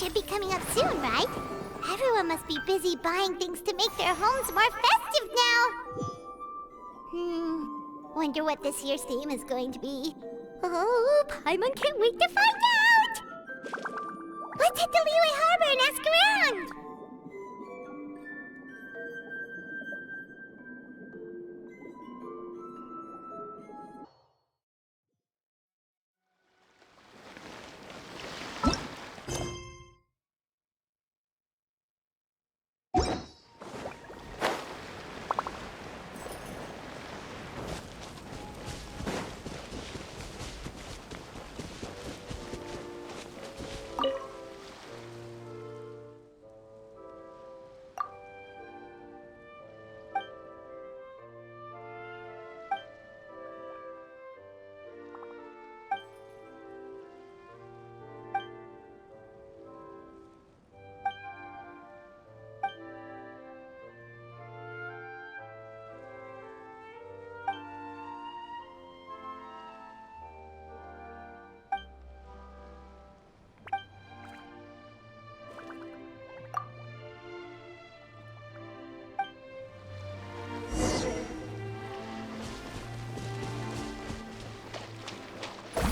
should be coming up soon, right? Everyone must be busy buying things to make their homes more festive now. Wonder what this year's theme is going to be. Oh, Paimon can't wait to find out! Let's hit the Liyue Harbor and ask around!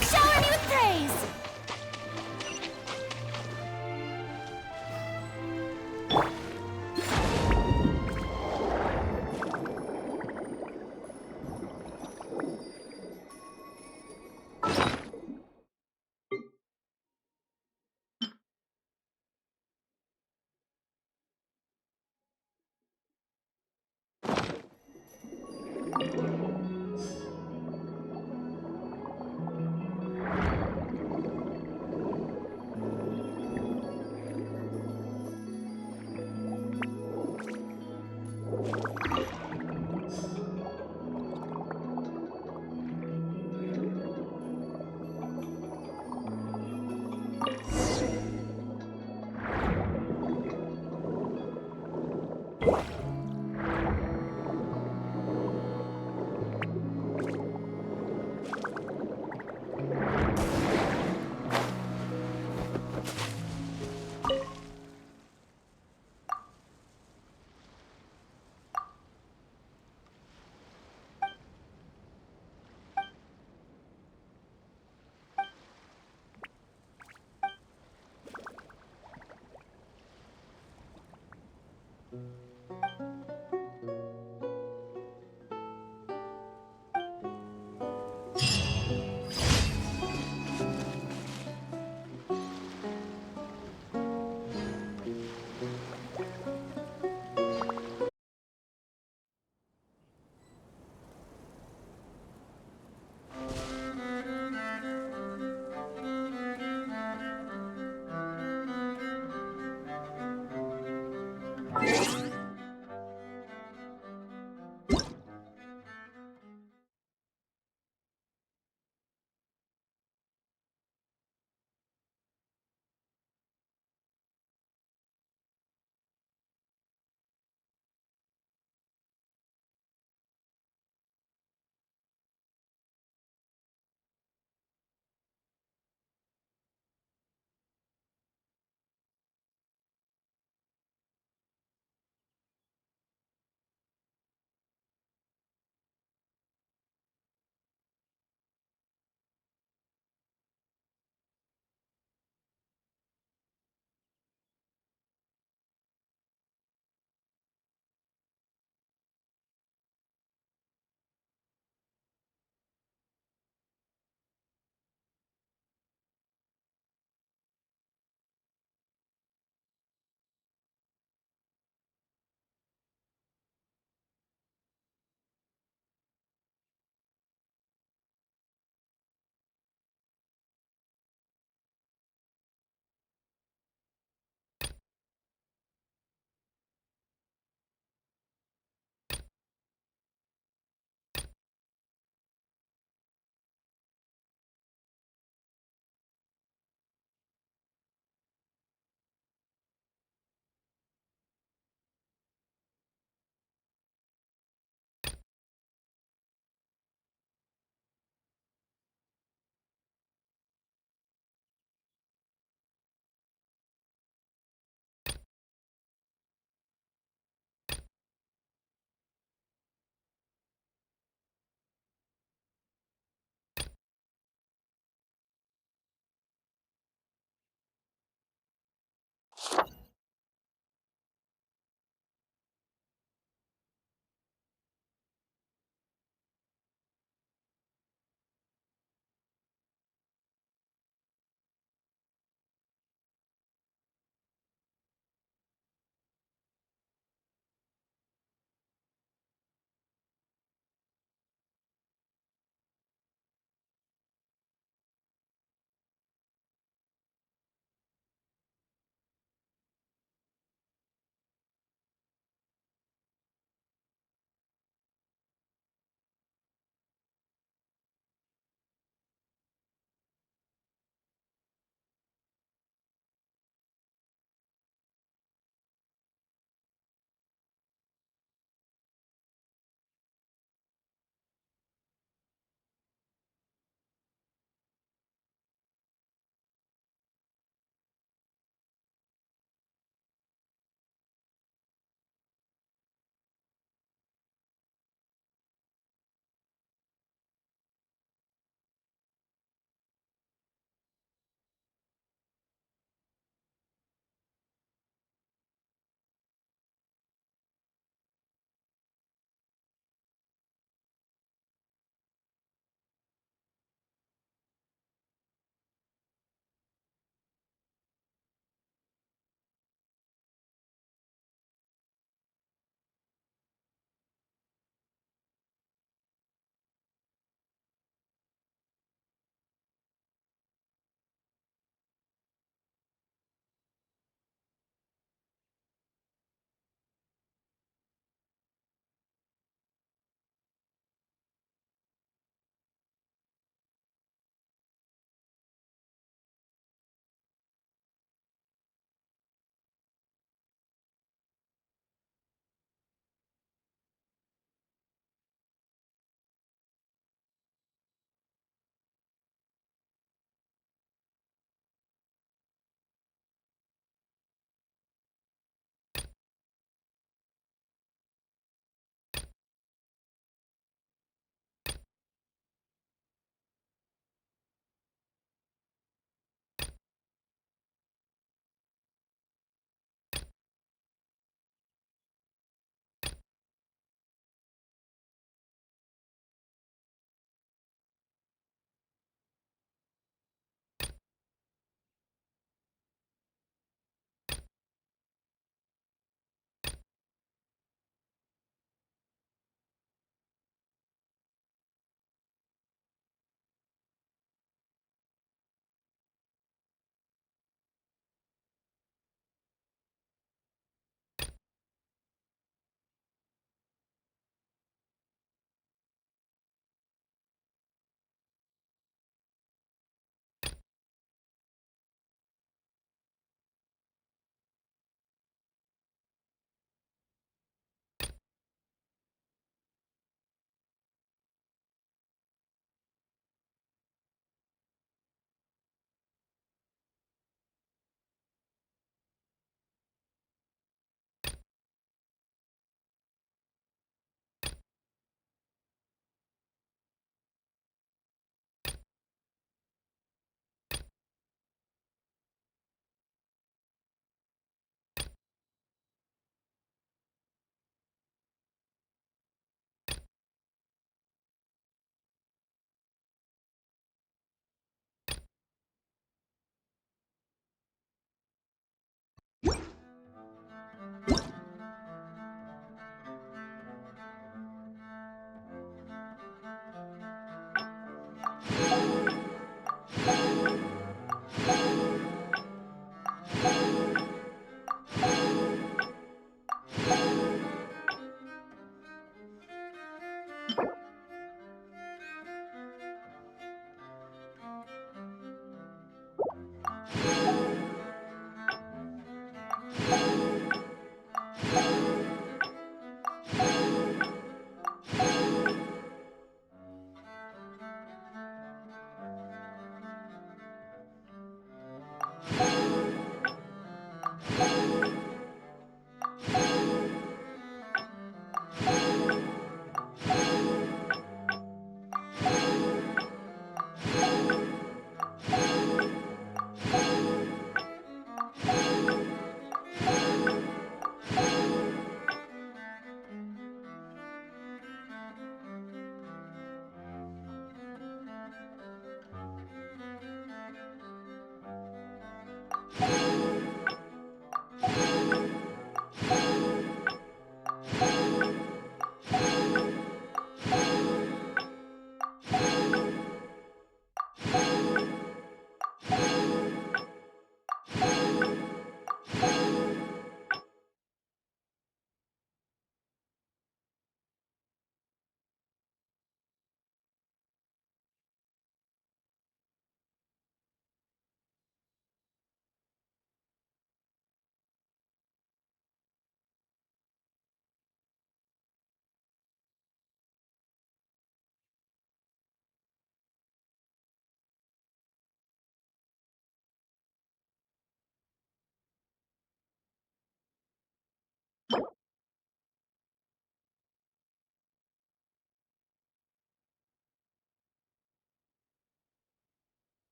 Shower me with praise!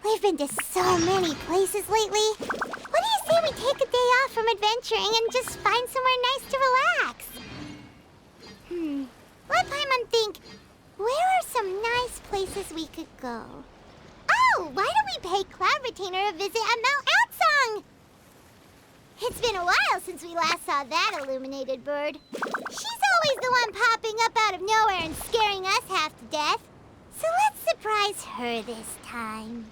We've been to so many places lately. What do you say we take a day off from adventuring and just find somewhere nice to relax? Let Paimon think. Where are some nice places we could go? Oh, why don't we pay Cloud Retainer a visit at Mount Outsong? It's been a while since we last saw that illuminated bird. She's always the one popping up out of nowhere and scaring us half to death. So let's surprise her this time.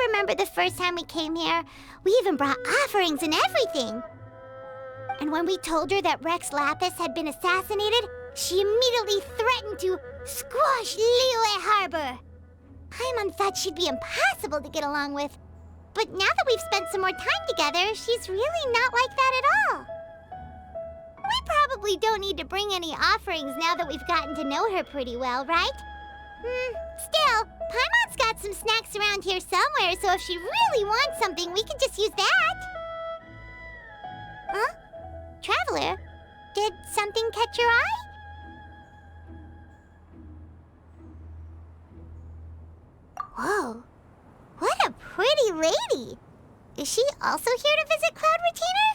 Remember the first time we came here? We even brought offerings and everything. And when we told her that Rex Lapis had been assassinated, she immediately threatened to squash Liyue Harbor. Paimon thought she'd be impossible to get along with. But now that we've spent some more time together, she's really not like that at all. We probably don't need to bring any offerings now that we've gotten to know her pretty well, right? Still, Paimon's got some snacks around here somewhere, so if she really wants something, we can just use that. Huh? Traveler, did something catch your eye? Whoa, what a pretty lady! Is she also here to visit Cloud Retainer?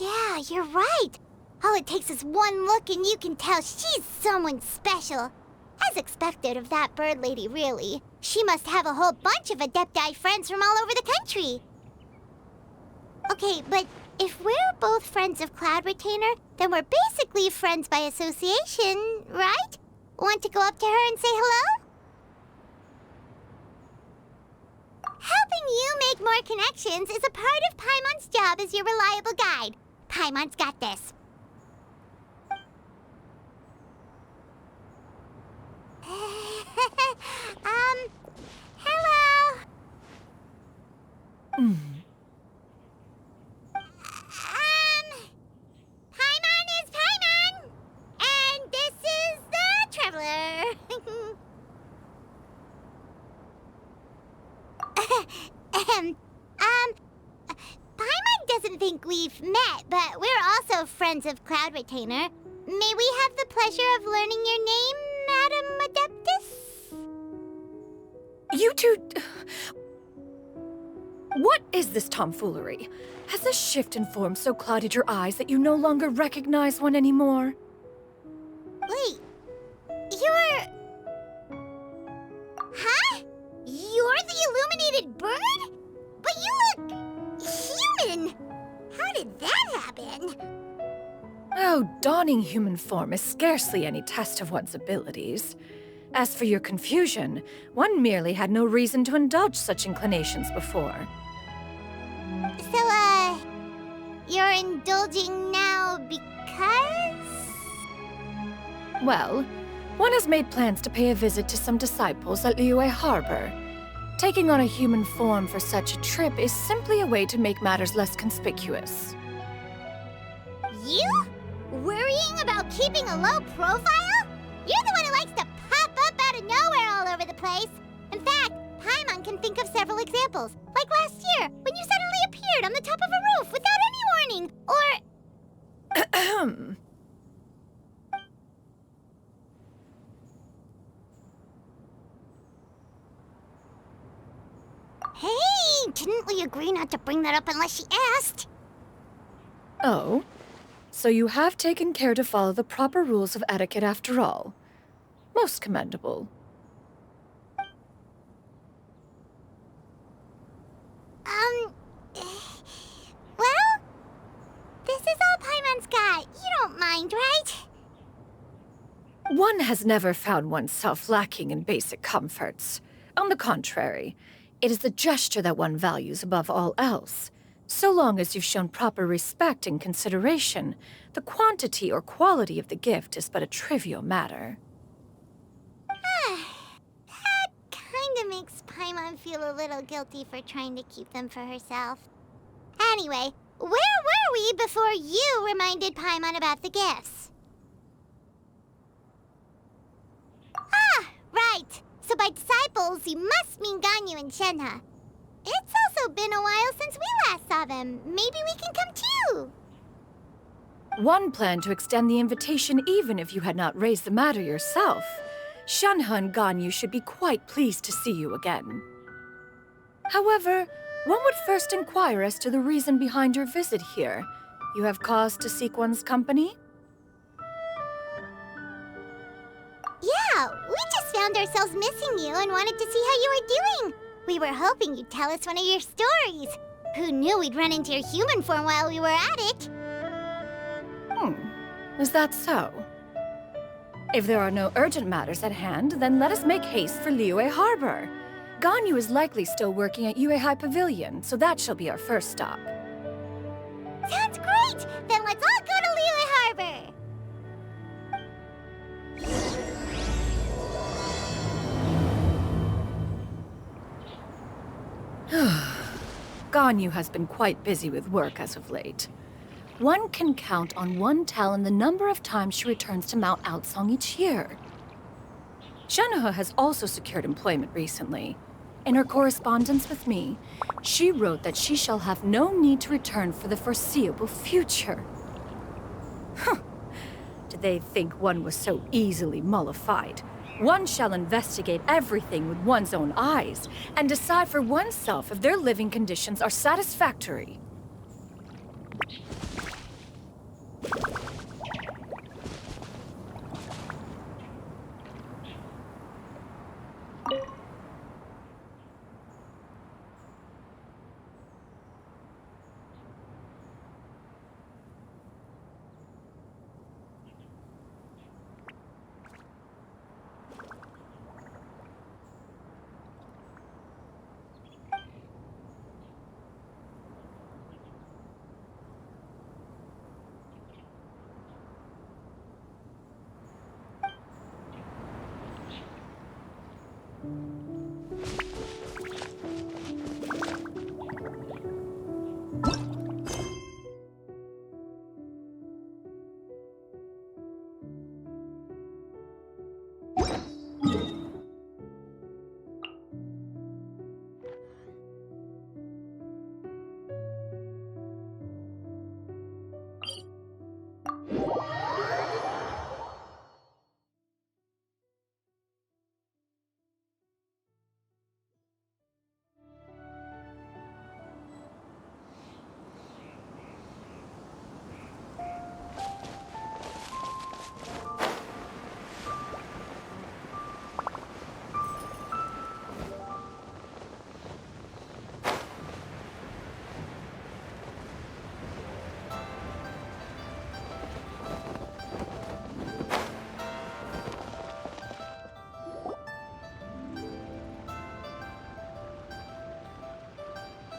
Yeah, you're right. All it takes is one look and you can tell she's someone special. As expected of that bird lady, really. She must have a whole bunch of Adepti friends from all over the country. Okay, but if we're both friends of Cloud Retainer, then we're basically friends by association, right? Want to go up to her and say hello? Helping you make more connections is a part of Paimon's job as your reliable guide. Paimon's got this. Hello. Paimon is Paimon, and this is the Traveler. Paimon doesn't think we've met, but we're also friends of Cloud Retainer. May we have the pleasure of learning your name, Madam Adeptus? You two... What is this tomfoolery? Has this shift in form so clouded your eyes that you no longer recognize one anymore? Wait, you're... Huh? You're the illuminated bird? But you look... human! How did that happen? Oh, donning human form is scarcely any test of one's abilities. As for your confusion, one merely had no reason to indulge such inclinations before. So, you're indulging now because? Well, one has made plans to pay a visit to some disciples at Liyue Harbor. Taking on a human form for such a trip is simply a way to make matters less conspicuous. You? Worrying about keeping a low profile? You're the one who likes to pop up out of nowhere all over the place. In fact, Paimon can think of several examples. Like last year, when you suddenly appeared on the top of a roof without any warning. Or... Hey, didn't we agree not to bring that up unless she asked? Oh? So you have taken care to follow the proper rules of etiquette after all. Most commendable. Well, this is all Paimon's got. You don't mind, right? One has never found oneself lacking in basic comforts. On the contrary, it is the gesture that one values above all else. So long as you've shown proper respect and consideration, the quantity or quality of the gift is but a trivial matter. That kinda makes Paimon feel a little guilty for trying to keep them for herself. Anyway, where were we before you reminded Paimon about the gifts? Ah, right. So by disciples, you must mean Ganyu and Shenhe. It's also been a while since we last saw them. Maybe we can come too. One planned to extend the invitation even if you had not raised the matter yourself. Shenhe and Ganyu should be quite pleased to see you again. However, one would first inquire as to the reason behind your visit here. You have cause to seek one's company? Yeah, we just found ourselves missing you and wanted to see how you were doing. We were hoping you'd tell us one of your stories. Who knew we'd run into your human form while we were at it? Is that so? If there are no urgent matters at hand, then let us make haste for Liyue Harbor. Ganyu is likely still working at Uehai Pavilion, so that shall be our first stop. Sounds great! Then let's all go to Liyue Harbor! Ganyu has been quite busy with work as of late. One can count on one talon the number of times she returns to Mount Aocang each year. Xianyun has also secured employment recently. In her correspondence with me, she wrote that she shall have no need to return for the foreseeable future. Huh. Did they think one was so easily mollified? One shall investigate everything with one's own eyes and decide for oneself if their living conditions are satisfactory.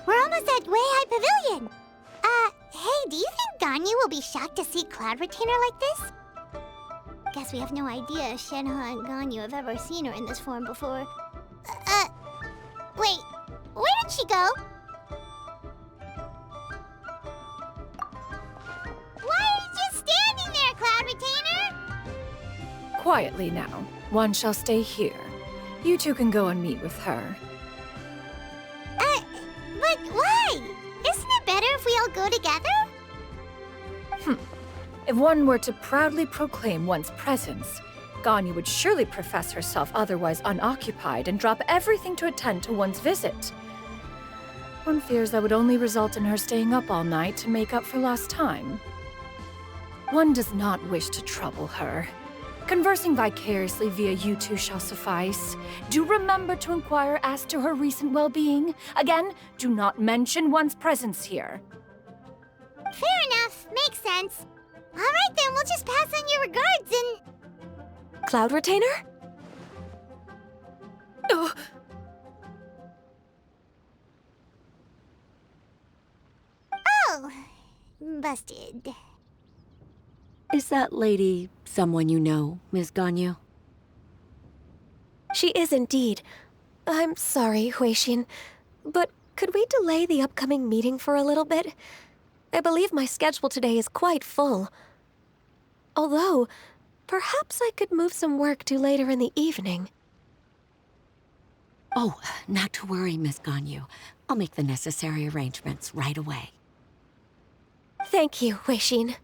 We're almost at Weihai Pavilion! Hey, do you think Ganyu will be shocked to see Cloud Retainer like this? Guess we have no idea if Shenhe and Ganyu have ever seen her in this form before. Wait, where did she go? Why are you just standing there, Cloud Retainer? Quietly now. One shall stay here. You two can go and meet with her. But why? Isn't it better if we all go together? If one were to proudly proclaim one's presence, Ganyu would surely profess herself otherwise unoccupied and drop everything to attend to one's visit. One fears that would only result in her staying up all night to make up for lost time. One does not wish to trouble her. Conversing vicariously via you two shall suffice. Do remember to inquire as to her recent well-being. Again, do not mention one's presence here. Fair enough. Makes sense. All right, then. We'll just pass on your regards and... Cloud Retainer? Oh, busted. Is that lady someone you know, Ms. Ganyu? She is indeed. I'm sorry, Huixin, but could we delay the upcoming meeting for a little bit? I believe my schedule today is quite full. Although, perhaps I could move some work to later in the evening. Oh, not to worry, Ms. Ganyu. I'll make the necessary arrangements right away. Thank you, Huixin.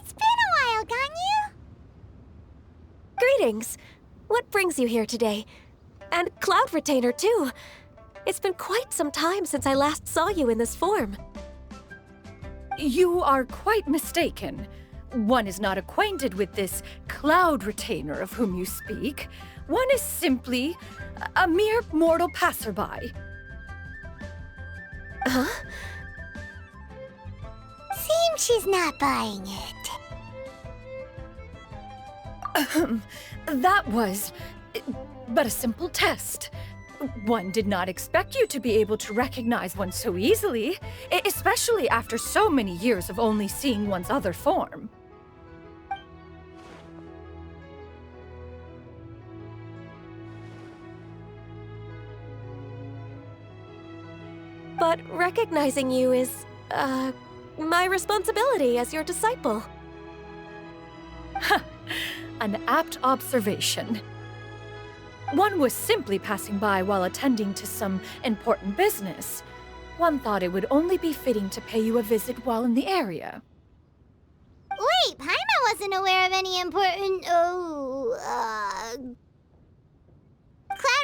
It's been a while, Ganyu. Greetings. What brings you here today? And Cloud Retainer, too. It's been quite some time since I last saw you in this form. You are quite mistaken. One is not acquainted with this Cloud Retainer of whom you speak. One is simply a mere mortal passerby. Huh? Seems she's not buying it. That was but a simple test. One did not expect you to be able to recognize one so easily, especially after so many years of only seeing one's other form. But recognizing you is, my responsibility as your disciple. An apt observation. One was simply passing by while attending to some important business. One thought it would only be fitting to pay you a visit while in the area. Wait, Paimon wasn't aware of any important... Cloud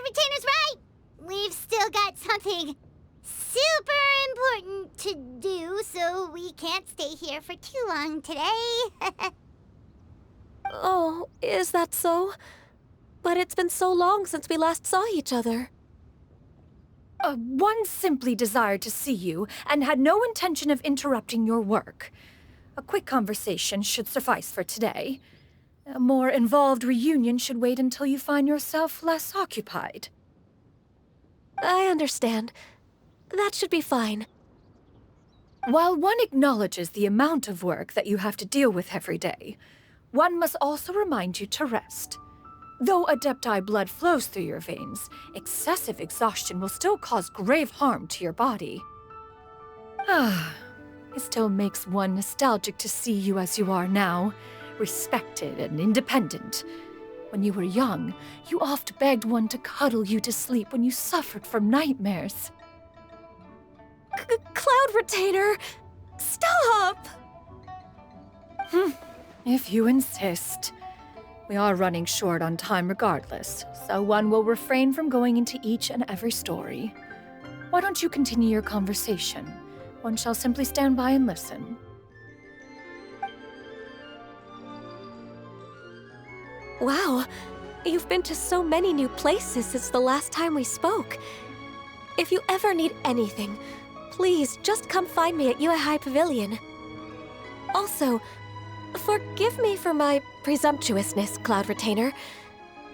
Retainer's right! We've still got something super important to do, so we can't stay here for too long today. Oh, is that so? But it's been so long since we last saw each other. One simply desired to see you and had no intention of interrupting your work. A quick conversation should suffice for today. A more involved reunion should wait until you find yourself less occupied. I understand. That should be fine. While one acknowledges the amount of work that you have to deal with every day, one must also remind you to rest. Though Adepti blood flows through your veins, excessive exhaustion will still cause grave harm to your body. It still makes one nostalgic to see you as you are now, respected and independent. When you were young, you oft begged one to cuddle you to sleep when you suffered from nightmares. Cloud Retainer! Stop! If you insist. We are running short on time regardless, so one will refrain from going into each and every story. Why don't you continue your conversation? One shall simply stand by and listen. Wow, you've been to so many new places since the last time we spoke. If you ever need anything, please just come find me at Uehai Pavilion. Also, forgive me for my presumptuousness, Cloud Retainer,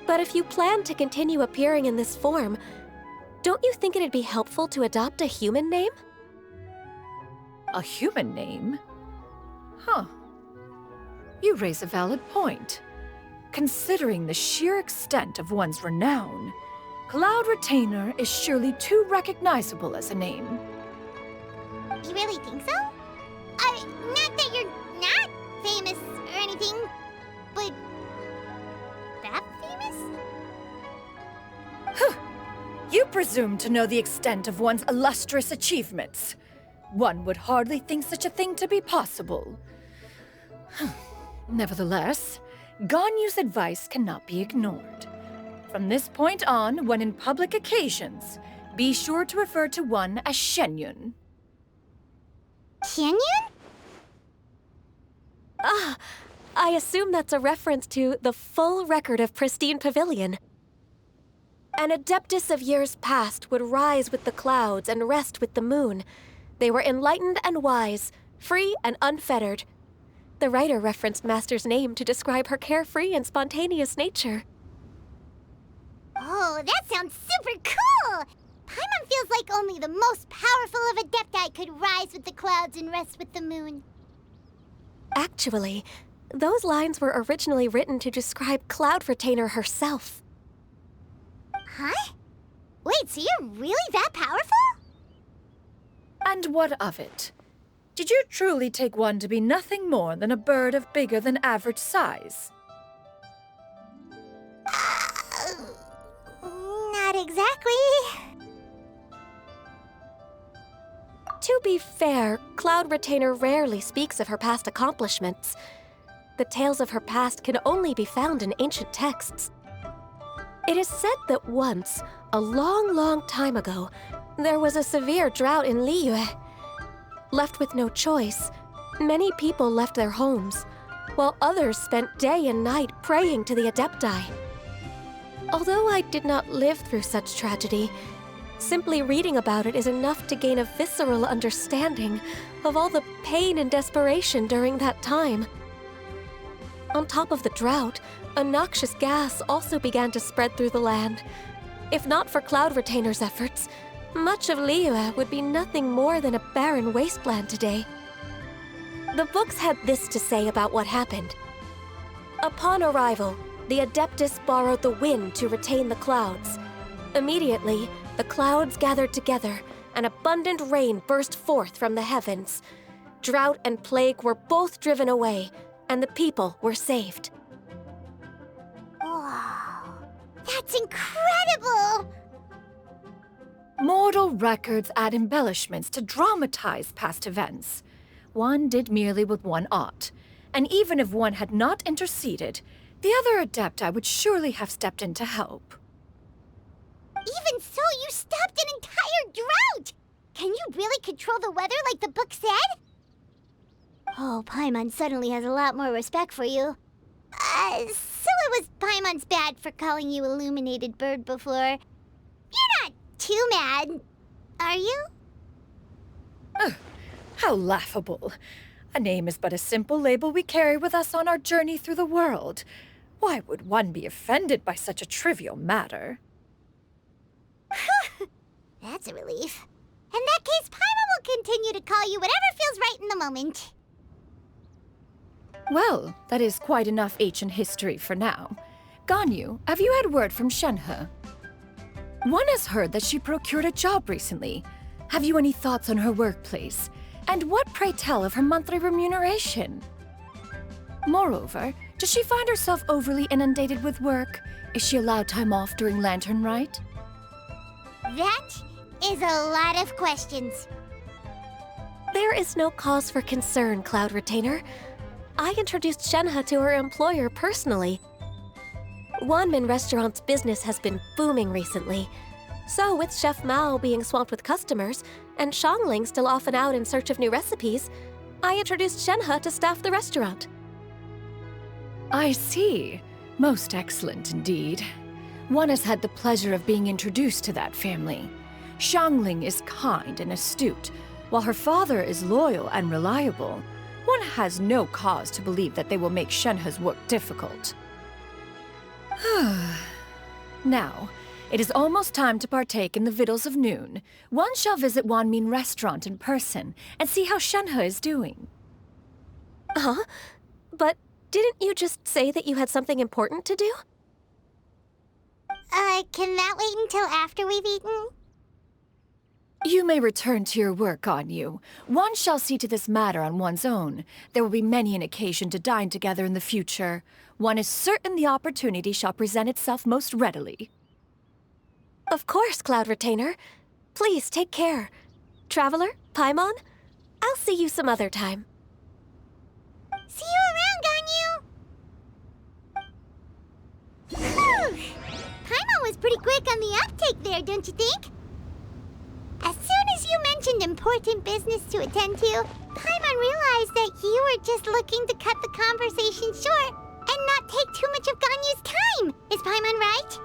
but if you plan to continue appearing in this form, don't you think it'd be helpful to adopt a human name? A human name? Huh. You raise a valid point. Considering the sheer extent of one's renown, Cloud Retainer is surely too recognizable as a name. You really think so? Not that you're not famous or anything, but that famous? You presume to know the extent of one's illustrious achievements. One would hardly think such a thing to be possible. Nevertheless, Ganyu's advice cannot be ignored. From this point on, when in public occasions, be sure to refer to one as Xianyun. Xianyun? I assume that's a reference to the full record of Pristine Pavilion. An adeptus of years past would rise with the clouds and rest with the moon. They were enlightened and wise, free and unfettered. The writer referenced Master's name to describe her carefree and spontaneous nature. Oh, that sounds super cool! Paimon feels like only the most powerful of Adepti could rise with the clouds and rest with the moon. Actually, those lines were originally written to describe Cloud Retainer herself. Huh? Wait, so you're really that powerful? And what of it? Did you truly take one to be nothing more than a bird of bigger than average size? Not exactly. To be fair, Cloud Retainer rarely speaks of her past accomplishments. The tales of her past can only be found in ancient texts. It is said that once, a long time ago, there was a severe drought in Liyue. Left with no choice, many people left their homes, while others spent day and night praying to the Adepti. Although I did not live through such tragedy, simply reading about it is enough to gain a visceral understanding of all the pain and desperation during that time. On top of the drought, a noxious gas also began to spread through the land. If not for Cloud Retainer's efforts, much of Liyue would be nothing more than a barren wasteland today. The books had this to say about what happened. Upon arrival, the Adeptus borrowed the wind to retain the clouds. Immediately, the clouds gathered together, and abundant rain burst forth from the heavens. Drought and plague were both driven away, and the people were saved. Wow, that's incredible! Mortal records add embellishments to dramatize past events. One did merely what one ought, and even if one had not interceded, the other Adepti would surely have stepped in to help. Even so, you stopped an entire drought! Can you really control the weather like the book said? Oh, Paimon suddenly has a lot more respect for you. So it was Paimon's bad for calling you Illuminated Bird before. You're not too mad, are you? How laughable. A name is but a simple label we carry with us on our journey through the world. Why would one be offended by such a trivial matter? That's a relief. In that case, Paimon will continue to call you whatever feels right in the moment. Well, that is quite enough ancient history for now. Ganyu, have you had word from Shenhe? One has heard that she procured a job recently. Have you any thoughts on her workplace? And what, pray tell, of her monthly remuneration? Moreover, does she find herself overly inundated with work? Is she allowed time off during Lantern Rite? That is a lot of questions. There is no cause for concern, Cloud Retainer. I introduced Shenhe to her employer personally. Wanmin Restaurant's business has been booming recently. So with Chef Mao being swamped with customers, and Xiangling still off and out in search of new recipes, I introduced Shenhe to staff the restaurant. I see. Most excellent indeed. One has had the pleasure of being introduced to that family. Xiangling is kind and astute, while her father is loyal and reliable. One has no cause to believe that they will make Shenhe's work difficult. Now, it is almost time to partake in the victuals of noon. One shall visit Wanmin Restaurant in person and see how Shenhe is doing. Huh? But didn't you just say that you had something important to do? Can that wait until after we've eaten? You may return to your work, Ganyu. One shall see to this matter on one's own. There will be many an occasion to dine together in the future. One is certain the opportunity shall present itself most readily. Of course, Cloud Retainer. Please take care. Traveler, Paimon, I'll see you some other time. See you around, Ganyu! Phew! Paimon was pretty quick on the uptake there, don't you think? As soon as you mentioned important business to attend to, Paimon realized that you were just looking to cut the conversation short and not take too much of Ganyu's time. Is Paimon right?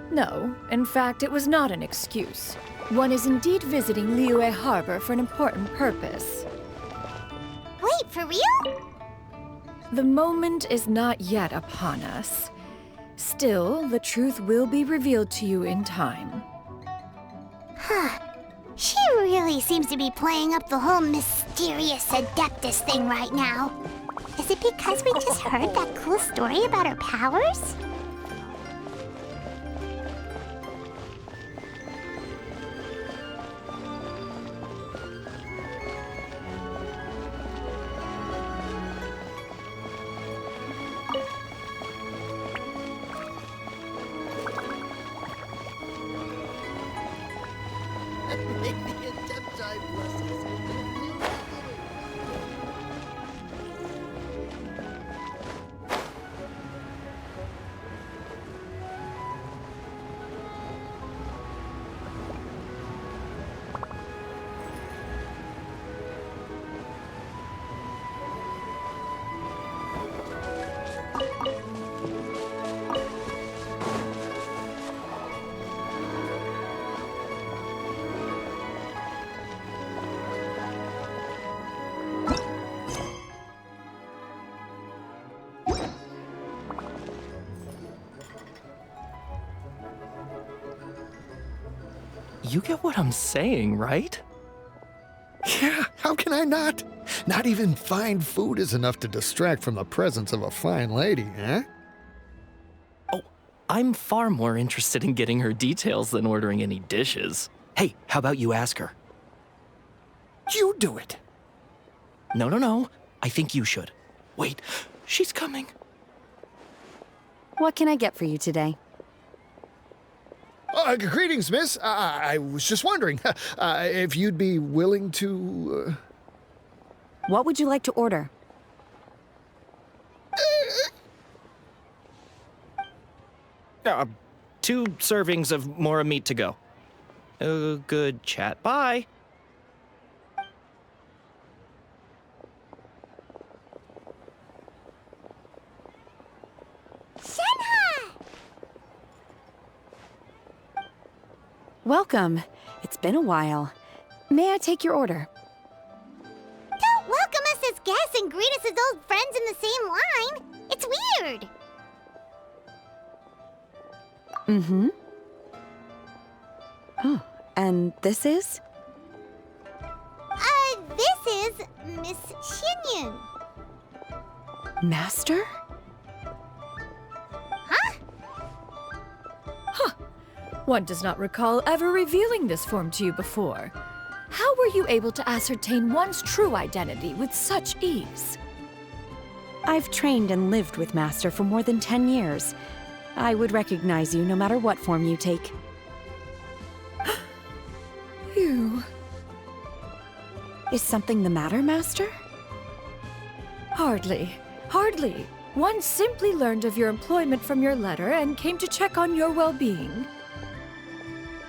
No, in fact, it was not an excuse. One is indeed visiting Liyue Harbor for an important purpose. Wait, for real? The moment is not yet upon us. Still, the truth will be revealed to you in time. Huh. She really seems to be playing up the whole mysterious Adeptus thing right now. Is it because we just heard that cool story about her powers? You get what I'm saying, right? Yeah, how can I not? Not even fine food is enough to distract from the presence of a fine lady, eh? Oh, I'm far more interested in getting her details than ordering any dishes. Hey, how about you ask her? You do it. No. I think you should. Wait, she's coming. What can I get for you today? Greetings, miss. I was just wondering if you'd be willing to... What would you like to order? Two servings of more meat to go. Good chat. Bye. Shenhe! Welcome. It's been a while. May I take your order? Don't welcome us as guests and greet us as old friends in the same line. It's weird. Mm-hmm. Oh, and this is? This is Miss Xianyun. Master? Huh? One does not recall ever revealing this form to you before. How were you able to ascertain one's true identity with such ease? I've trained and lived with Master for more than 10 years. I would recognize you no matter what form you take. You... Is something the matter, Master? Hardly. One simply learned of your employment from your letter and came to check on your well-being.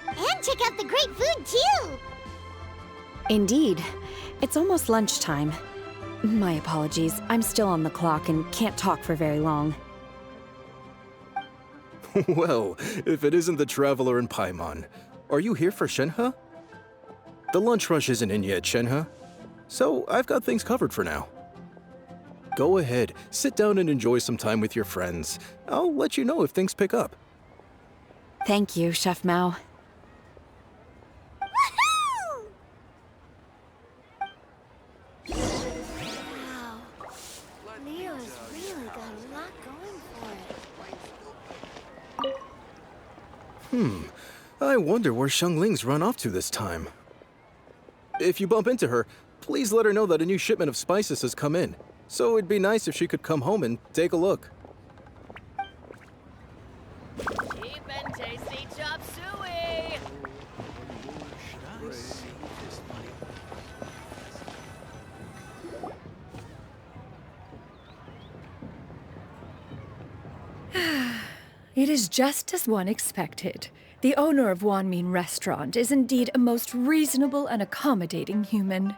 And check out the great food, too. Indeed. It's almost lunchtime. My apologies. I'm still on the clock and can't talk for very long. Well, if it isn't the Traveler in Paimon, are you here for Shenhe? The lunch rush isn't in yet, Shenhe, so I've got things covered for now. Go ahead, sit down and enjoy some time with your friends. I'll let you know if things pick up. Thank you, Chef Mao. Woohoo! Wow. Leo's really got a lot going for it. I wonder where Xiangling's run off to this time. If you bump into her, please let her know that a new shipment of spices has come in. So it'd be nice if she could come home and take a look. Cheap and tasty chop suey! It is just as one expected. The owner of Wanmin Restaurant is indeed a most reasonable and accommodating human.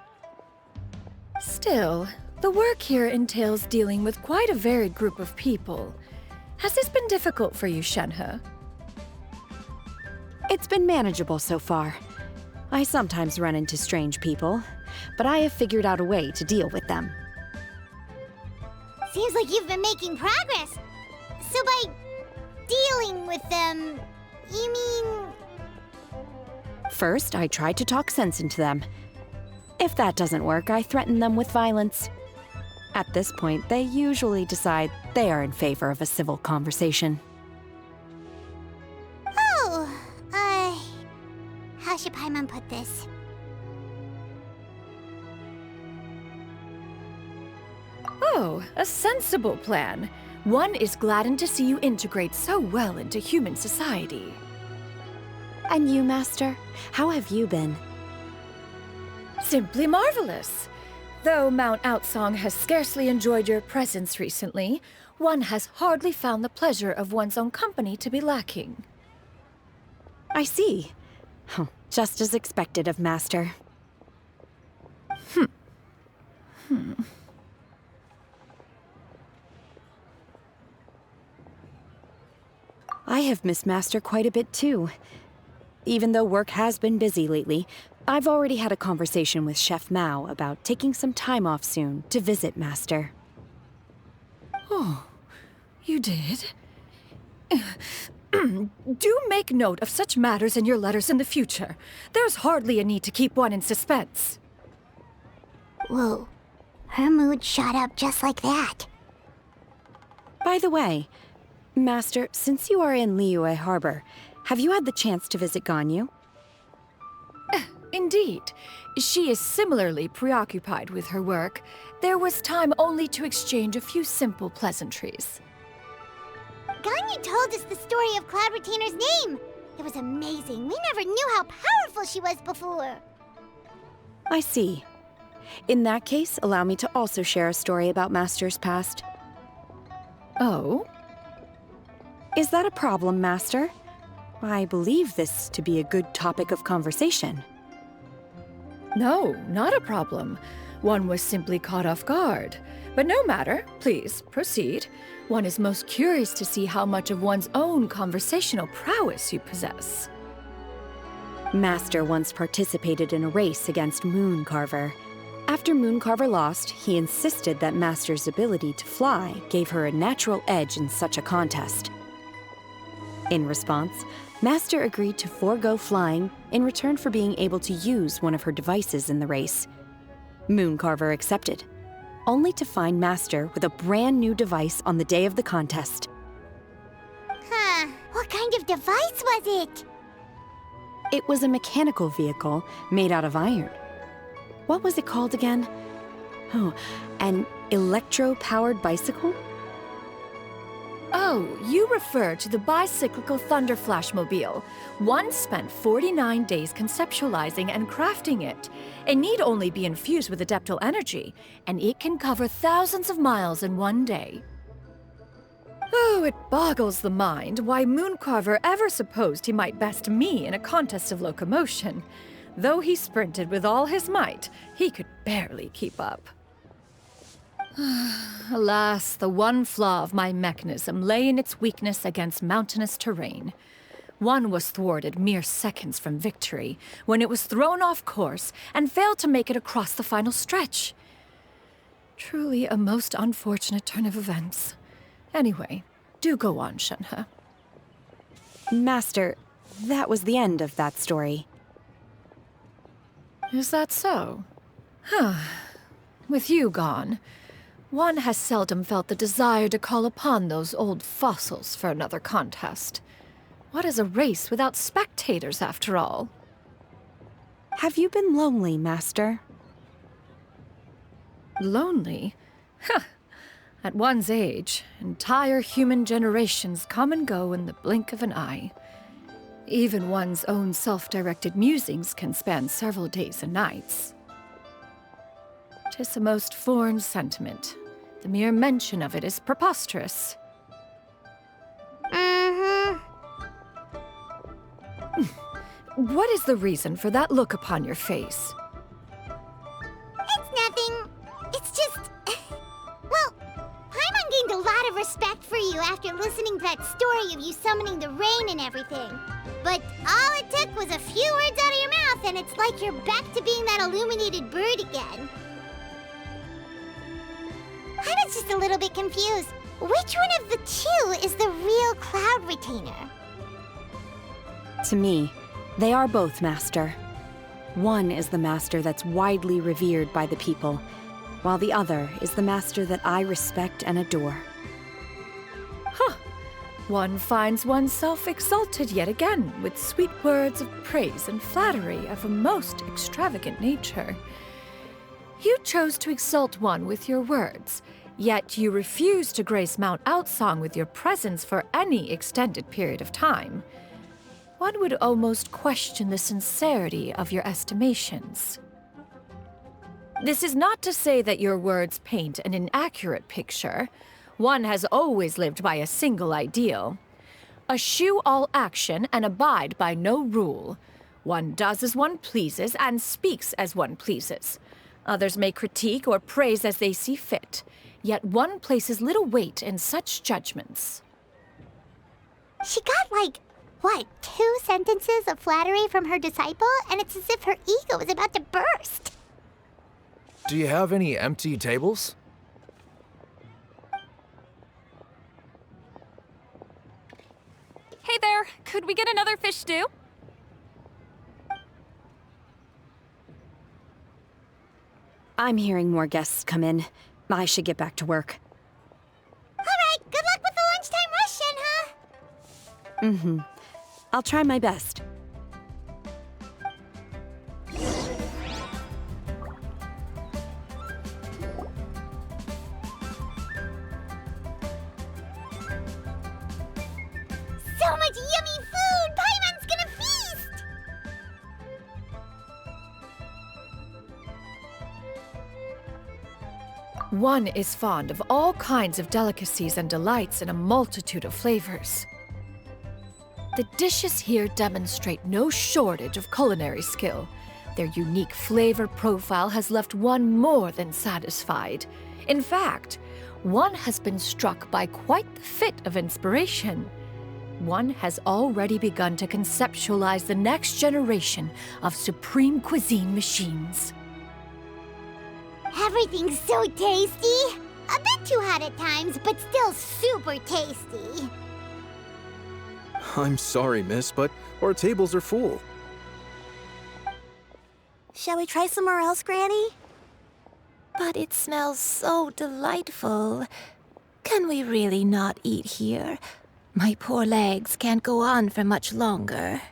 Still, the work here entails dealing with quite a varied group of people. Has this been difficult for you, Shenhe? It's been manageable so far. I sometimes run into strange people, but I have figured out a way to deal with them. Seems like you've been making progress. So by dealing with them, you mean... First, I try to talk sense into them. If that doesn't work, I threaten them with violence. At this point, they usually decide they are in favor of a civil conversation. Oh, how should Paimon put this? Oh, a sensible plan. One is gladdened to see you integrate so well into human society. And you, Master? How have you been? Simply marvelous. Though Mount Outsong has scarcely enjoyed your presence recently, one has hardly found the pleasure of one's own company to be lacking. I see. Just as expected of Master. I have missed Master quite a bit too. Even though work has been busy lately, I've already had a conversation with Chef Mao about taking some time off soon to visit Master. Oh, you did? Do make note of such matters in your letters in the future. There's hardly a need to keep one in suspense. Whoa. Her mood shot up just like that. By the way, Master, since you are in Liyue Harbor, have you had the chance to visit Ganyu? Indeed. She is similarly preoccupied with her work. There was time only to exchange a few simple pleasantries. Ganyu told us the story of Cloud Retainer's name. It was amazing. We never knew how powerful she was before. I see. In that case, allow me to also share a story about Master's past. Oh? Is that a problem, Master? I believe this to be a good topic of conversation. No, not a problem. One was simply caught off guard. But no matter. Please, proceed. One is most curious to see how much of one's own conversational prowess you possess. Master once participated in a race against Mooncarver. After Mooncarver lost, he insisted that Master's ability to fly gave her a natural edge in such a contest. In response, Master agreed to forego flying in return for being able to use one of her devices in the race. Mooncarver accepted, only to find Master with a brand new device on the day of the contest. Huh. What kind of device was it? It was a mechanical vehicle made out of iron. What was it called again? Oh, an electro-powered bicycle? Oh, you refer to the bicyclical Thunder Flashmobile. One spent 49 days conceptualizing and crafting it. It need only be infused with adeptal energy, and it can cover thousands of miles in one day. Oh, it boggles the mind why Mooncarver ever supposed he might best me in a contest of locomotion. Though he sprinted with all his might, he could barely keep up. Alas, the one flaw of my mechanism lay in its weakness against mountainous terrain. One was thwarted mere seconds from victory, when it was thrown off course and failed to make it across the final stretch. Truly a most unfortunate turn of events. Anyway, do go on, Shenhe. Master, that was the end of that story. Is that so? Huh. With you gone, one has seldom felt the desire to call upon those old fossils for another contest. What is a race without spectators, after all? Have you been lonely, Master? Lonely? Huh. At one's age, entire human generations come and go in the blink of an eye. Even one's own self-directed musings can span several days and nights. 'Tis a most foreign sentiment. The mere mention of it is preposterous. What is the reason for that look upon your face? It's nothing. It's just... Well, Paimon gained a lot of respect for you after listening to that story of you summoning the rain and everything. But all it took was a few words out of your mouth and it's like you're back to being that illuminated bird again. I was just a little bit confused. Which one of the two is the real Cloud Retainer? To me, they are both, Master. One is the Master that's widely revered by the people, while the other is the Master that I respect and adore. Huh. One finds oneself exalted yet again with sweet words of praise and flattery of a most extravagant nature. You chose to exalt one with your words, yet you refuse to grace Mount Outsong with your presence for any extended period of time. One would almost question the sincerity of your estimations. This is not to say that your words paint an inaccurate picture. One has always lived by a single ideal. Eschew all action and abide by no rule. One does as one pleases and speaks as one pleases. Others may critique or praise as they see fit, yet one places little weight in such judgments. She got like, what, 2 sentences of flattery from her disciple, and it's as if her ego is about to burst. Do you have any empty tables? Hey there, could we get another fish stew? I'm hearing more guests come in. I should get back to work. Alright, good luck with the lunchtime rush, Shenhe! I'll try my best. So much yummy food! Paimon's gonna feast! One is fond of all kinds of delicacies and delights in a multitude of flavors. The dishes here demonstrate no shortage of culinary skill. Their unique flavor profile has left one more than satisfied. In fact, one has been struck by quite the fit of inspiration. One has already begun to conceptualize the next generation of supreme cuisine machines. Everything's so tasty! A bit too hot at times, but still super tasty. I'm sorry, miss, but our tables are full. Shall we try somewhere else, Granny? But it smells so delightful. Can we really not eat here? My poor legs can't go on for much longer.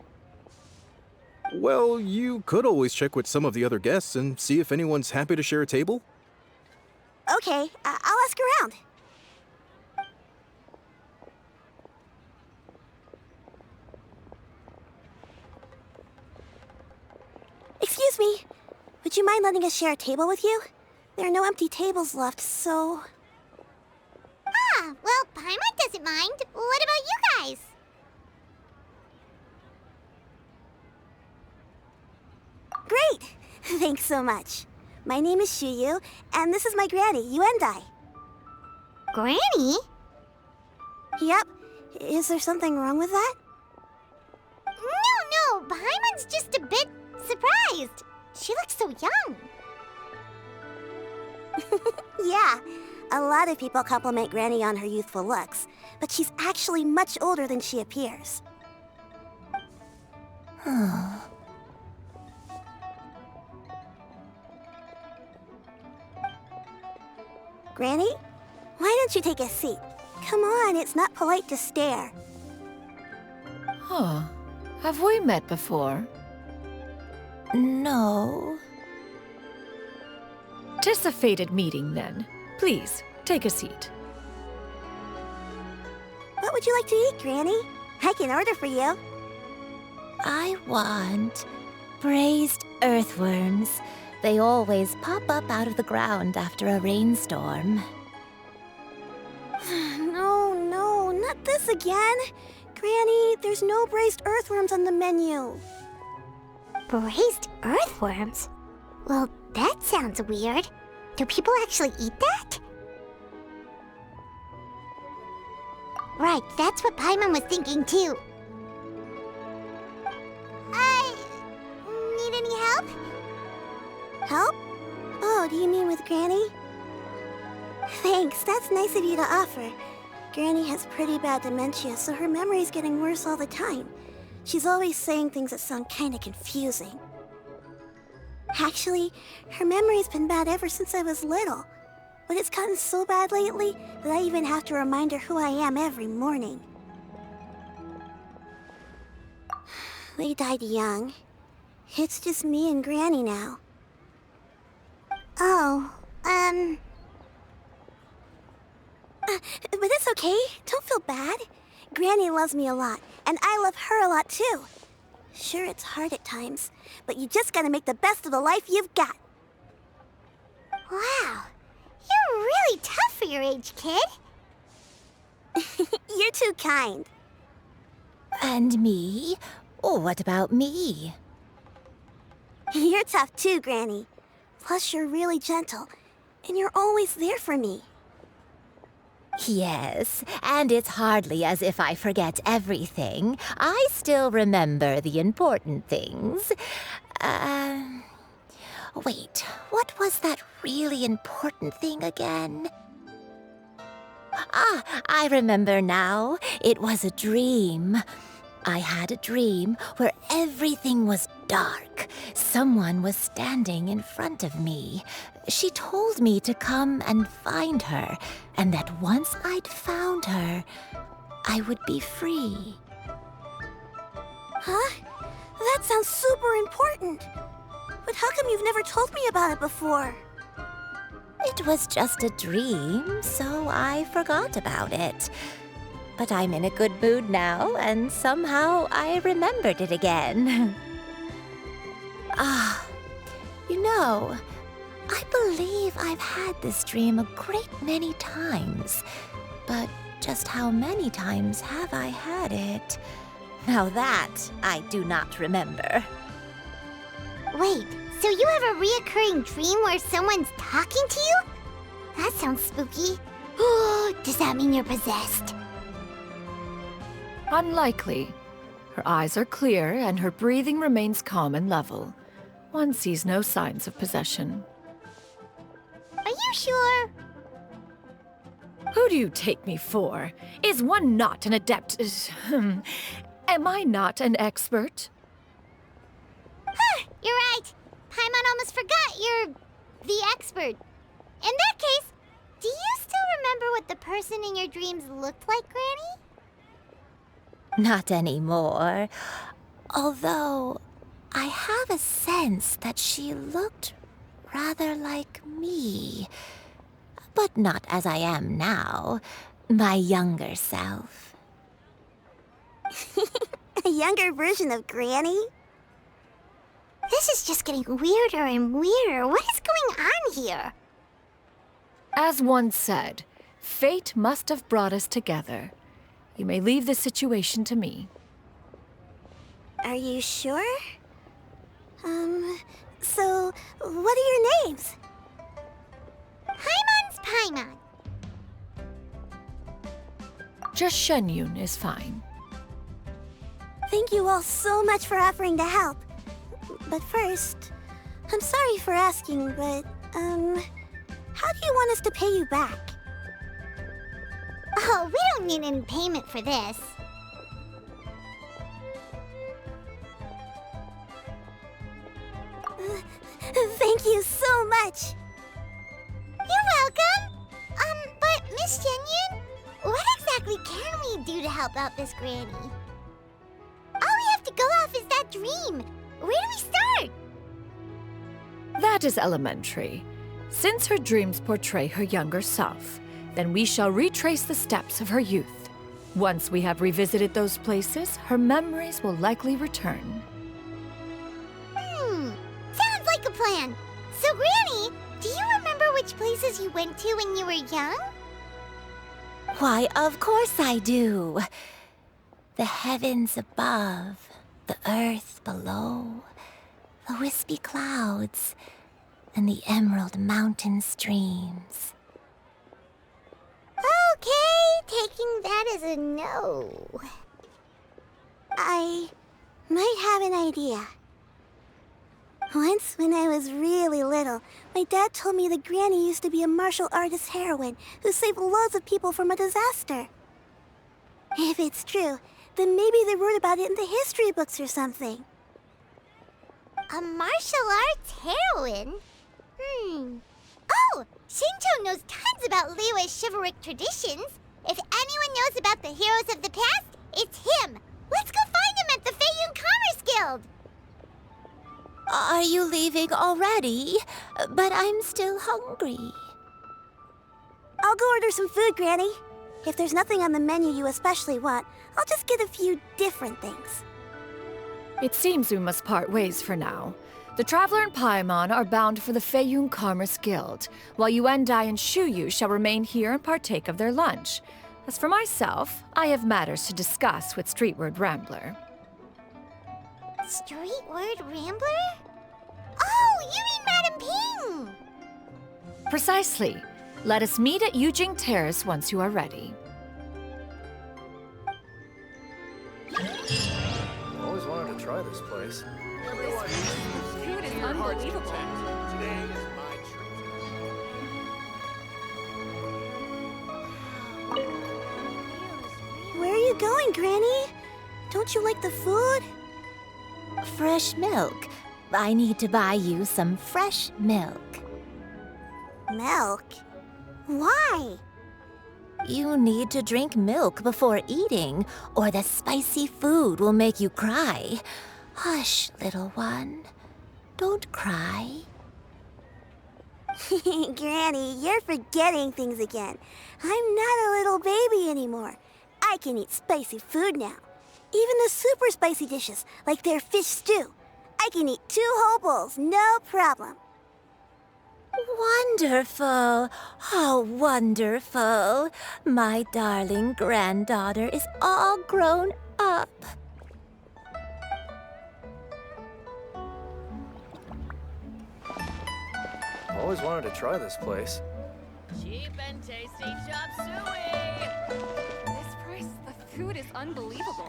Well, you could always check with some of the other guests and see if anyone's happy to share a table. Okay, I'll ask around. Excuse me, would you mind letting us share a table with you? There are no empty tables left, so... Ah, well, Paimon doesn't mind. What about you guys? Great! Thanks so much. My name is Xianyun, and this is my granny, Yuendai. Granny? Yep. Is there something wrong with that? No, Paimon's just a bit surprised. She looks so young. Yeah, a lot of people compliment Granny on her youthful looks, but she's actually much older than she appears. Granny, why don't you take a seat? Come on, it's not polite to stare. Huh. Have we met before? No. 'Tis a fated meeting, then. Please, take a seat. What would you like to eat, Granny? I can order for you. I want braised earthworms. They always pop up out of the ground after a rainstorm. No, not this again. Granny, there's no braised earthworms on the menu. Braised earthworms? Well, that sounds weird. Do people actually eat that? Right, that's what Paimon was thinking too. Need any help? Help? Oh, do you mean with Granny? Thanks, that's nice of you to offer. Granny has pretty bad dementia, so her memory's getting worse all the time. She's always saying things that sound kinda confusing. Actually, her memory's been bad ever since I was little. But it's gotten so bad lately that I even have to remind her who I am every morning. They died young. It's just me and Granny now. But it's okay. Don't feel bad. Granny loves me a lot, and I love her a lot too. Sure, it's hard at times, but you just gotta make the best of the life you've got. Wow, you're really tough for your age, kid. You're too kind. And me? Oh, what about me? You're tough too, Granny. Plus, you're really gentle, and you're always there for me. Yes, and it's hardly as if I forget everything. I still remember the important things. Wait, what was that really important thing again? Ah, I remember now. It was a dream. I had a dream where everything was dark. Someone was standing in front of me. She told me to come and find her, and that once I'd found her, I would be free. Huh? That sounds super important. But how come you've never told me about it before? It was just a dream, so I forgot about it. But I'm in a good mood now, and somehow I remembered it again. You know, I believe I've had this dream a great many times. But just how many times have I had it? Now that I do not remember. Wait, so you have a reoccurring dream where someone's talking to you? That sounds spooky. Does that mean you're possessed? Unlikely. Her eyes are clear and her breathing remains calm and level. One sees no signs of possession. Are you sure? Who do you take me for? Is one not an adept? Am I not an expert? You're right. Paimon almost forgot you're the expert. In that case, do you still remember what the person in your dreams looked like, Granny? Not anymore. Although, I have a sense that she looked rather like me. But not as I am now. My younger self. A younger version of Granny? This is just getting weirder and weirder. What is going on here? As one said, fate must have brought us together. You may leave the situation to me. Are you sure? So, what are your names? Paimon's Paimon. Just Xianyun is fine. Thank you all so much for offering to help. But first, I'm sorry for asking, but, how do you want us to pay you back? Oh, we don't need any payment for this. Thank you so much. You're welcome. But Miss Xianyun, what exactly can we do to help out this Granny? All we have to go off is that dream. Where do we start? That is elementary. Since her dreams portray her younger self, then we shall retrace the steps of her youth. Once we have revisited those places, her memories will likely return. Sounds like a plan. So, Granny, do you remember which places you went to when you were young? Why, of course I do. The heavens above, the earth below, the wispy clouds, and the emerald mountain streams. Okay, taking that as a no. I might have an idea. Once, when I was really little, my dad told me that Granny used to be a martial artist heroine who saved loads of people from a disaster. If it's true, then maybe they wrote about it in the history books or something. A martial arts heroine? Oh, Shinto knows tons about Liyue's chivalric traditions. If anyone knows about the heroes of the past, it's him. Let's go find him at the Xianyun Commerce Guild. Are you leaving already? But I'm still hungry. I'll go order some food, Granny. If there's nothing on the menu you especially want, I'll just get a few different things. It seems we must part ways for now. The Traveler and Paimon are bound for the Xianyun Commerce Guild, while Yuendai and Shuyu shall remain here and partake of their lunch. As for myself, I have matters to discuss with Streetward Rambler. Streetward Rambler? Oh, you mean Madame Ping! Precisely. Let us meet at Yujing Terrace once you are ready. Always wanted to try this place. Food is unbelievable. Where are you going, Granny? Don't you like the food? Fresh milk. I need to buy you some fresh milk. Milk? Why? You need to drink milk before eating, or the spicy food will make you cry. Hush, little one. Don't cry. Granny, you're forgetting things again. I'm not a little baby anymore. I can eat spicy food now. Even the super spicy dishes, like their fish stew. I can eat 2 whole bowls, no problem. Wonderful. Oh, wonderful. My darling granddaughter is all grown up. Always wanted to try this place. Cheap and tasty chop suey! This price, the food is unbelievable.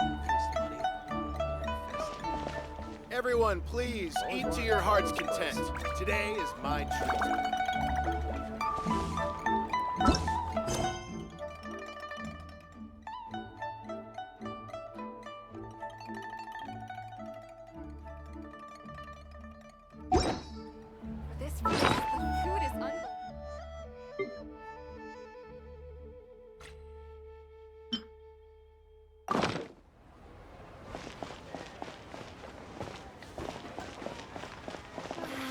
Everyone, please, eat to your heart's content. Today is my treat. This price, the food is unbelievable.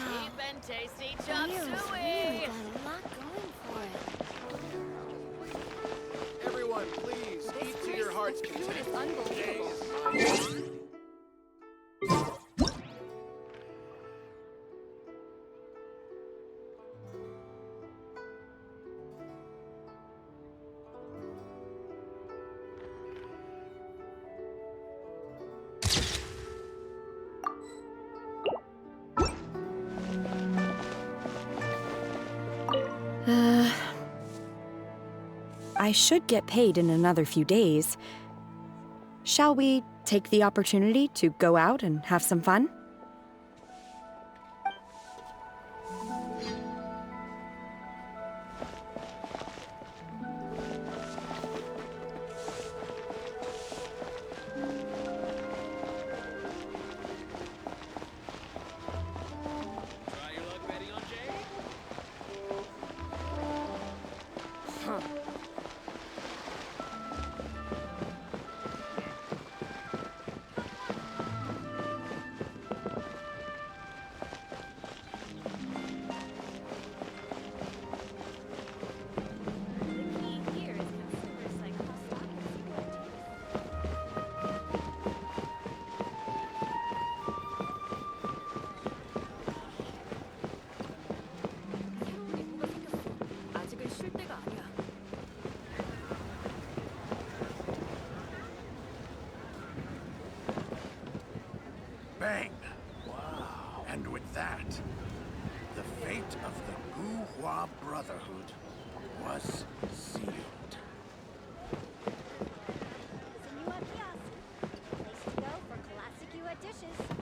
Cheap and tasty chop suey! Got a lot going for it. Everyone, please, eat to your heart's This food content. is Today unbelievable. is my treat. I should get paid in another few days. Shall we take the opportunity to go out and have some fun? Try your luck betting on Jade? 아직은 쉴 때가 아니야. Bang! Wow. And with that, the fate of the Guhua Brotherhood was sealed.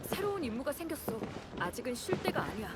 새로운 임무가 생겼어. 아직은 쉴 때가 아니야.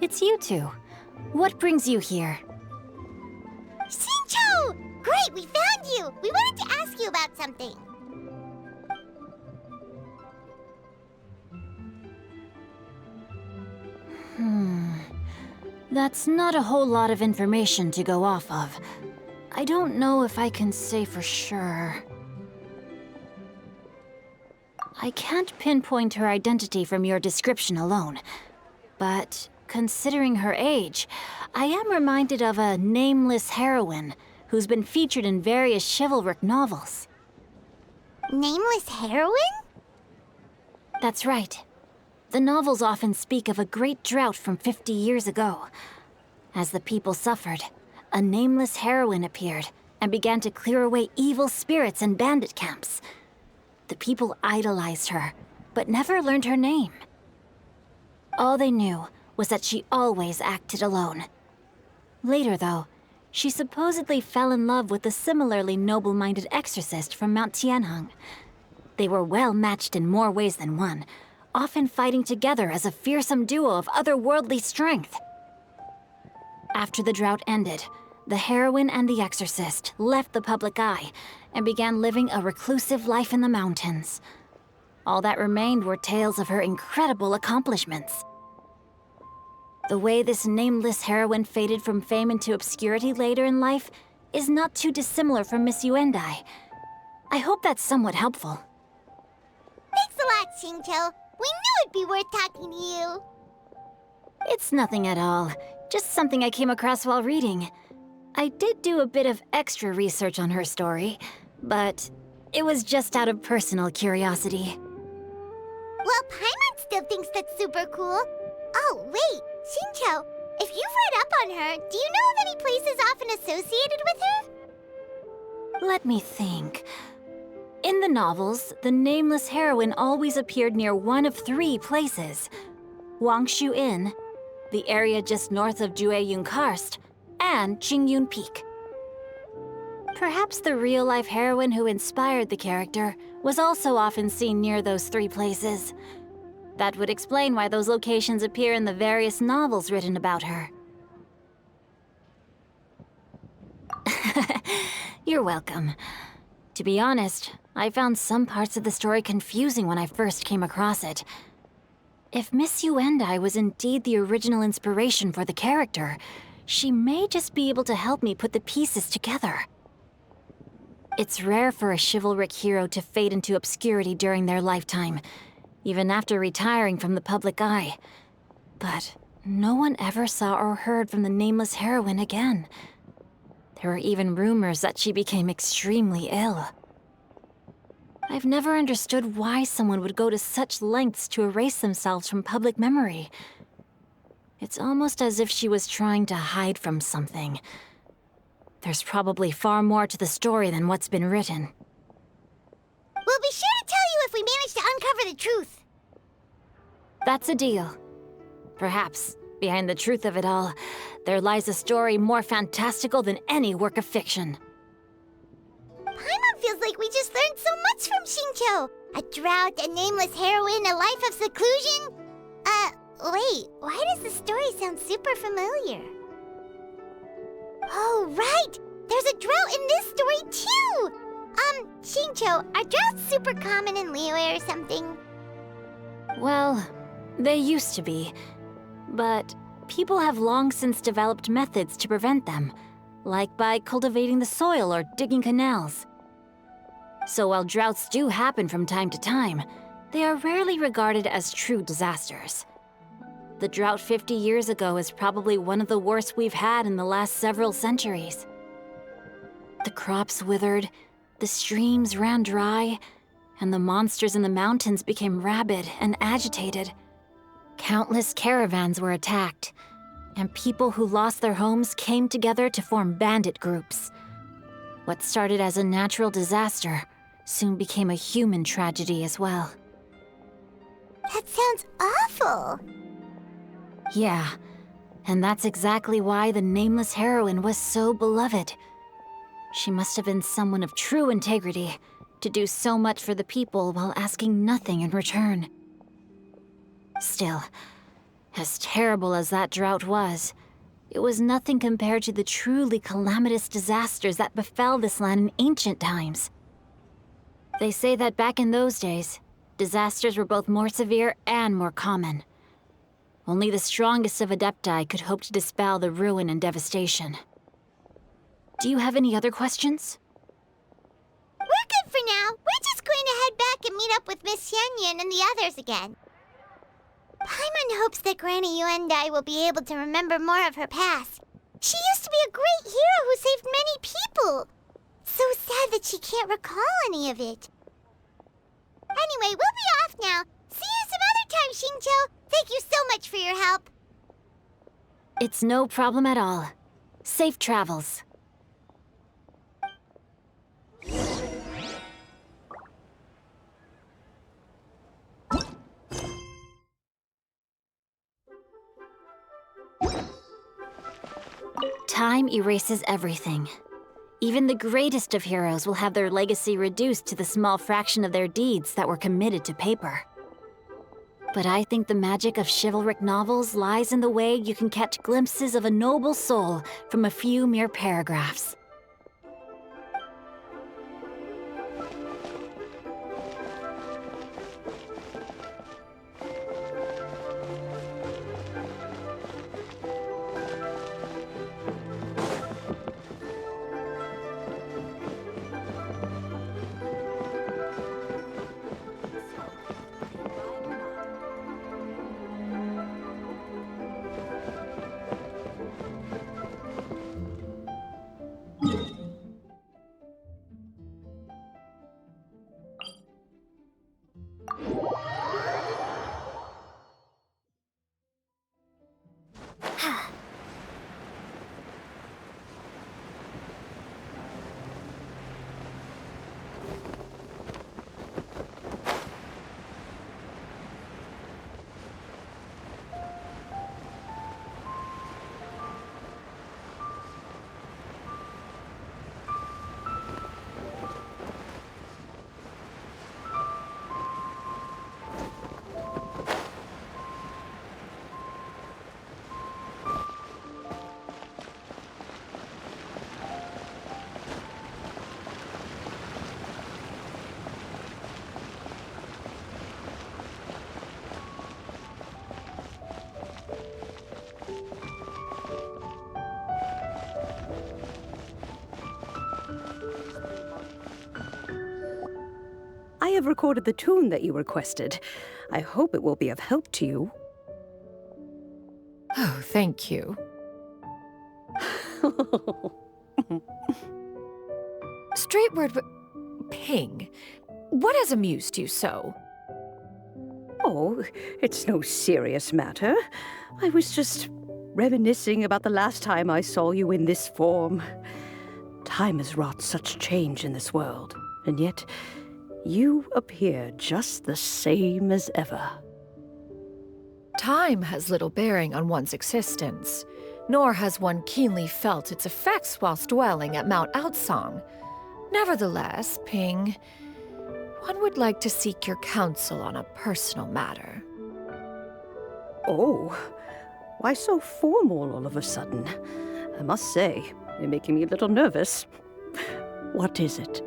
It's you two. What brings you here? Xinqiu! Great, we found you! We wanted to ask you about something. That's not a whole lot of information to go off of. I don't know if I can say for sure. I can't pinpoint her identity from your description alone, but considering her age, I am reminded of a nameless heroine who's been featured in various chivalric novels. Nameless heroine? That's right. The novels often speak of a great drought from 50 years ago. As the people suffered, a nameless heroine appeared and began to clear away evil spirits and bandit camps. The people idolized her, but never learned her name. All they knew was that she always acted alone. Later, though, she supposedly fell in love with a similarly noble-minded exorcist from Mount Tianheng. They were well matched in more ways than one, often fighting together as a fearsome duo of otherworldly strength. After the drought ended, the heroine and the exorcist left the public eye and began living a reclusive life in the mountains. All that remained were tales of her incredible accomplishments. The way this nameless heroine faded from fame into obscurity later in life is not too dissimilar from Miss Yuendai. I hope that's somewhat helpful. Thanks a lot, Xingqiu. We knew it'd be worth talking to you. It's nothing at all. Just something I came across while reading. I did do a bit of extra research on her story, but it was just out of personal curiosity. Well, Paimon still thinks that's super cool. Oh, wait, Xingqiu, if you've read up on her, do you know of any places often associated with her? Let me think. In the novels, the nameless heroine always appeared near one of 3 places: Wangshu Inn, the area just north of Jueyun Karst, and Qingyun Peak. Perhaps the real-life heroine who inspired the character was also often seen near those 3 places. That would explain why those locations appear in the various novels written about her. You're welcome. To be honest, I found some parts of the story confusing when I first came across it. If Miss Yuendai was indeed the original inspiration for the character, she may just be able to help me put the pieces together. It's rare for a chivalric hero to fade into obscurity during their lifetime, even after retiring from the public eye. But no one ever saw or heard from the nameless heroine again. There were even rumors that she became extremely ill. I've never understood why someone would go to such lengths to erase themselves from public memory. It's almost as if she was trying to hide from something. There's probably far more to the story than what's been written. We'll be sure to tell you if we manage to uncover the truth. That's a deal. Perhaps, behind the truth of it all, there lies a story more fantastical than any work of fiction. Paimon feels like we just learned so much from Xingqiu. A drought, a nameless heroine, a life of seclusion. Wait, why does the story sound super familiar? Oh, right! There's a drought in this story, too! Xingqiu, are droughts super common in Liyue or something? Well, they used to be. But people have long since developed methods to prevent them, like by cultivating the soil or digging canals. So while droughts do happen from time to time, they are rarely regarded as true disasters. The drought 50 years ago is probably one of the worst we've had in the last several centuries. The crops withered, the streams ran dry, and the monsters in the mountains became rabid and agitated. Countless caravans were attacked, and people who lost their homes came together to form bandit groups. What started as a natural disaster soon became a human tragedy as well. That sounds awful. Yeah, and that's exactly why the nameless heroine was so beloved. She must have been someone of true integrity to do so much for the people while asking nothing in return. Still, As terrible as that drought was, it was nothing compared to the truly calamitous disasters that befell this land in ancient times. They say that back in those days, disasters were both more severe and more common. Only the strongest of Adepti could hope to dispel the ruin and devastation. Do you have any other questions? We're good for now. We're just going to head back and meet up with Miss Xianyun and the others again. Paimon hopes that Granny Yuendai will be able to remember more of her past. She used to be a great hero who saved many people. So sad that she can't recall any of it. Anyway, we'll be off now. See you some other time, Xingqiu. Thank you so much for your help. It's no problem at all. Safe travels. Time erases everything. Even the greatest of heroes will have their legacy reduced to the small fraction of their deeds that were committed to paper. But I think the magic of chivalric novels lies in the way you can catch glimpses of a noble soul from a few mere paragraphs. I have recorded the tune that you requested. I hope it will be of help to you. Oh, thank you. Straight word, but Ping, what has amused you so? Oh, it's no serious matter. I was just reminiscing about the last time I saw you in this form. Time has wrought such change in this world, and yet you appear just the same as ever. Time has little bearing on one's existence, nor has one keenly felt its effects whilst dwelling at Mount Outsong. Nevertheless, Ping, one would like to seek your counsel on a personal matter. Oh, why so formal all of a sudden? I must say, you're making me a little nervous. What is it?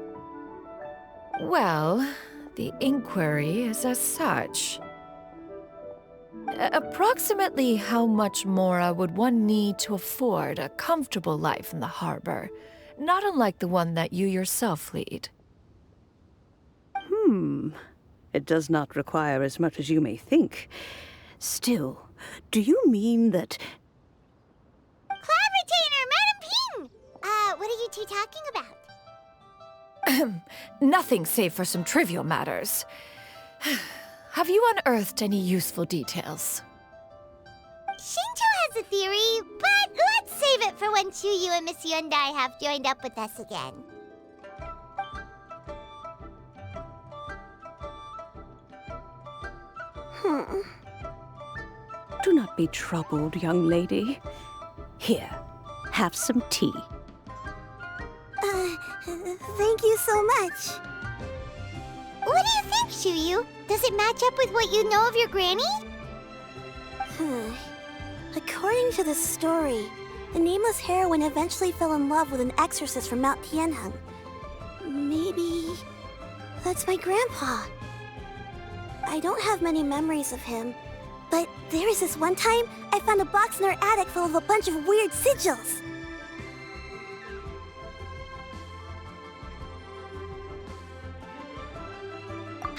Well, the inquiry is as such. Approximately how much more would one need to afford a comfortable life in the harbor, not unlike the one that you yourself lead? It does not require as much as you may think. Still, do you mean that... Cloud Retainer, Madam Ping! What are you two talking about? Nothing save for some trivial matters. Have you unearthed any useful details? Xingqiu has a theory, but let's save it for when Chuyu and Miss Yuendai have joined up with us again. Do not be troubled, young lady. Here, have some tea. Thank you so much. What do you think, Chuyu? Does it match up with what you know of your granny? According to the story, the nameless heroine eventually fell in love with an exorcist from Mount Tianheng. Maybe that's my grandpa. I don't have many memories of him, but there was this one time I found a box in our attic full of a bunch of weird sigils.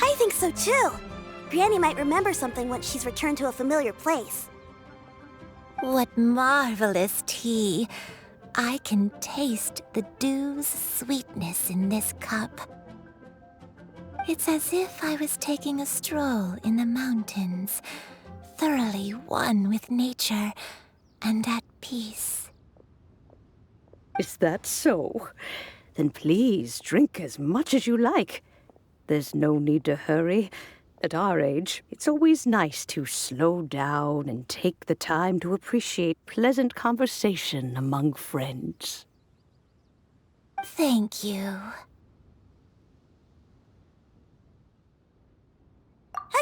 I think so too. Granny might remember something once she's returned to a familiar place. What marvelous tea. I can taste the dew's sweetness in this cup. It's as if I was taking a stroll in the mountains, thoroughly one with nature and at peace. Is that so? Then please drink as much as you like. There's no need to hurry. At our age, it's always nice to slow down and take the time to appreciate pleasant conversation among friends. Thank you.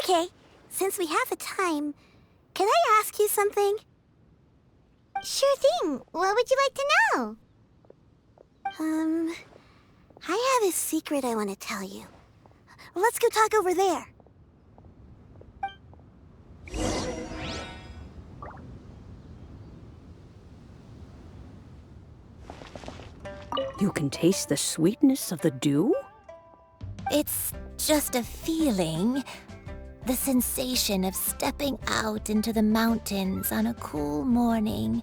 Okay, since we have the time, can I ask you something? Sure thing. What would you like to know? I have a secret I want to tell you. Let's go talk over there. You can taste the sweetness of the dew? It's just a feeling. The sensation of stepping out into the mountains on a cool morning,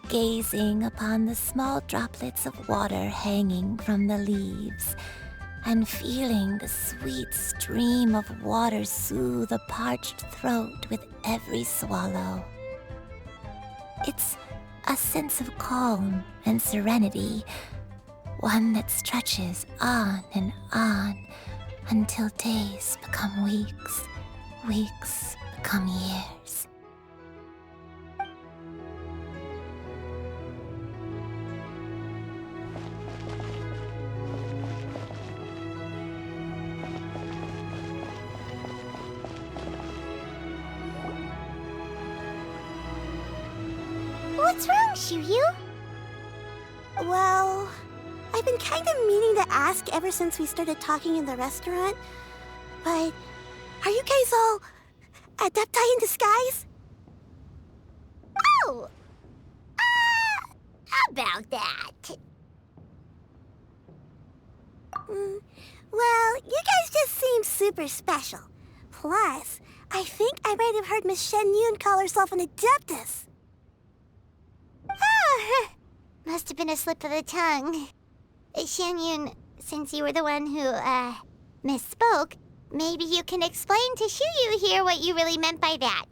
gazing upon the small droplets of water hanging from the leaves, and feeling the sweet stream of water soothe a parched throat with every swallow. It's a sense of calm and serenity, one that stretches on and on until days become weeks, weeks become years. What's wrong, Xianyun? Well, I've been kind of meaning to ask ever since we started talking in the restaurant, but are you guys all adepti in disguise? Oh! About that. Well, you guys just seem super special. Plus, I think I might have heard Miss Xianyun call herself an adeptus. Oh, must have been a slip of the tongue. Xianyun, since you were the one who, misspoke, maybe you can explain to Xianyun here what you really meant by that.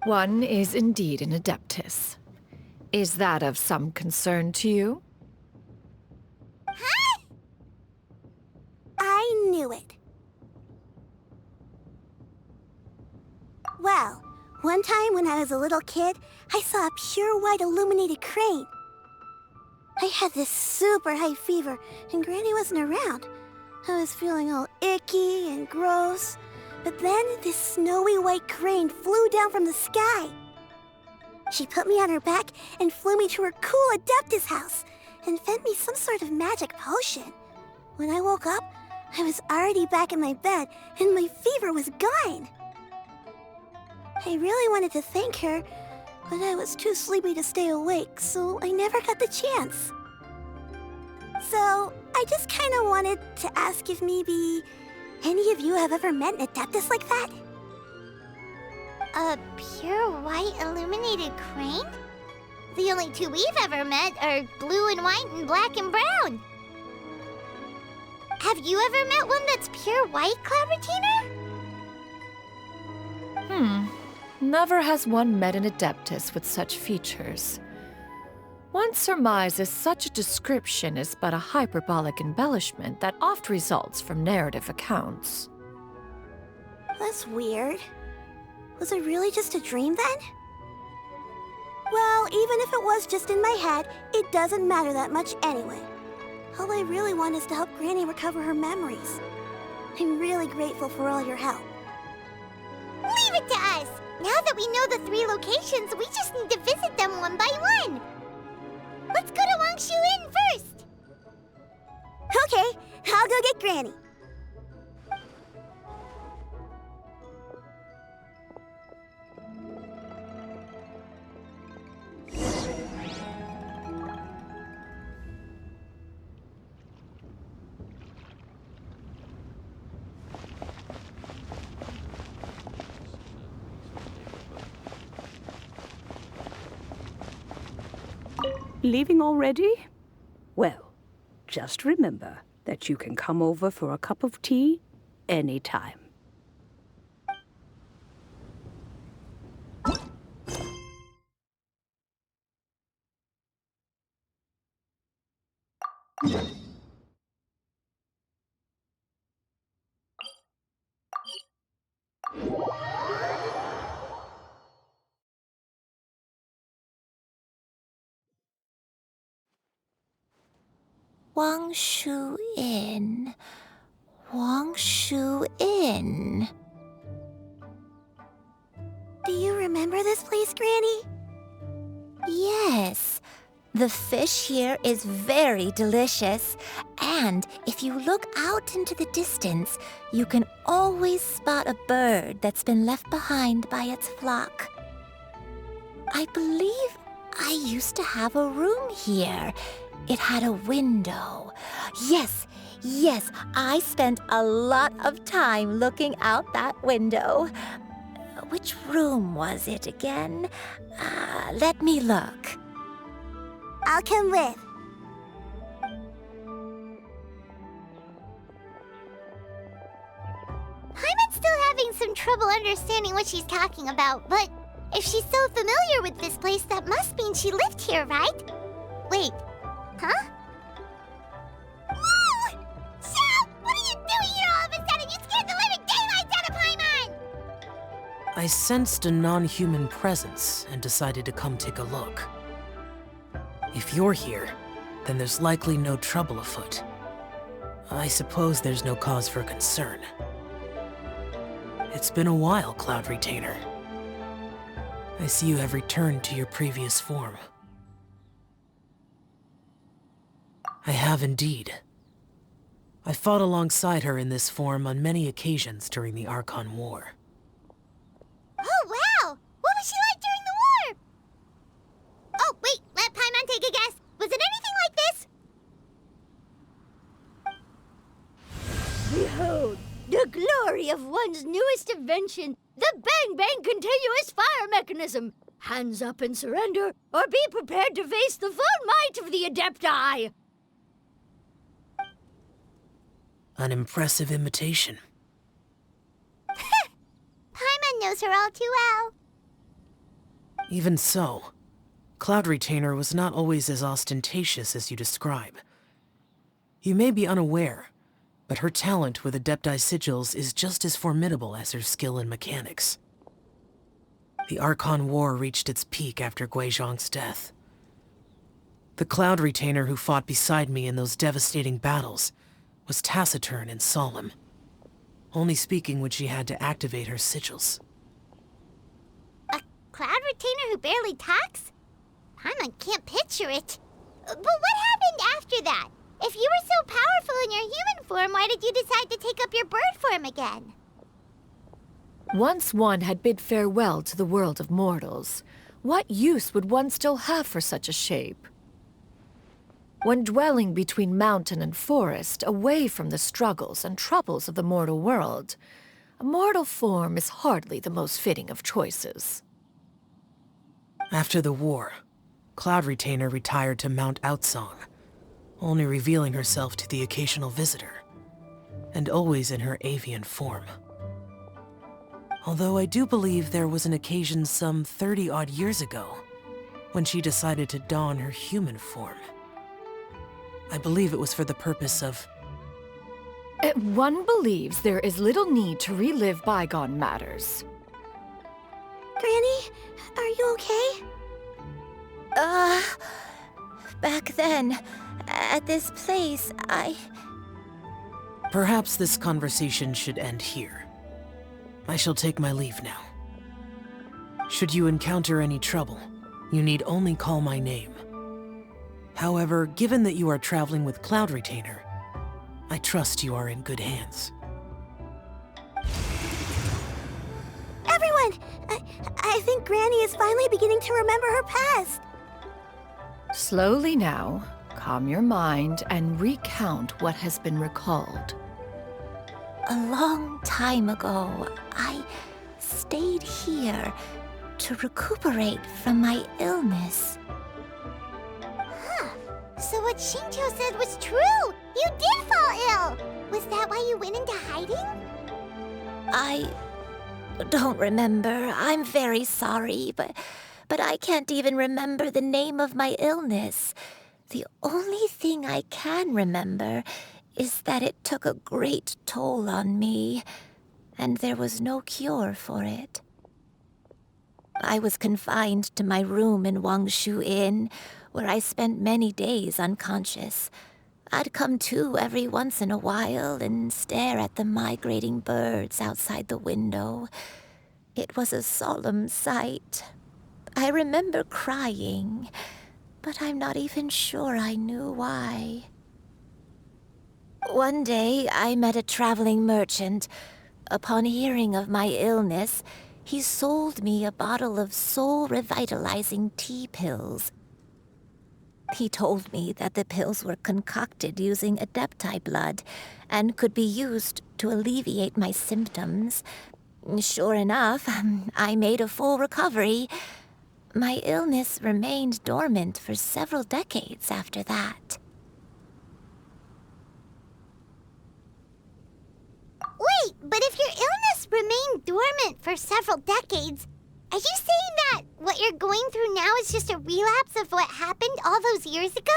One is indeed an adeptus. Is that of some concern to you? Huh? I knew it. Well, one time when I was a little kid, I saw a pure white illuminated crane. I had this super high fever, and Granny wasn't around. I was feeling all icky and gross. But then this snowy white crane flew down from the sky. She put me on her back and flew me to her cool Adeptus house and fed me some sort of magic potion. When I woke up, I was already back in my bed and my fever was gone. I really wanted to thank her, but I was too sleepy to stay awake, so I never got the chance. So, I just kind of wanted to ask if maybe any of you have ever met an Adeptus like that? A pure white illuminated crane? The only two we've ever met are blue and white and black and brown. Have you ever met one that's pure white, Clabbertiner? Never has one met an adeptus with such features. One surmises such a description is but a hyperbolic embellishment that oft results from narrative accounts. That's weird. Was it really just a dream then? Well, even if it was just in my head, it doesn't matter that much anyway. All I really want is to help Granny recover her memories. I'm really grateful for all your help. gave it to us. Now that we know the 3 locations, we just need to visit them one by one. Let's go to Wangshu Inn first. Okay, I'll go get Granny. Leaving already? Well, just remember that you can come over for a cup of tea anytime. Wangshu Inn. Wangshu Inn. Do you remember this place, Granny? Yes. The fish here is very delicious. And if you look out into the distance, you can always spot a bird that's been left behind by its flock. I believe I used to have a room here. It had a window. Yes, I spent a lot of time looking out that window. Which room was it again? Let me look. I'll come with. Paimon's still having some trouble understanding what she's talking about, but if she's so familiar with this place, that must mean she lived here, right? Wait, huh? Whoa! Shao! What are you doing here all of a sudden? You scared the living daylights out of Paimon! I sensed a non-human presence and decided to come take a look. If you're here, then there's likely no trouble afoot. I suppose there's no cause for concern. It's been a while, Cloud Retainer. I see you have returned to your previous form. I have indeed. I fought alongside her in this form on many occasions during the Archon War. Oh, wow! What was she like during the war? Oh, wait, let Paimon take a guess. Was it anything like this? Behold, the glory of one's newest invention, the Bang Bang Continuous Fire Mechanism. Hands up and surrender, or be prepared to face the full might of the Adepti. An impressive imitation. Paimon knows her all too well. Even so, Cloud Retainer was not always as ostentatious as you describe. You may be unaware, but her talent with Adepti sigils is just as formidable as her skill in mechanics. The Archon War reached its peak after Guizhong's death. The Cloud Retainer who fought beside me in those devastating battles was taciturn and solemn, only speaking when she had to activate her sigils. A Cloud Retainer who barely talks? Paimon can't picture it. But what happened after that? If you were so powerful in your human form, why did you decide to take up your bird form again? Once one had bid farewell to the world of mortals, what use would one still have for such a shape? When dwelling between mountain and forest, away from the struggles and troubles of the mortal world, a mortal form is hardly the most fitting of choices. After the war, Cloud Retainer retired to Mount Outsong, only revealing herself to the occasional visitor, and always in her avian form. Although I do believe there was an occasion some 30-odd years ago when she decided to don her human form. I believe it was for the purpose of... One believes there is little need to relive bygone matters. Granny, are you okay? Back then, at this place, Perhaps this conversation should end here. I shall take my leave now. Should you encounter any trouble, you need only call my name. However, given that you are traveling with Cloud Retainer, I trust you are in good hands. Everyone! I think Granny is finally beginning to remember her past. Slowly now, calm your mind and recount what has been recalled. A long time ago, I stayed here to recuperate from my illness. Huh. So what Shinto said was true! You did fall ill! Was that why you went into hiding? I don't remember. I'm very sorry, but I can't even remember the name of my illness. The only thing I can remember is that it took a great toll on me, and there was no cure for it. I was confined to my room in Wangshu Inn, where I spent many days unconscious. I'd come to every once in a while and stare at the migrating birds outside the window. It was a solemn sight. I remember crying, but I'm not even sure I knew why. One day, I met a traveling merchant. Upon hearing of my illness, he sold me a bottle of soul-revitalizing tea pills. He told me that the pills were concocted using Adepti blood and could be used to alleviate my symptoms. Sure enough, I made a full recovery. My illness remained dormant for several decades after that. Wait, but if your illness remained dormant for several decades, are you saying that what you're going through now is just a relapse of what happened all those years ago?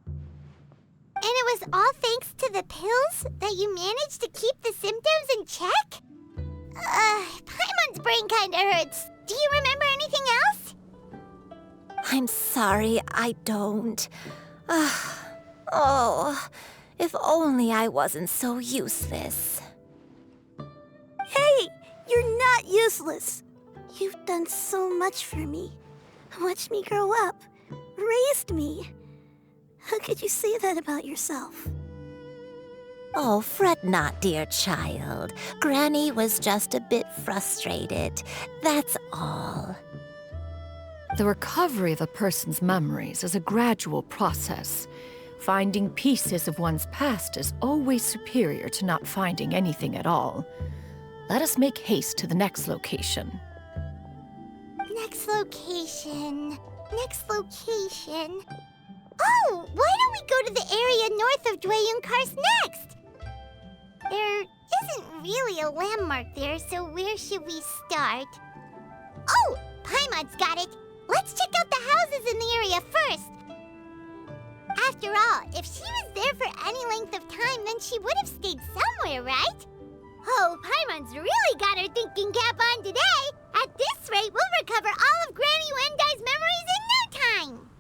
And it was all thanks to the pills that you managed to keep the symptoms in check? Paimon's brain kinda hurts. Do you remember anything else? I'm sorry, I don't. Oh, if only I wasn't so useless. Hey, you're not useless. You've done so much for me. Watched me grow up. Raised me. How could you say that about yourself? Oh, fret not, dear child. Granny was just a bit frustrated. That's all. The recovery of a person's memories is a gradual process. Finding pieces of one's past is always superior to not finding anything at all. Let us make haste to the next location. Next location. Next location. Oh, why don't we go to the area north of Dwayun Karst next? There isn't really a landmark there, so where should we start? Oh, Paimon's got it. Let's check out the houses in the area first. After all, if she was there for any length of time, then she would have stayed somewhere, right? Oh, Paimon's really got her thinking cap on today. At this rate, we'll recover all of Granny Wendai's memories in no time.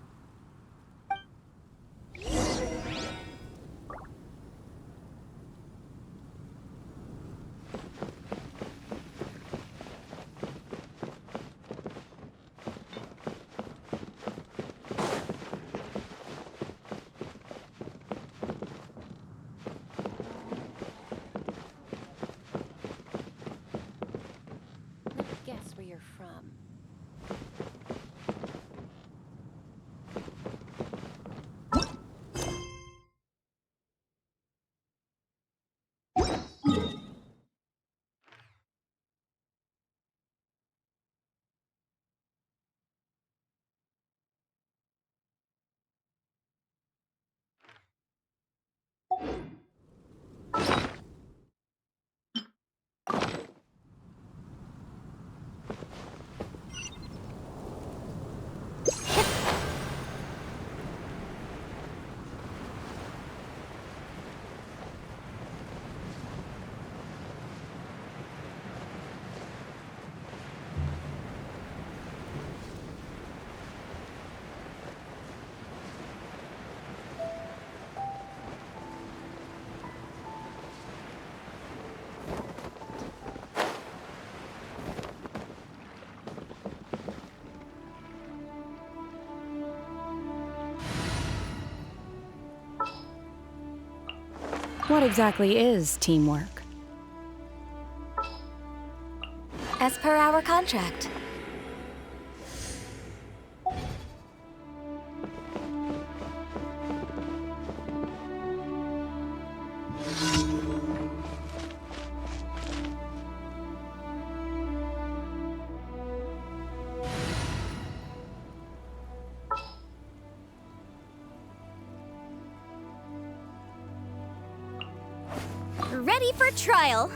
Guess where you're from. What exactly is teamwork? As per our contract. Ready for trial.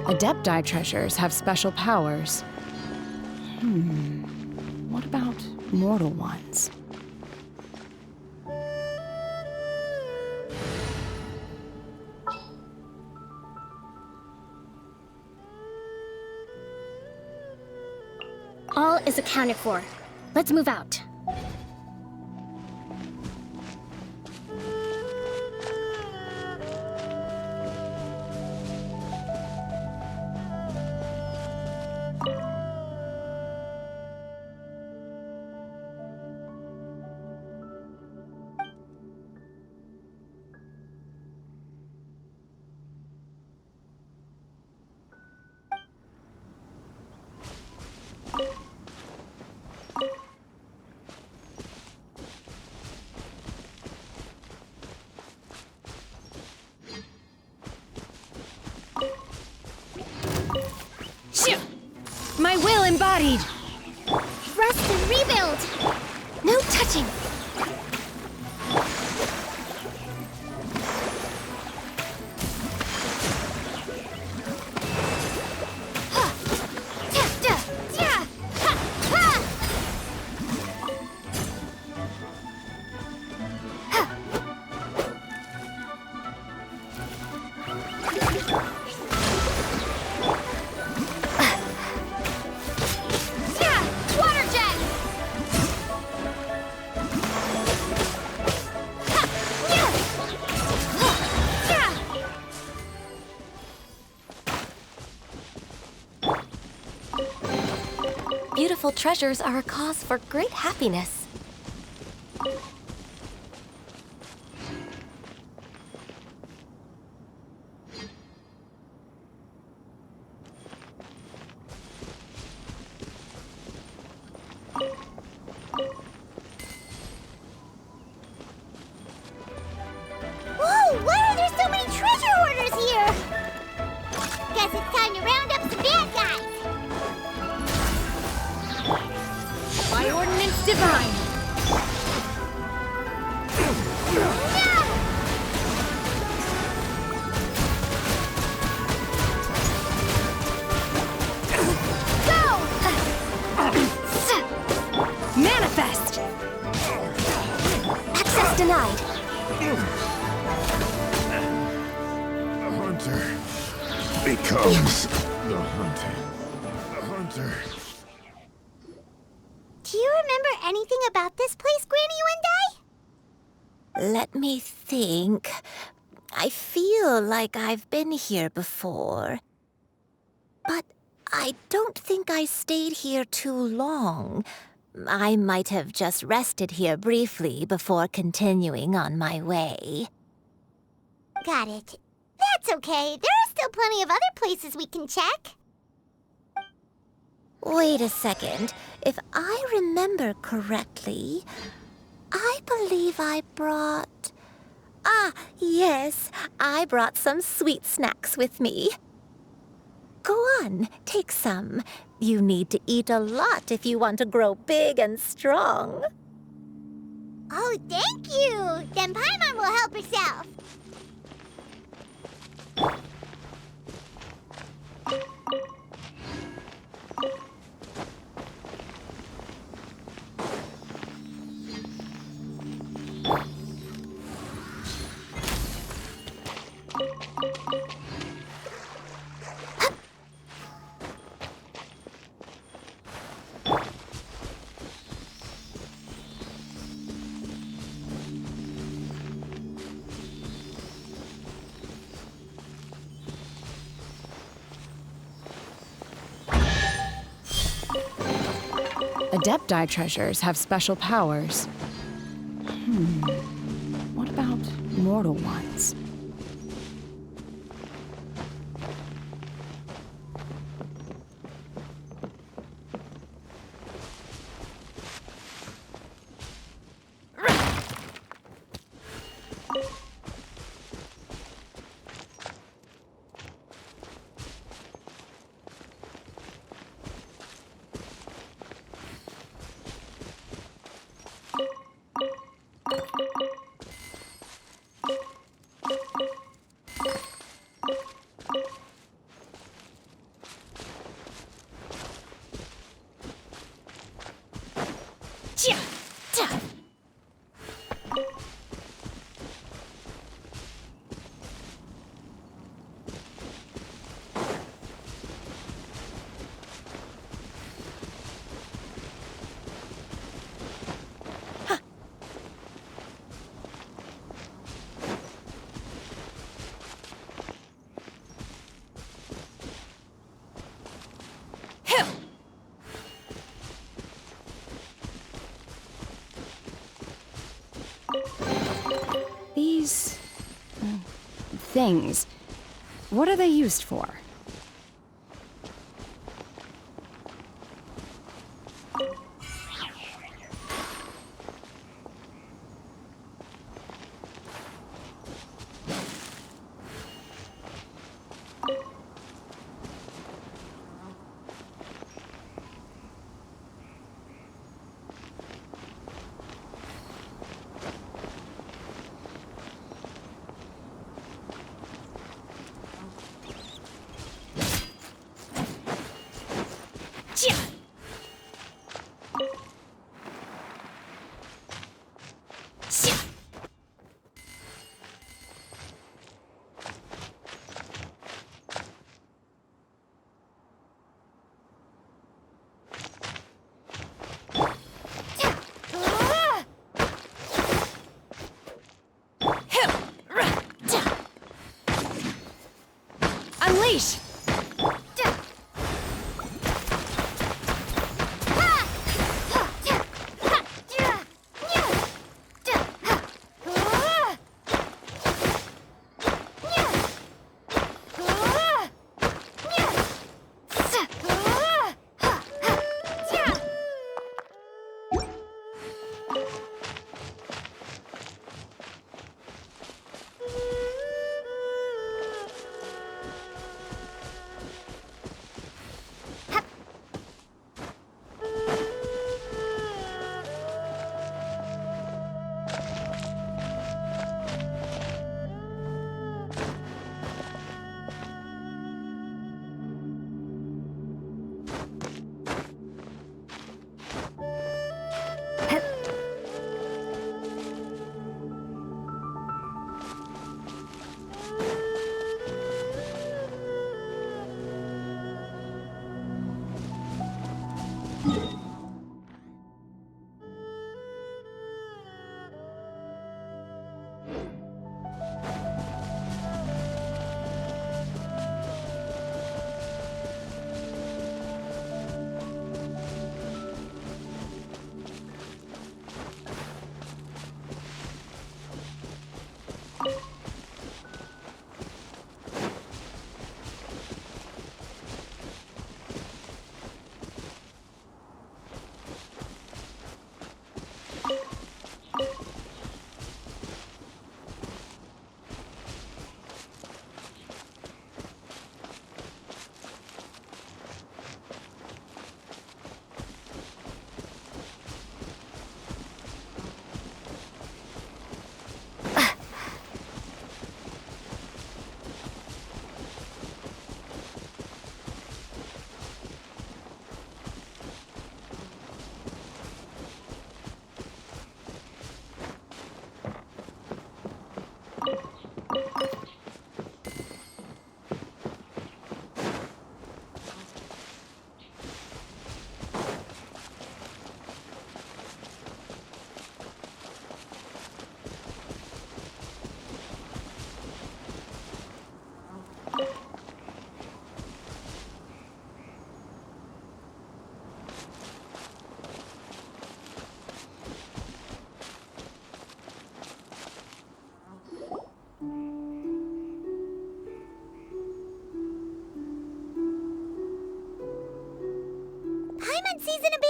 Adepti treasures have special powers. What about mortal ones? All is accounted for. Let's move out. My will embodied! Rest and rebuild! No touching! Beautiful treasures are a cause for great happiness. Whoa! Why are there so many treasure hoarders here? Guess it's time to round up some bad guys. By ordinance divine! Manifest! Access denied. The hunter becomes the hunted. The hunter. Do you remember anything about this place, Granny Let me think. I feel like I've been here before. But I don't think I stayed here too long. I might have just rested here briefly before continuing on my way. Got it. That's okay. There are still plenty of other places we can check. Wait a second. If I remember correctly, I believe I brought... Ah, yes, I brought some sweet snacks with me. Go on, take some. You need to eat a lot if you want to grow big and strong. Oh, thank you! Then Paimon will help herself. Adepti treasures have special powers. What about mortal ones? These... things... what are they used for? Unleash!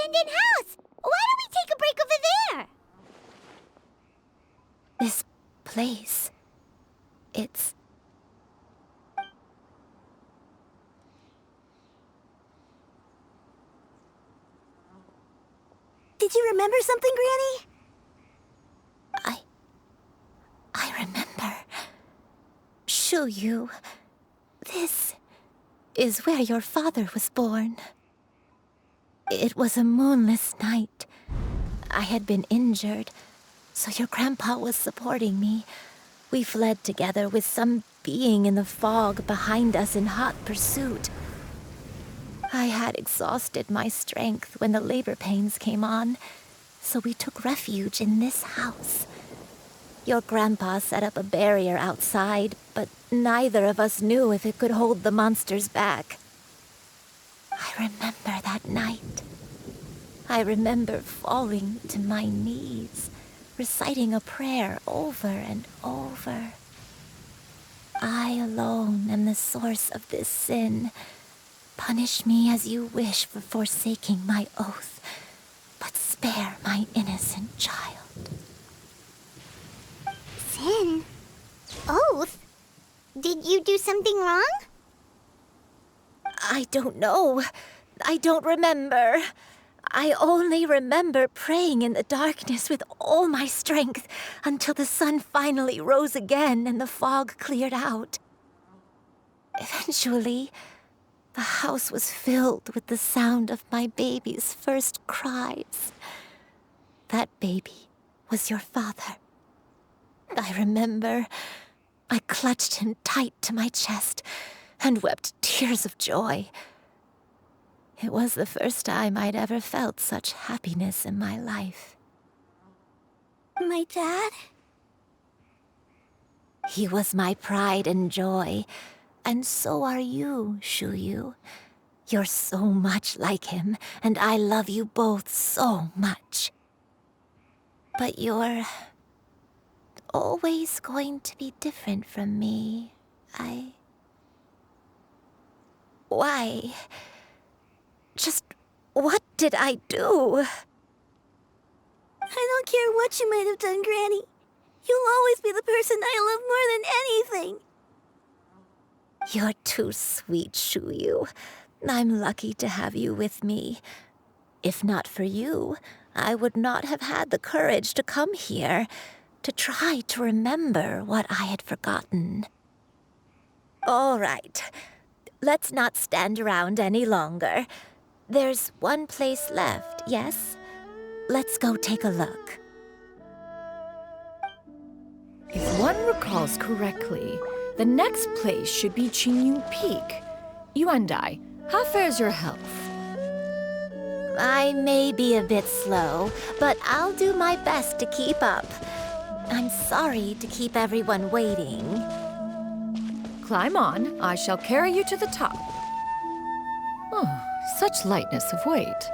abandoned house. Why don't we take a break over there? This place. It's... Did you remember something, Granny? I remember. Xianyun. This is where your father was born. It was a moonless night. I had been injured, so your grandpa was supporting me. We fled together with some being in the fog behind us in hot pursuit. I had exhausted my strength when the labor pains came on, so we took refuge in this house. Your grandpa set up a barrier outside, but neither of us knew if it could hold the monsters back. I remember that night. I remember falling to my knees, reciting a prayer over and over. I alone am the source of this sin. Punish me as you wish for forsaking my oath, but spare my innocent child. Sin? Oath? Did you do something wrong? I don't know. I don't remember. I only remember praying in the darkness with all my strength until the sun finally rose again and the fog cleared out. Eventually, the house was filled with the sound of my baby's first cries. That baby was your father. I remember I clutched him tight to my chest and wept tears of joy. It was the first time I'd ever felt such happiness in my life. My dad? He was my pride and joy, and so are you, Xianyun. You're so much like him, and I love you both so much. But you're always going to be different from me. Why? Just what did I do? I don't care what you might have done, Granny. You'll always be the person I love more than anything. You're too sweet, Xianyun. I'm lucky to have you with me. If not for you, I would not have had the courage to come here, to try to remember what I had forgotten. All right, let's not stand around any longer. There's one place left, yes? Let's go take a look. If one recalls correctly, the next place should be Xianyun Peak. Yuandai, how fares your health? I may be a bit slow, but I'll do my best to keep up. I'm sorry to keep everyone waiting. Climb on. I shall carry you to the top. Oh, such lightness of weight.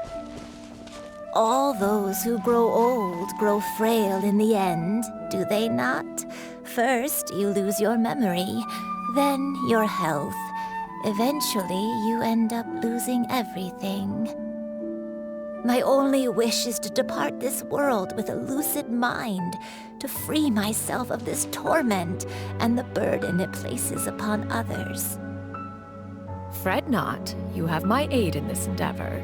All those who grow old grow frail in the end, do they not? First, you lose your memory, then your health. Eventually, you end up losing everything. My only wish is to depart this world with a lucid mind, to free myself of this torment and the burden it places upon others. Fret not. You have my aid in this endeavor.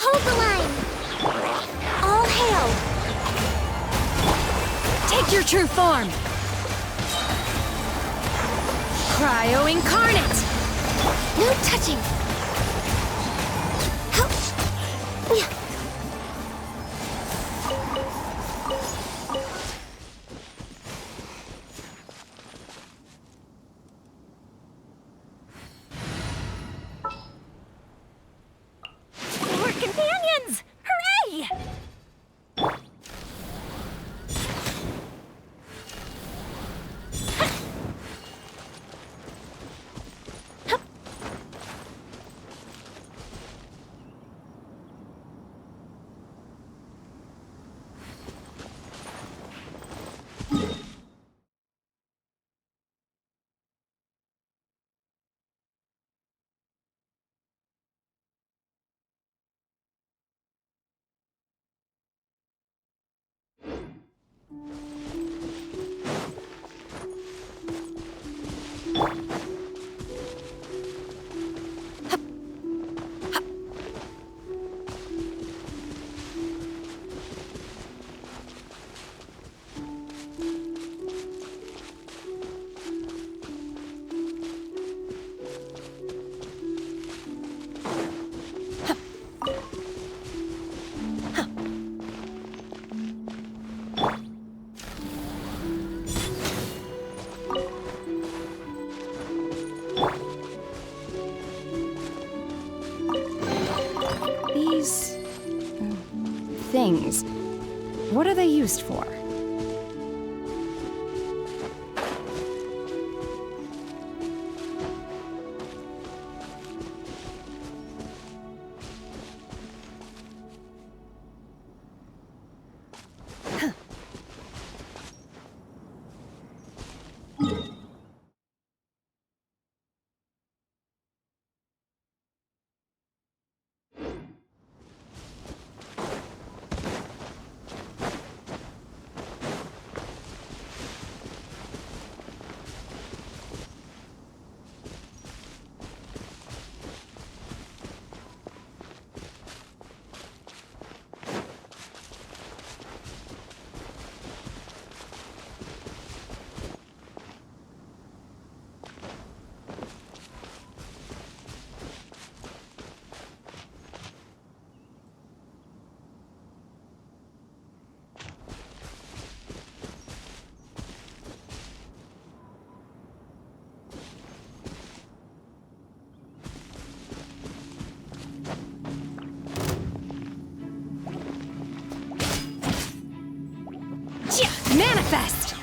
Hold the line! All hail! Take your true form! Cryo Incarnate! No touching! Help! We're companions! Hooray! are they used for? Manifest!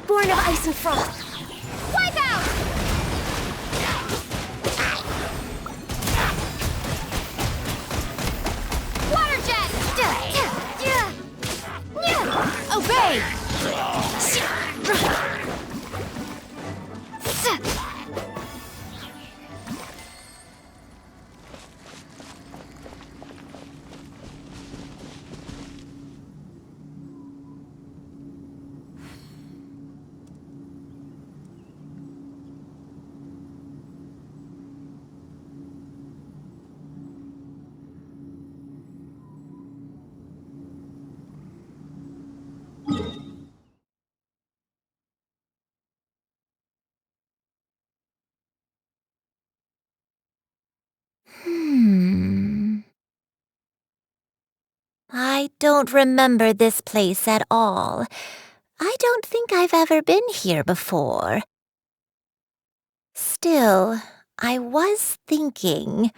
Born of ice and frost. Wipe out! Water jet! Obey! I don't remember this place at all. I don't think I've ever been here before. Still, I was thinking,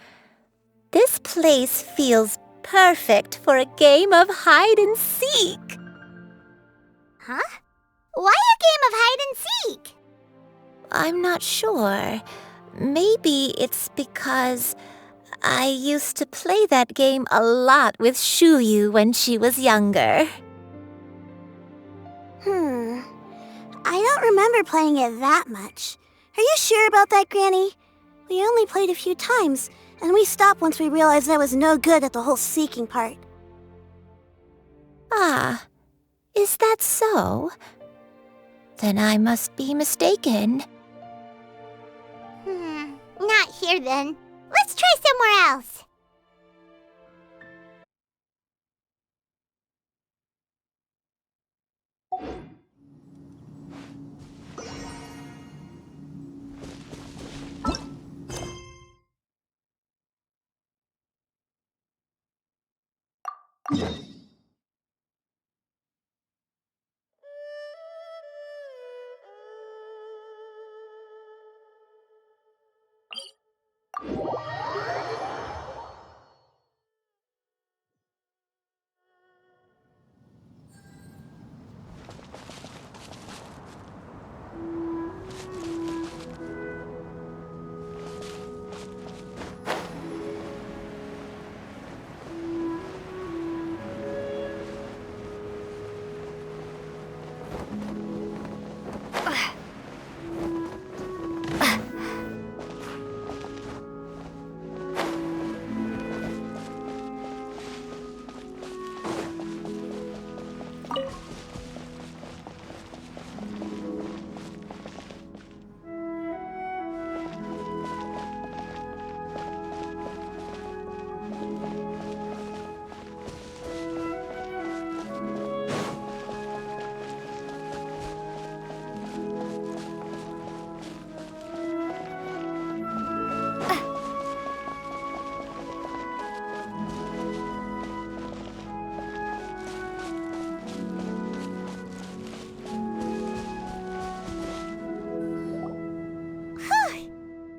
this place feels perfect for a game of hide and seek. Huh? Why a game of hide and seek? I'm not sure. Maybe it's because I used to play that game a lot with Xianyun when she was younger. I don't remember playing it that much. Are you sure about that, Granny? We only played a few times, and we stopped once we realized I was no good at the whole seeking part. Ah, is that so? Then I must be mistaken. Not here then. Let's try somewhere else.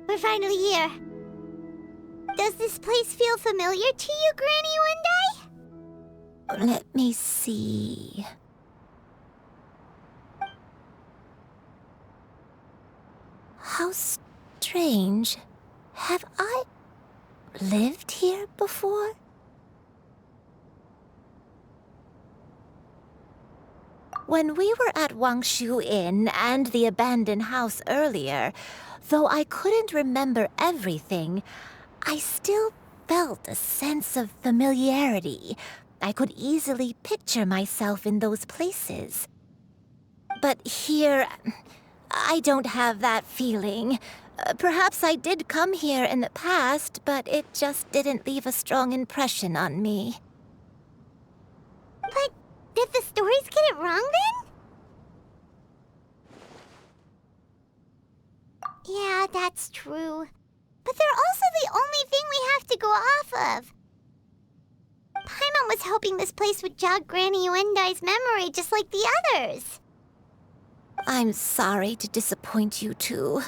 We're finally here. Does this place feel familiar to you, Granny One Day? Let me see. How strange. Have I lived here before? When we were at Wangshu Inn and the abandoned house earlier, though I couldn't remember everything, I still felt a sense of familiarity. I could easily picture myself in those places. But here, I don't have that feeling. Perhaps I did come here in the past, but it just didn't leave a strong impression on me. But did the stories get it wrong then? Yeah, that's true. But they're also the only thing we have to go off of. Paimon was hoping this place would jog Granny Uendai's memory just like the others. I'm sorry to disappoint you too.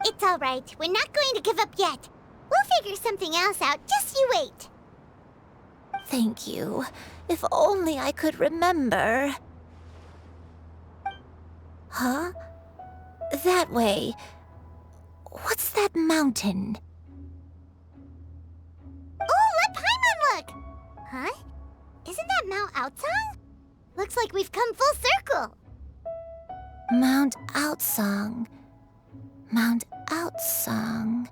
It's all right. We're not going to give up yet. We'll figure something else out. Just you wait. Thank you. If only I could remember. Huh? That way. What's that mountain? Oh, let Paimon look! Huh? Isn't that Mount Outsong? Looks like we've come full circle. Mount Outsong. Mount Outsong.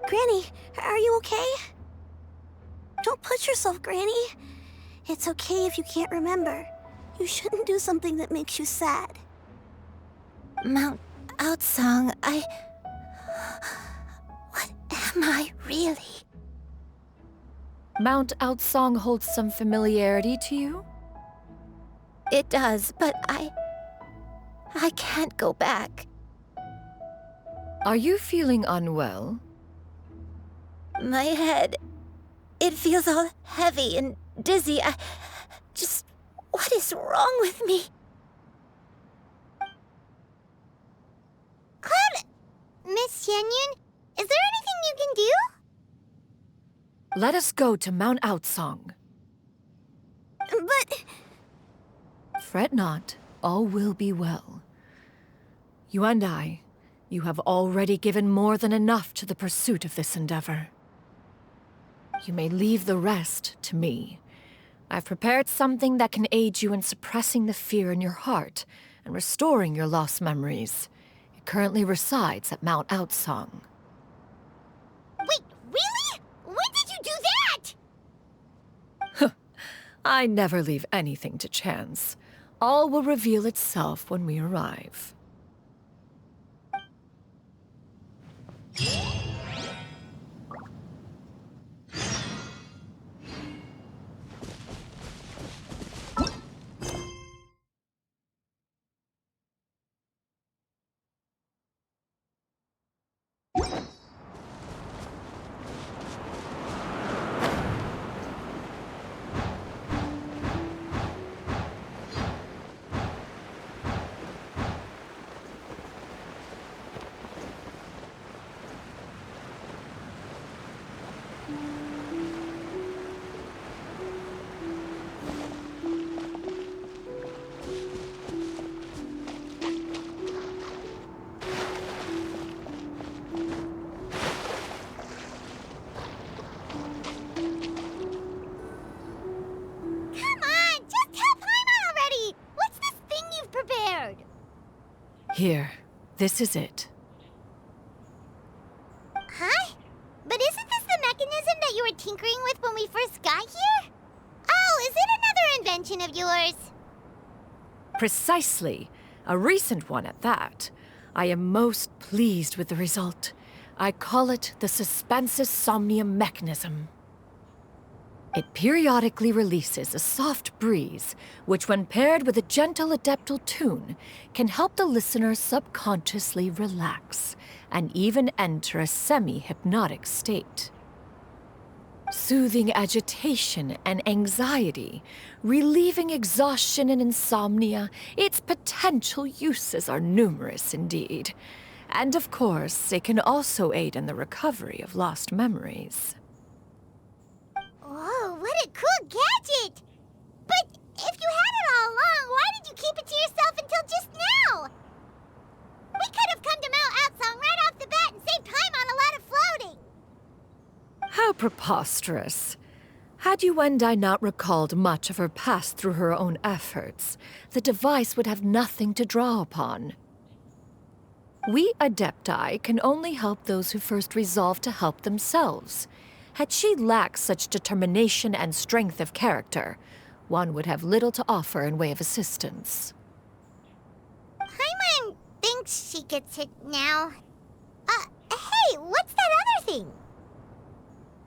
Granny, are you okay? Don't push yourself, Granny. It's okay if you can't remember. You shouldn't do something that makes you sad. Mount Outsong, What am I really? Mount Outsong holds some familiarity to you? It does, but I can't go back. Are you feeling unwell? My head, it feels all heavy and dizzy. What is wrong with me? Cloud, Miss Xianyun, is there anything you can do? Let us go to Mount Outsong. But... Fret not, all will be well. You and I, you have already given more than enough to the pursuit of this endeavor. You may leave the rest to me. I've prepared something that can aid you in suppressing the fear in your heart and restoring your lost memories. It currently resides at Mount Outsong. Wait, really? When did you do that? I never leave anything to chance. All will reveal itself when we arrive. Here, this is it. Huh? But isn't this the mechanism that you were tinkering with when we first got here? Oh, is it another invention of yours? Precisely. A recent one at that. I am most pleased with the result. I call it the Suspensus Somnium mechanism. It periodically releases a soft breeze, which when paired with a gentle adeptal tune, can help the listener subconsciously relax and even enter a semi-hypnotic state. Soothing agitation and anxiety, relieving exhaustion and insomnia, its potential uses are numerous indeed. And of course, it can also aid in the recovery of lost memories. Whoa, what a cool gadget! But if you had it all along, why did you keep it to yourself until just now? We could have come to Mount Outsong right off the bat and saved time on a lot of floating. How preposterous. Had Yuendai not recalled much of her past through her own efforts, the device would have nothing to draw upon. We Adepti can only help those who first resolve to help themselves. Had she lacked such determination and strength of character, one would have little to offer in way of assistance. Paimon thinks she gets it now. Hey, what's that other thing?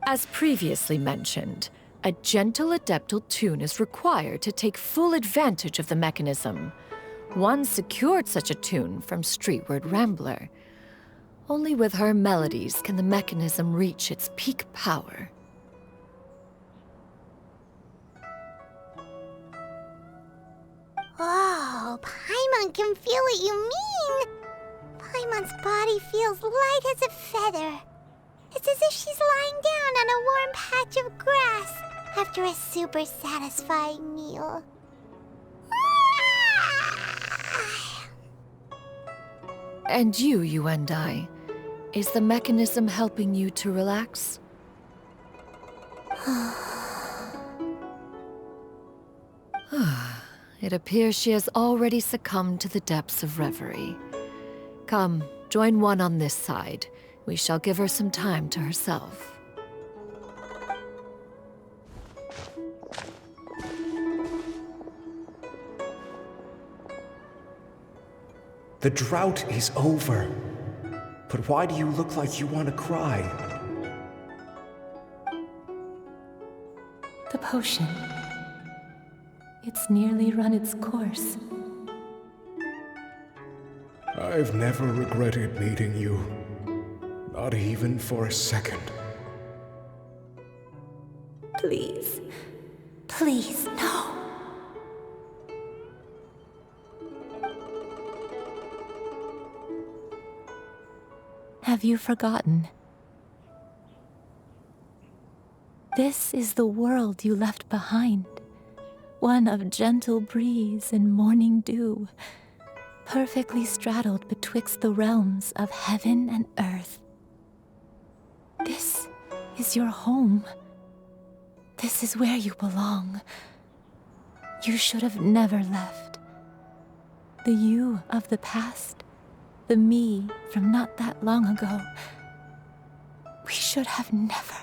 As previously mentioned, a gentle adeptal tune is required to take full advantage of the mechanism. One secured such a tune from Streetward Rambler. Only with her melodies can the mechanism reach its peak power. Oh, Paimon can feel what you mean. Paimon's body feels light as a feather. It's as if she's lying down on a warm patch of grass after a super satisfying meal. And you, Yuendai, is the mechanism helping you to relax? It appears she has already succumbed to the depths of reverie. Come, join one on this side. We shall give her some time to herself. The drought is over. But why do you look like you want to cry? The potion. It's nearly run its course. I've never regretted meeting you. Not even for a second. Please. Please, no. Have you forgotten? This is the world you left behind. One of gentle breeze and morning dew, perfectly straddled betwixt the realms of heaven and earth. This is your home. This is where you belong. You should have never left. The you of the past, the me from not that long ago. We should have never.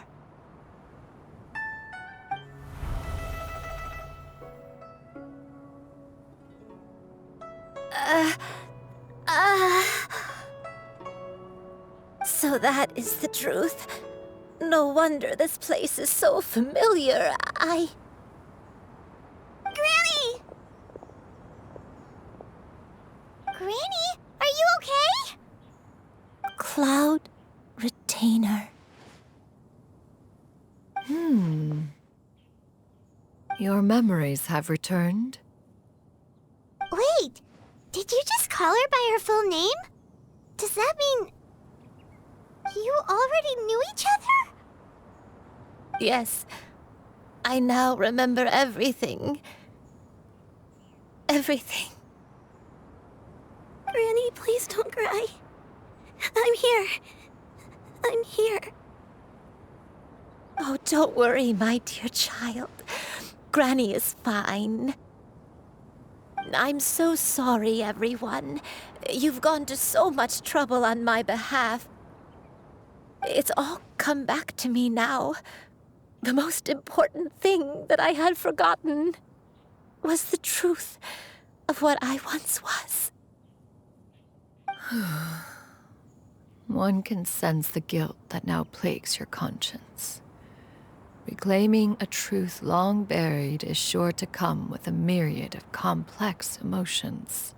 So that is the truth. No wonder this place is so familiar. Granny! Granny, are you okay? Cloud Retainer. Your memories have returned? Wait, did you just call her by her full name? Does that mean you already knew each other? Yes. I now remember everything. Everything. Granny, please don't cry. I'm here. I'm here. Oh, don't worry, my dear child. Granny is fine. I'm so sorry, everyone. You've gone to so much trouble on my behalf. It's all come back to me now. The most important thing that I had forgotten was the truth of what I once was. One can sense the guilt that now plagues your conscience. Reclaiming a truth long buried is sure to come with a myriad of complex emotions.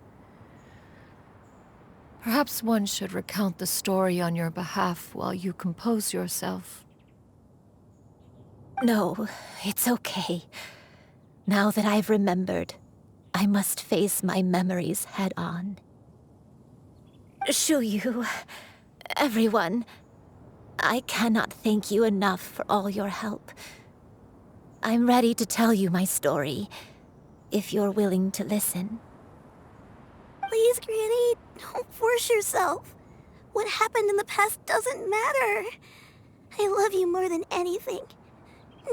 Perhaps one should recount the story on your behalf while you compose yourself. No, it's okay. Now that I've remembered, I must face my memories head on. Xianyun, everyone, I cannot thank you enough for all your help. I'm ready to tell you my story, if you're willing to listen. Please, Granny, don't force yourself. What happened in the past doesn't matter. I love you more than anything.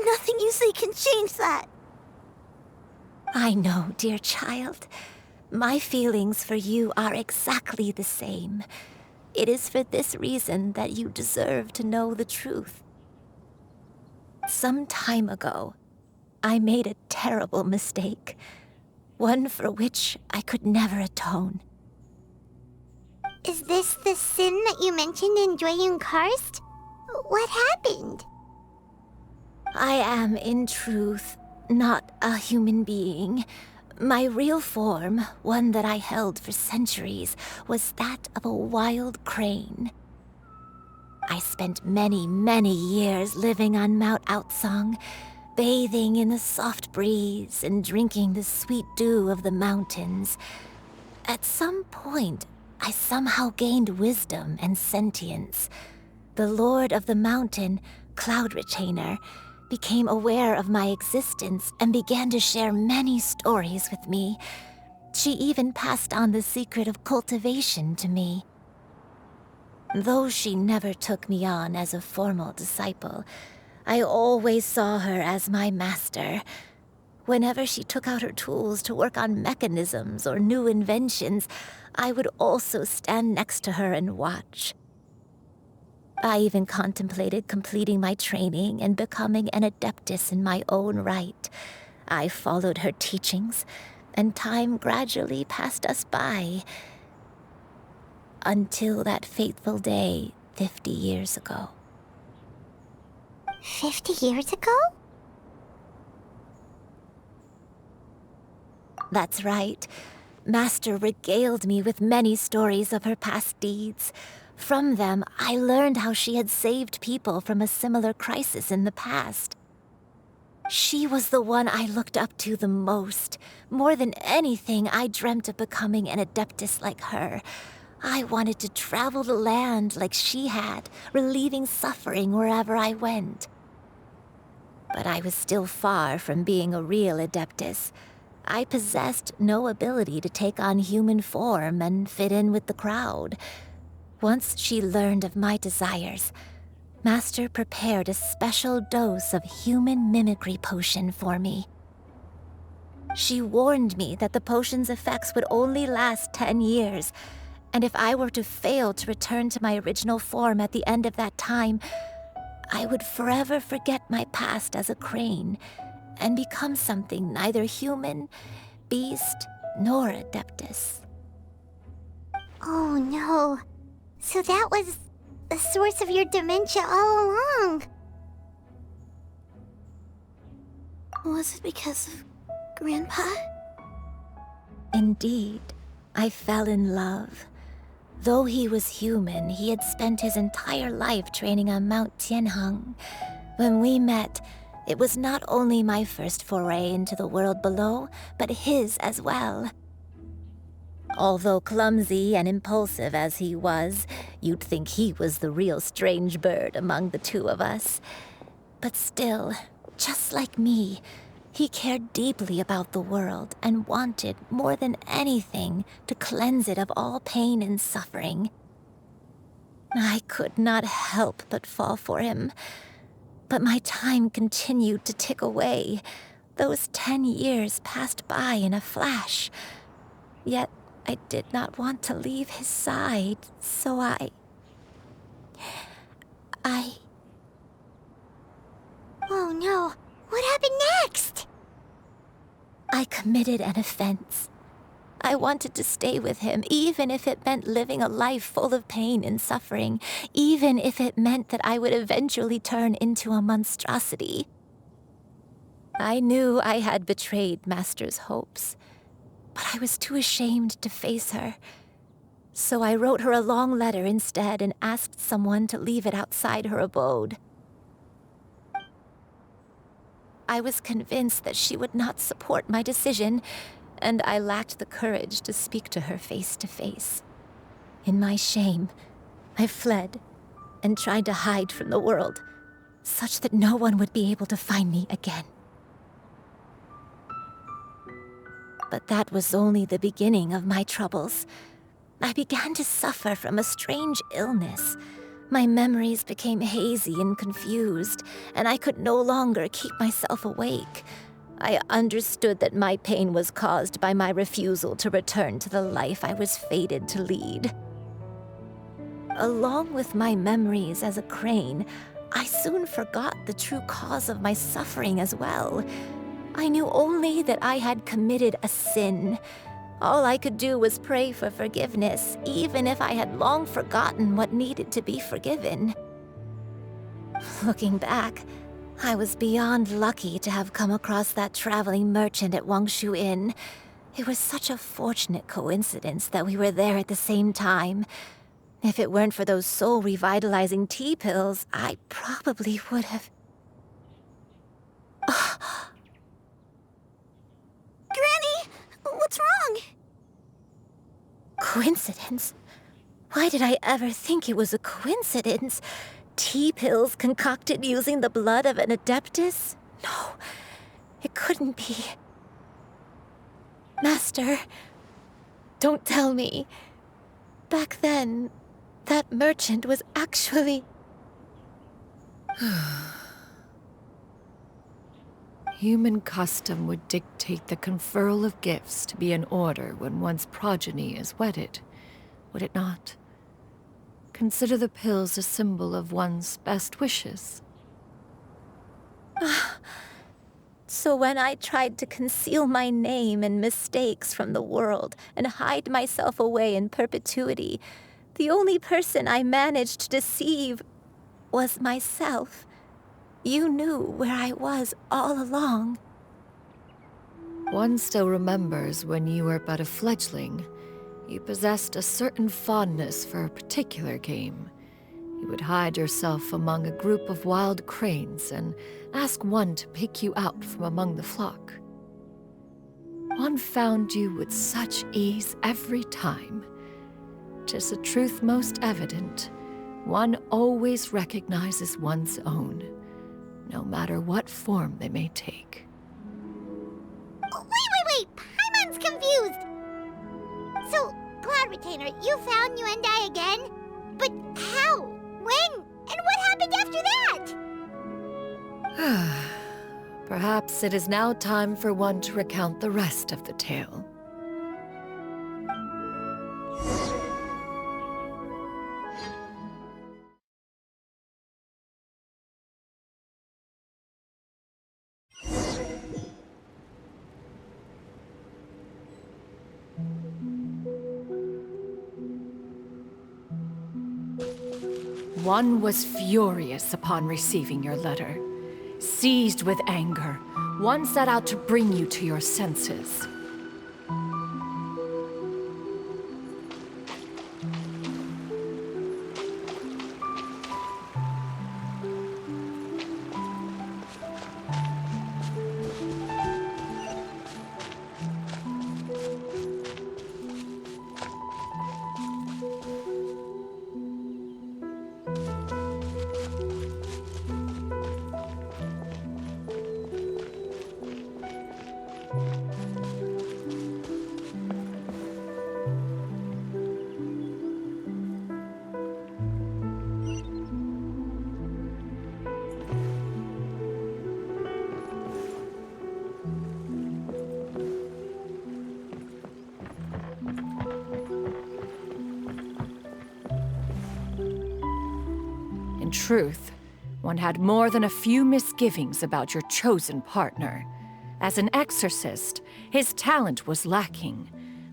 Nothing you say can change that. I know, dear child. My feelings for you are exactly the same. It is for this reason that you deserve to know the truth. Some time ago, I made a terrible mistake. One for which I could never atone. Is this the sin that you mentioned in Xianyun Karst? What happened? I am, in truth, not a human being. My real form, one that I held for centuries, was that of a wild crane. I spent many, many years living on Mount Outsong, bathing in the soft breeze and drinking the sweet dew of the mountains. At some point, I somehow gained wisdom and sentience. The Lord of the Mountain, Cloud Retainer, became aware of my existence and began to share many stories with me. She even passed on the secret of cultivation to me. Though she never took me on as a formal disciple, I always saw her as my master. Whenever she took out her tools to work on mechanisms or new inventions, I would also stand next to her and watch. I even contemplated completing my training and becoming an adeptus in my own right. I followed her teachings, and time gradually passed us by. Until that fateful day 50 years ago. 50 years ago? That's right. Master regaled me with many stories of her past deeds. From them, I learned how she had saved people from a similar crisis in the past. She was the one I looked up to the most. More than anything, I dreamt of becoming an adeptus like her. I wanted to travel the land like she had, relieving suffering wherever I went. But I was still far from being a real adeptus. I possessed no ability to take on human form and fit in with the crowd. Once she learned of my desires, Master prepared a special dose of human mimicry potion for me. She warned me that the potion's effects would only last 10 years, and if I were to fail to return to my original form at the end of that time, I would forever forget my past as a crane and become something neither human, beast, nor adeptus. Oh no. So that was the source of your dementia all along. Was it because of Grandpa? Indeed, I fell in love. Though he was human, he had spent his entire life training on Mount Tianheng. When we met, it was not only my first foray into the world below, but his as well. Although clumsy and impulsive as he was, you'd think he was the real strange bird among the two of us. But still, just like me, he cared deeply about the world and wanted, more than anything, to cleanse it of all pain and suffering. I could not help but fall for him. But my time continued to tick away. Those 10 years passed by in a flash. Yet I did not want to leave his side, so I... Oh no, what happened next? I committed an offense. I wanted to stay with him, even if it meant living a life full of pain and suffering, even if it meant that I would eventually turn into a monstrosity. I knew I had betrayed Master's hopes, but I was too ashamed to face her. So I wrote her a long letter instead and asked someone to leave it outside her abode. I was convinced that she would not support my decision, and I lacked the courage to speak to her face to face. In my shame, I fled and tried to hide from the world, such that no one would be able to find me again. But that was only the beginning of my troubles. I began to suffer from a strange illness. My memories became hazy and confused, and I could no longer keep myself awake. I understood that my pain was caused by my refusal to return to the life I was fated to lead. Along with my memories as a crane, I soon forgot the true cause of my suffering as well. I knew only that I had committed a sin. All I could do was pray for forgiveness, even if I had long forgotten what needed to be forgiven. Looking back, I was beyond lucky to have come across that traveling merchant at Wangshu Inn. It was such a fortunate coincidence that we were there at the same time. If it weren't for those soul-revitalizing tea pills, I probably would have... Granny! What's wrong? Coincidence? Why did I ever think it was a coincidence? Tea pills concocted using the blood of an adeptus? No, it couldn't be. Master, don't tell me. Back then, that merchant was actually... Human custom would dictate the conferral of gifts to be in order when one's progeny is wedded, would it not? Consider the pills a symbol of one's best wishes. So when I tried to conceal my name and mistakes from the world and hide myself away in perpetuity, the only person I managed to deceive was myself. You knew where I was all along. One still remembers when you were but a fledgling. You possessed a certain fondness for a particular game. You would hide yourself among a group of wild cranes and ask one to pick you out from among the flock. One found you with such ease every time. 'Tis a truth most evident. One always recognizes one's own, no matter what form they may take. Wait! Paimon's confused! So, Cloud Retainer, you found Yuendai again? But how? When? And what happened after that? Perhaps it is now time for one to recount the rest of the tale. One was furious upon receiving your letter. Seized with anger, one set out to bring you to your senses. truth, one had more than a few misgivings about your chosen partner. As an exorcist, his talent was lacking.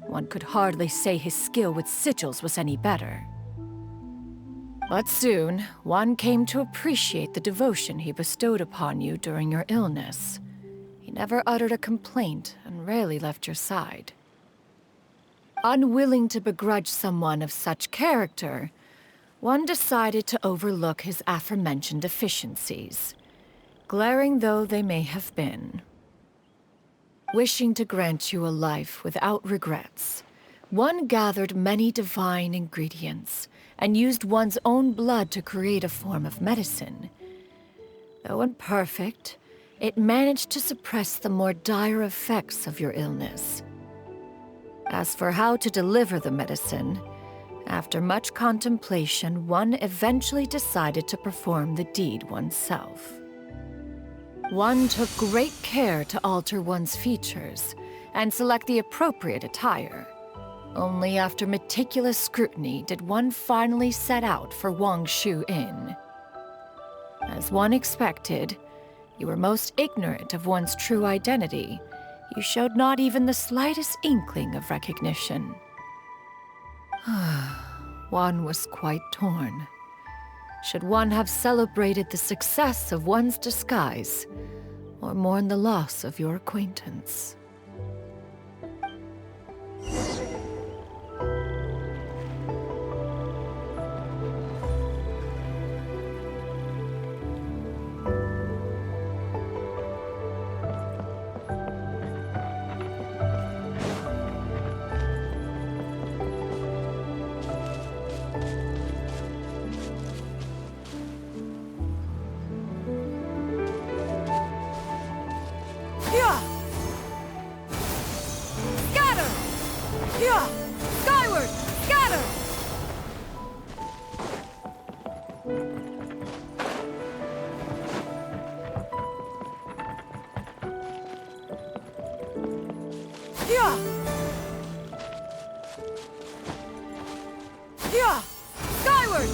One could hardly say his skill with sigils was any better. But soon, one came to appreciate the devotion he bestowed upon you during your illness. He never uttered a complaint and rarely left your side. Unwilling to begrudge someone of such character, one decided to overlook his aforementioned deficiencies, glaring though they may have been. Wishing to grant you a life without regrets, one gathered many divine ingredients and used one's own blood to create a form of medicine. Though imperfect, it managed to suppress the more dire effects of your illness. As for how to deliver the medicine, after much contemplation, one eventually decided to perform the deed oneself. One took great care to alter one's features and select the appropriate attire. Only after meticulous scrutiny did one finally set out for Wangshu Inn. As one expected, you were most ignorant of one's true identity. You showed not even the slightest inkling of recognition. One was quite torn. Should one have celebrated the success of one's disguise, or mourn the loss of your acquaintance? Skyward! Scatter! Yeah! Yeah! Skyward!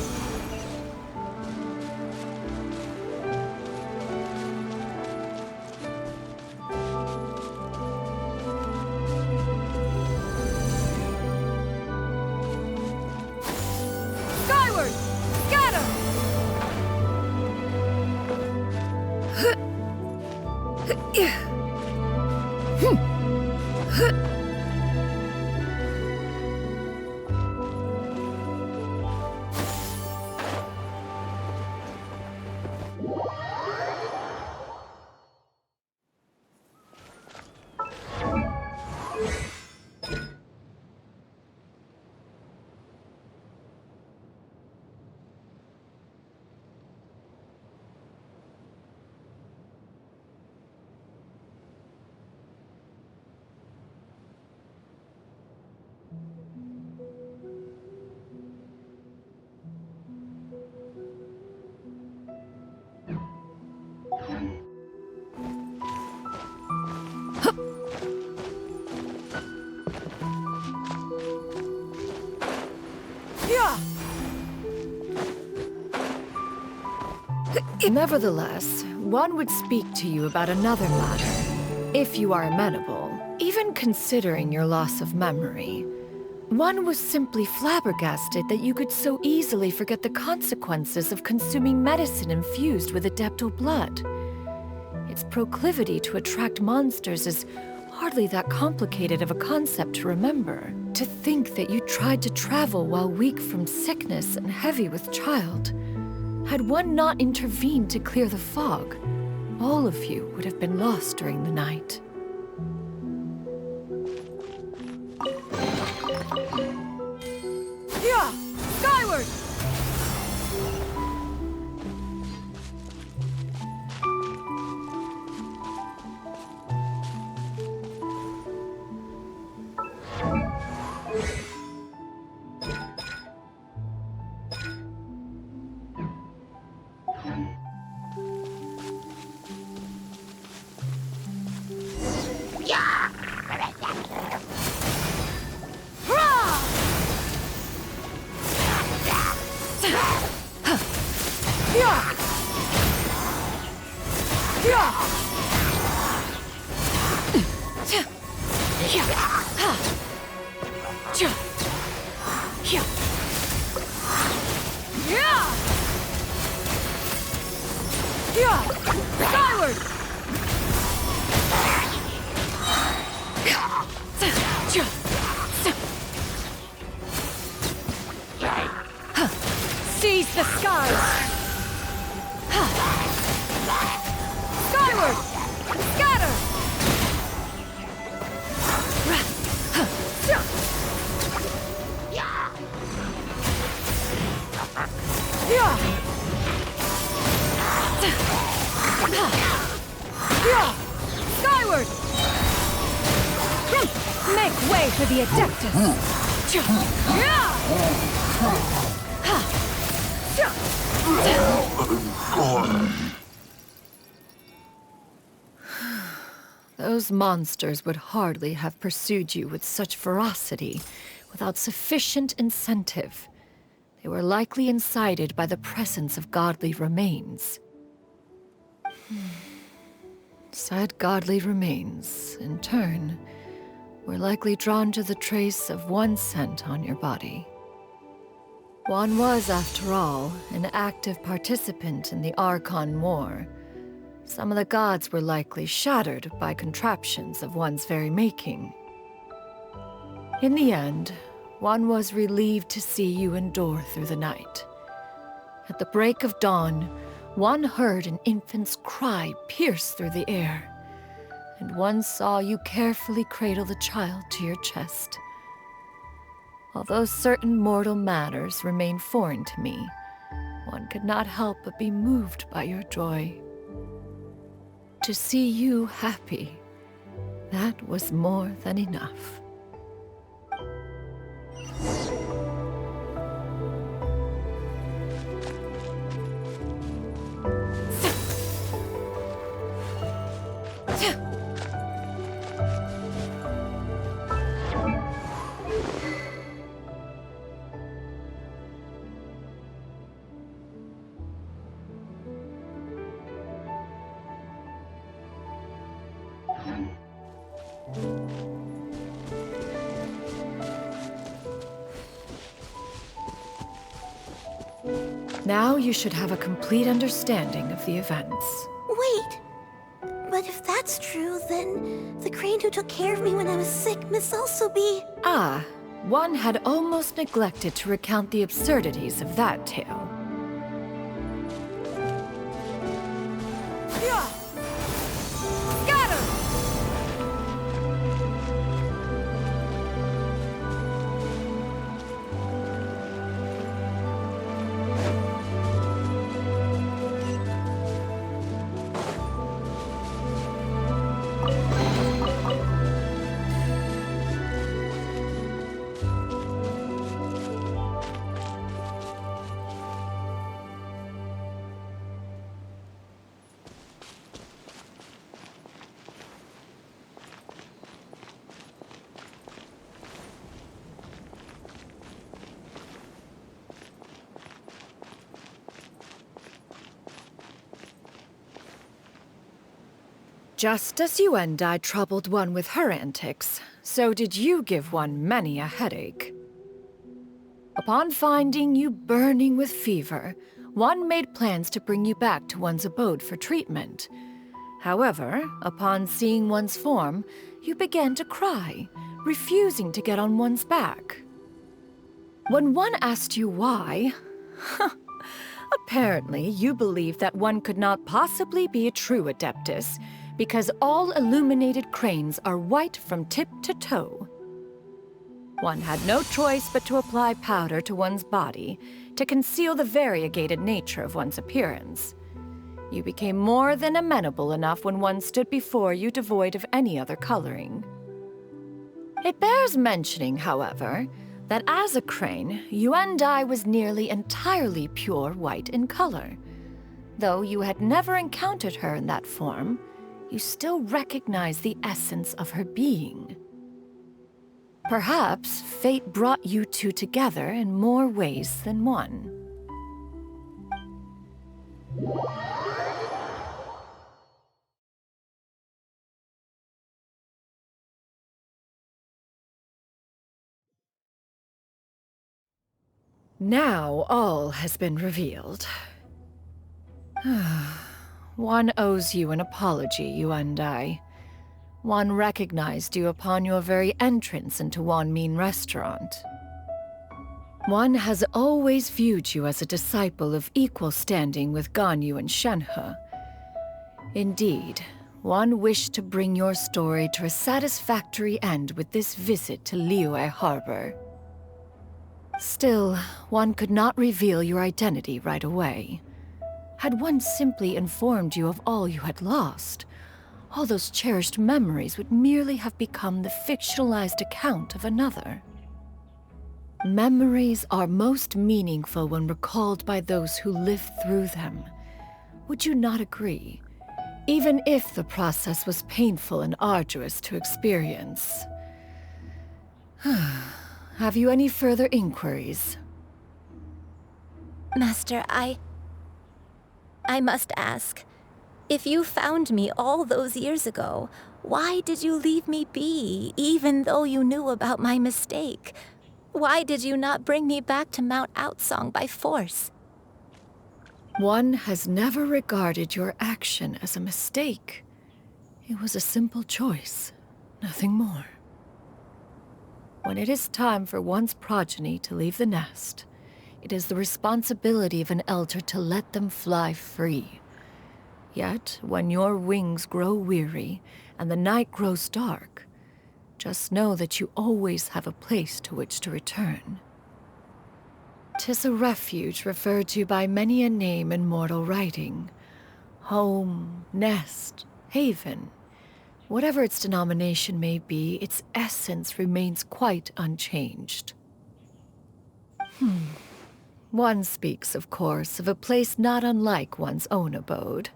Skyward! Scatter! Nevertheless, one would speak to you about another matter, if you are amenable. Even considering your loss of memory, one was simply flabbergasted that you could so easily forget the consequences of consuming medicine infused with adeptal blood. Its proclivity to attract monsters is hardly that complicated of a concept to remember. To think that you tried to travel while weak from sickness and heavy with child. Had one not intervened to clear the fog, all of you would have been lost during the night. Yeah! Skyward! Skyward! Seize the skies! Skyward! Scatter! Skyward! Make way for the Adeptus! Those monsters would hardly have pursued you with such ferocity without sufficient incentive. They were likely incited by the presence of godly remains. Said godly remains, in turn, were likely drawn to the trace of one scent on your body. One was, after all, an active participant in the Archon War. Some of the gods were likely shattered by contraptions of one's very making. In the end, one was relieved to see you endure through the night. At the break of dawn, one heard an infant's cry pierce through the air, and one saw you carefully cradle the child to your chest. Although certain mortal matters remain foreign to me, one could not help but be moved by your joy. To see you happy, that was more than enough. Now you should have a complete understanding of the events. Wait! But if that's true, then the crane who took care of me when I was sick must also be... Ah, one had almost neglected to recount the absurdities of that tale. Scatter! Just as Yuendai troubled one with her antics, so did you give one many a headache. Upon finding you burning with fever, one made plans to bring you back to one's abode for treatment. However, upon seeing one's form, you began to cry, refusing to get on one's back. When one asked you why, apparently you believed that one could not possibly be a true Adeptus, because all illuminated cranes are white from tip to toe. One had no choice but to apply powder to one's body to conceal the variegated nature of one's appearance. You became more than amenable enough when one stood before you devoid of any other coloring. It bears mentioning, however, that as a crane, Yuendai was nearly entirely pure white in color. Though you had never encountered her in that form, you still recognize the essence of her being. Perhaps fate brought you two together in more ways than one. Now all has been revealed. One owes you an apology, Yuandai. One recognized you upon your very entrance into Wanmin restaurant. One has always viewed you as a disciple of equal standing with Ganyu and Shenhe. Indeed, one wished to bring your story to a satisfactory end with this visit to Liyue Harbor. Still, one could not reveal your identity right away. Had one simply informed you of all you had lost, all those cherished memories would merely have become the fictionalized account of another. Memories are most meaningful when recalled by those who lived through them. Would you not agree? Even if the process was painful and arduous to experience. Have you any further inquiries? Master, I must ask. If you found me all those years ago, why did you leave me be, even though you knew about my mistake? Why did you not bring me back to Mount Outsong by force? One has never regarded your action as a mistake. It was a simple choice, nothing more. When it is time for one's progeny to leave the nest, it is the responsibility of an elder to let them fly free. Yet, when your wings grow weary and the night grows dark, just know that you always have a place to which to return. 'Tis a refuge referred to by many a name in mortal writing. Home, nest, haven. Whatever its denomination may be, its essence remains quite unchanged. One speaks, of course, of a place not unlike one's own abode.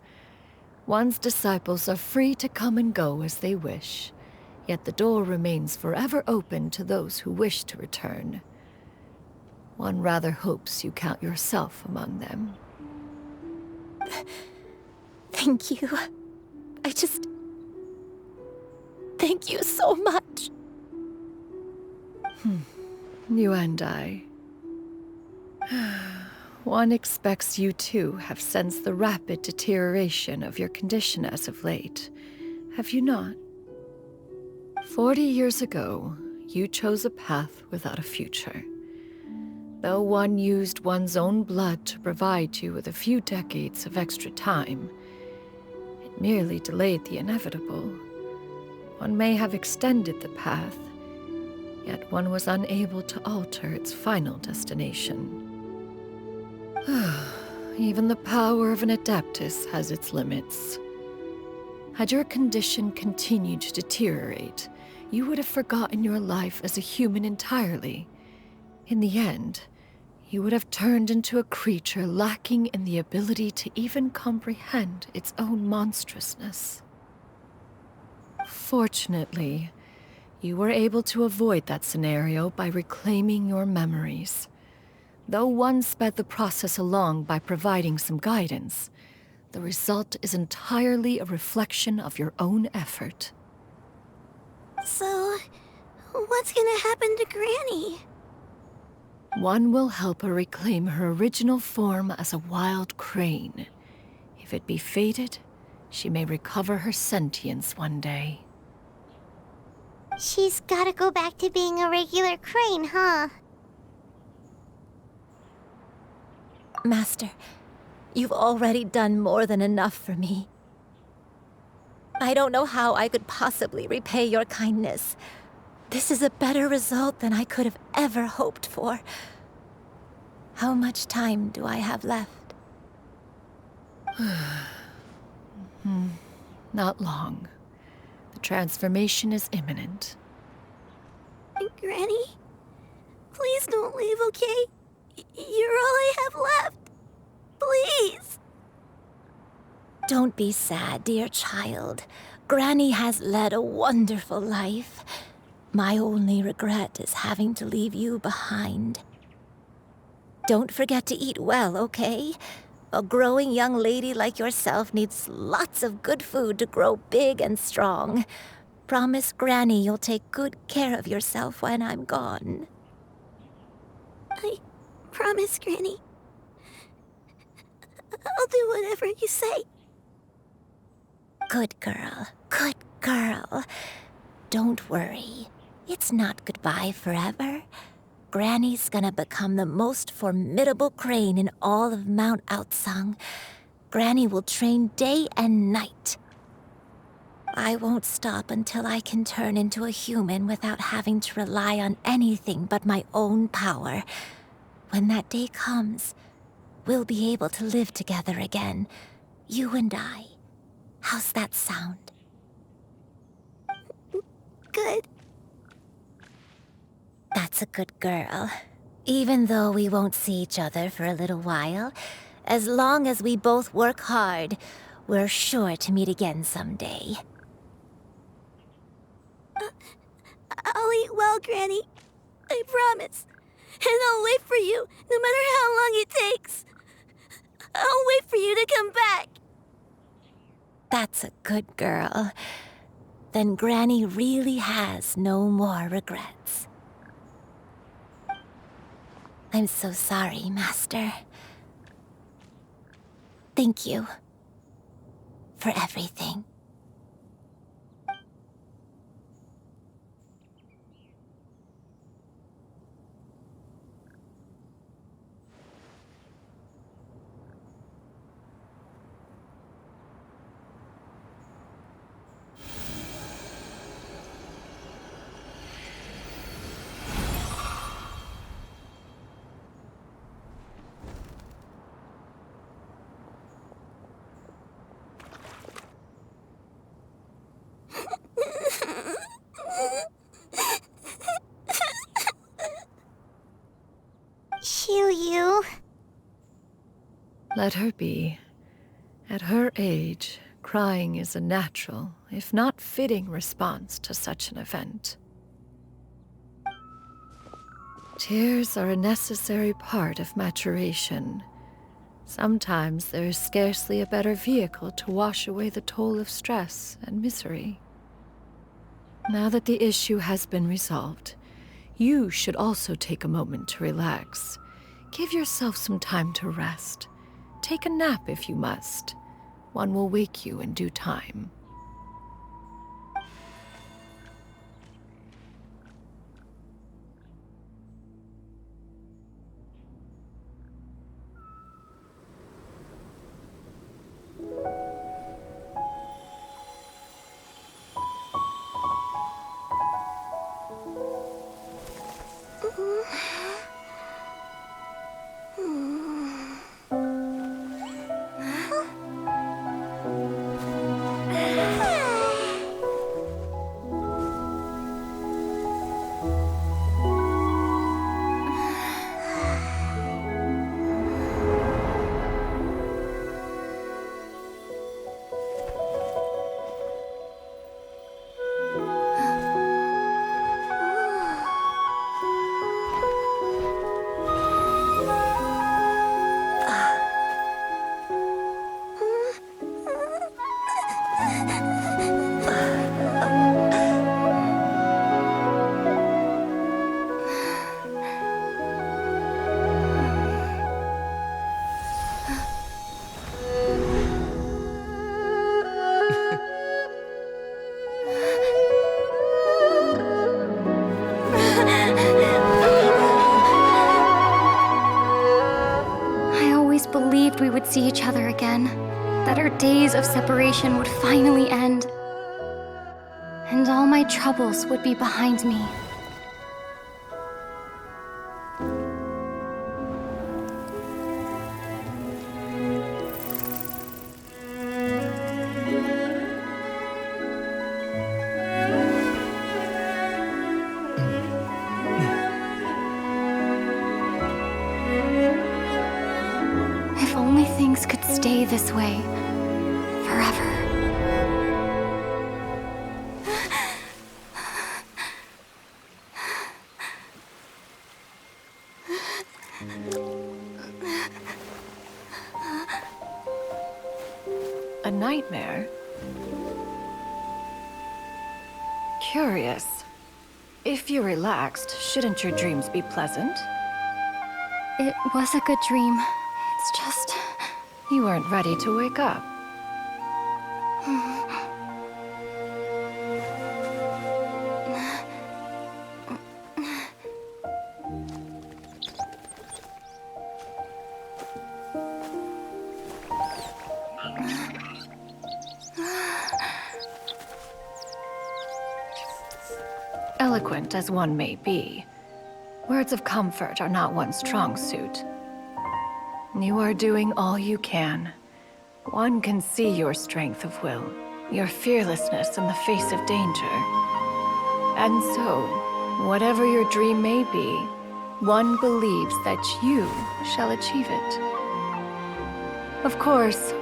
One's disciples are free to come and go as they wish, yet the door remains forever open to those who wish to return. One rather hopes you count yourself among them. Thank you. Thank you so much. You and I. One expects you too have sensed the rapid deterioration of your condition as of late, have you not? 40 years ago, you chose a path without a future. Though one used one's own blood to provide you with a few decades of extra time, it merely delayed the inevitable. One may have extended the path, yet one was unable to alter its final destination. Even the power of an Adeptus has its limits. Had your condition continued to deteriorate, you would have forgotten your life as a human entirely. In the end, you would have turned into a creature lacking in the ability to even comprehend its own monstrousness. Fortunately, you were able to avoid that scenario by reclaiming your memories. Though one sped the process along by providing some guidance, the result is entirely a reflection of your own effort. So, what's gonna happen to Granny? One will help her reclaim her original form as a wild crane. If it be fated, she may recover her sentience one day. She's gotta go back to being a regular crane, huh? Master, you've already done more than enough for me. I don't know how I could possibly repay your kindness. This is a better result than I could have ever hoped for. How much time do I have left? Not long. The transformation is imminent. Granny? Please don't leave, okay? You're all I have left. Please. Don't be sad, dear child. Granny has led a wonderful life. My only regret is having to leave you behind. Don't forget to eat well, okay? A growing young lady like yourself needs lots of good food to grow big and strong. Promise Granny you'll take good care of yourself when I'm gone. I promise, Granny. I'll do whatever you say. Good girl. Good girl. Don't worry. It's not goodbye forever. Granny's gonna become the most formidable crane in all of Mount Outsung. Granny will train day and night. I won't stop until I can turn into a human without having to rely on anything but my own power. When that day comes, we'll be able to live together again. You and I. How's that sound? Good. That's a good girl. Even though we won't see each other for a little while, as long as we both work hard, we're sure to meet again someday. I'll eat well, Granny. I promise. And I'll wait for you, no matter how long it takes. I'll wait for you to come back. That's a good girl. Then Granny really has no more regrets. I'm so sorry, Master. Thank you for everything. Xianyun. Let her be. At her age, crying is a natural, if not fitting, response to such an event. Tears are a necessary part of maturation. Sometimes there is scarcely a better vehicle to wash away the toll of stress and misery. Now that the issue has been resolved, you should also take a moment to relax. Give yourself some time to rest. Take a nap if you must. One will wake you in due time. We would see each other again, that our days of separation would finally end, and all my troubles would be behind me. Could stay this way forever. A nightmare? Curious. If you're relaxed, shouldn't your dreams be pleasant? It was a good dream. It's just... You weren't ready to wake up. Eloquent as one may be, words of comfort are not one's strong suit. You are doing all you can. One can see your strength of will, your fearlessness in the face of danger. And so, whatever your dream may be, one believes that you shall achieve it. Of course,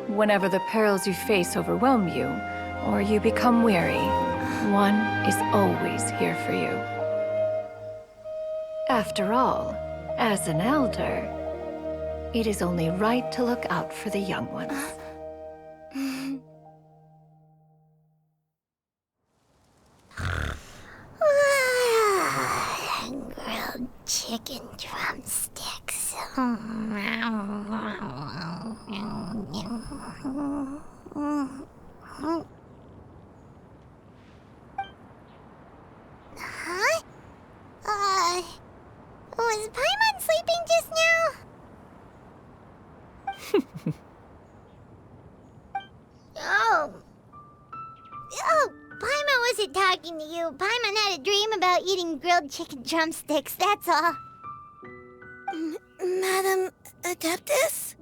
whenever the perils you face overwhelm you, or you become weary, one is always here for you. After all, as an elder, it is only right to look out for the young ones. Grilled chicken drumsticks. Huh? Was Paimon sleeping just now? Oh, Paimon wasn't talking to you. Paimon had a dream about eating grilled chicken drumsticks, that's all. Madam Adeptus?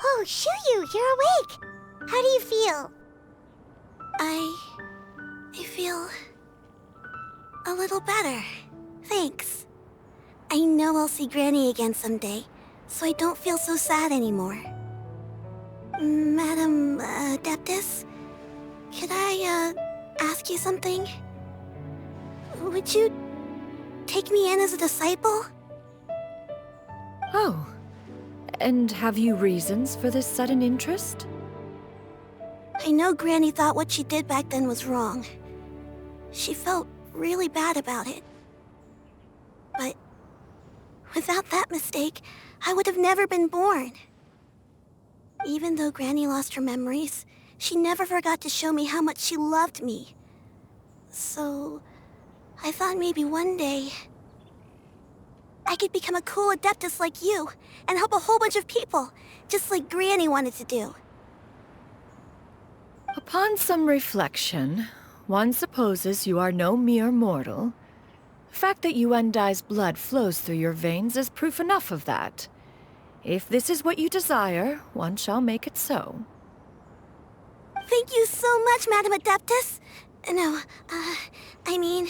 Oh, Xianyun, you're awake. How do you feel? I feel a little better. Thanks. I know I'll see Granny again someday, so I don't feel so sad anymore. Madam Adeptus, could I ask you something? Would you take me in as a disciple? Oh, and have you reasons for this sudden interest? I know Granny thought what she did back then was wrong. She felt really bad about it. But without that mistake, I would have never been born. Even though Granny lost her memories, she never forgot to show me how much she loved me. So, I thought maybe one day I could become a cool Adeptus like you and help a whole bunch of people, just like Granny wanted to do. Upon some reflection, one supposes you are no mere mortal. The fact that Yuendai's blood flows through your veins is proof enough of that. If this is what you desire, one shall make it so. Thank you so much, Madam Adeptus. No, I mean...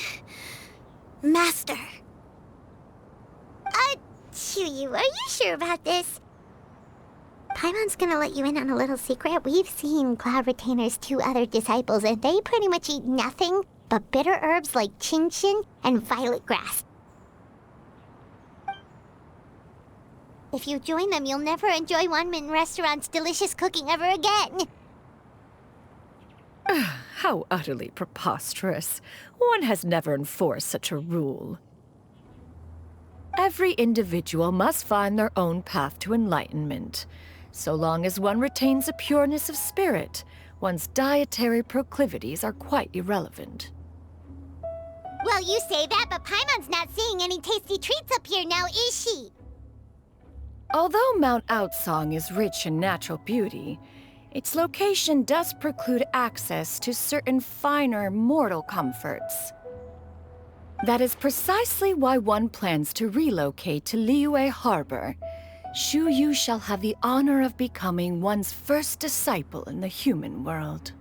Master. Xianyun, are you sure about this? Paimon's gonna let you in on a little secret. We've seen Cloud Retainer's 2 other disciples, and they pretty much eat nothing but bitter herbs like Xianyun and violet grass. If you join them, you'll never enjoy Wanmin Restaurant's delicious cooking ever again. How utterly preposterous. One has never enforced such a rule. Every individual must find their own path to enlightenment. So long as one retains a pureness of spirit, one's dietary proclivities are quite irrelevant. Well, you say that, but Paimon's not seeing any tasty treats up here now, is she? Although Mount Outsong is rich in natural beauty, its location does preclude access to certain finer mortal comforts. That is precisely why one plans to relocate to Liyue Harbor. Xianyun shall have the honor of becoming one's first disciple in the human world.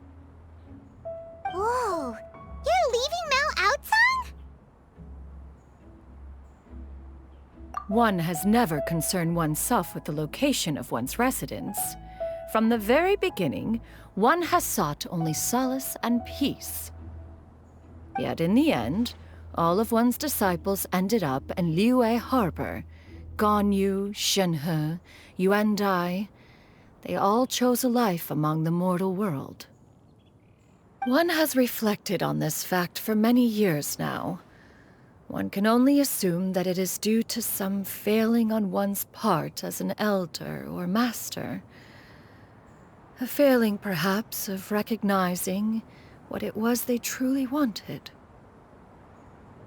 Whoa, you're leaving Mount Outsong? One has never concerned oneself with the location of one's residence. From the very beginning, one has sought only solace and peace. Yet in the end, all of one's disciples ended up in Liyue Harbor. Ganyu, Shenhe, Yuendai, they all chose a life among the mortal world. One has reflected on this fact for many years now. One can only assume that it is due to some failing on one's part as an elder or master. A failing, perhaps, of recognizing what it was they truly wanted.